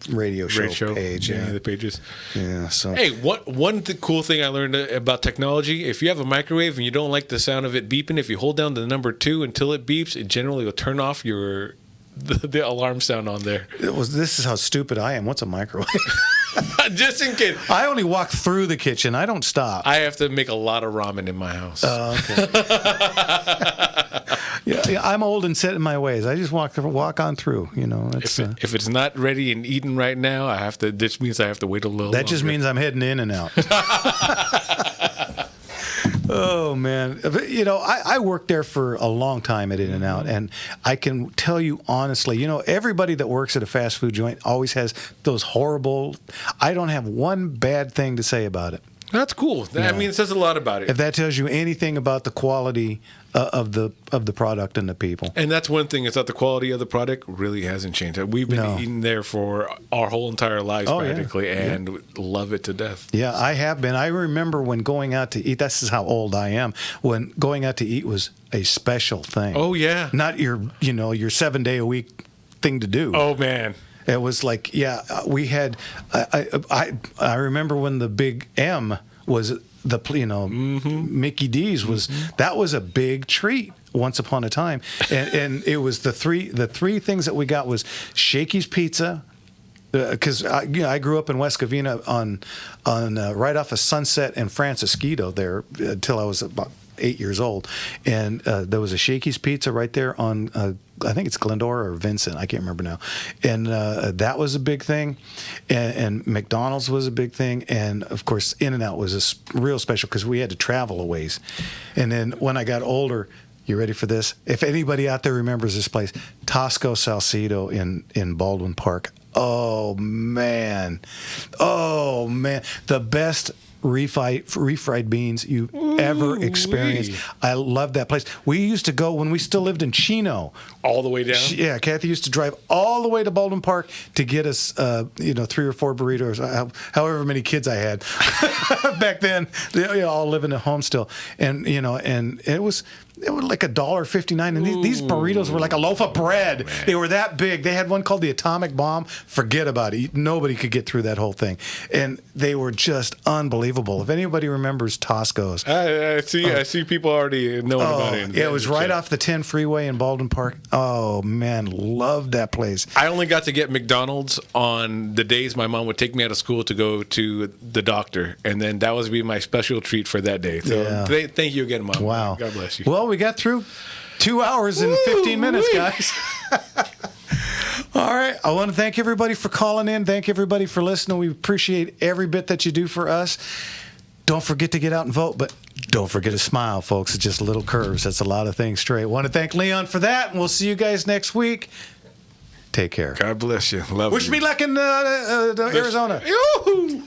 radio show page. The pages. Yeah. So hey, one cool thing I learned about technology: if you have a microwave and you don't like the sound of it beeping, if you hold down the number 2 until it beeps, it generally will turn off the alarm sound on there. This is how stupid I am. What's a microwave? Just in case. I only walk through the kitchen. I don't stop. I have to make a lot of ramen in my house. Oh, okay. Yeah, I'm old and set in my ways. I just walk on through. If it's not ready and eaten right now, I have to. This means I have to wait a little. That just means I'm heading in and out. Oh man, I worked there for a long time at In-N-Out, and I can tell you honestly, everybody that works at a fast food joint always has those horrible. I don't have one bad thing to say about it. That's cool. I mean, it says a lot about it. If that tells you anything about the quality of the product and the people. And that's one thing, is that the quality of the product really hasn't changed. We've been eating there for our whole entire lives practically, and love it to death. Yeah, I have been. I remember when going out to eat, this is how old I am, when going out to eat was a special thing. Oh, yeah. Not your 7-day-a-week thing to do. Oh, man. It was like, we had, I remember when the Big M was Mickey D's was, that was a big treat once upon a time. And it was the three things that we got was Shakey's Pizza, because I grew up in West Covina on right off of Sunset and Francisquito there until I was about 8 years old, and there was a Shakey's Pizza right there on I think it's Glendora or Vincent, I can't remember now, and that was a big thing, and McDonald's was a big thing, and of course In-N-Out was a real special because we had to travel a ways. And then when I got older, you ready for this? If anybody out there remembers this place, Tosco Salcedo in Baldwin Park. Oh man, the best refried beans you've ever experienced. I love that place. We used to go when we still lived in Chino. All the way down? Yeah, Kathy used to drive all the way to Baldwin Park to get us, 3 or 4 burritos, however many kids I had back then. They all living at home still, and it was like $1.59, and these burritos were like a loaf of bread. Man. They were that big. They had one called the Atomic Bomb. Forget about it. Nobody could get through that whole thing, and they were just unbelievable. If anybody remembers Tosco's, I see people already knowing about it. Yeah, it was right off the 10 freeway in Baldwin Park. Oh man, loved that place. I only got to get McDonald's on the days my mom would take me out of school to go to the doctor, and then that was be my special treat for that day. So thank you again, Mom. Wow, God bless you. Well, we got through 2 hours and 15 minutes, guys. All right. I want to thank everybody for calling in. Thank everybody for listening. We appreciate every bit that you do for us. Don't forget to get out and vote, but don't forget to smile, folks. It's just little curves. That's a lot of things straight. I want to thank Leon for that, and we'll see you guys next week. Take care. God bless you. Love you. Wish me luck in Arizona. Yoo-hoo!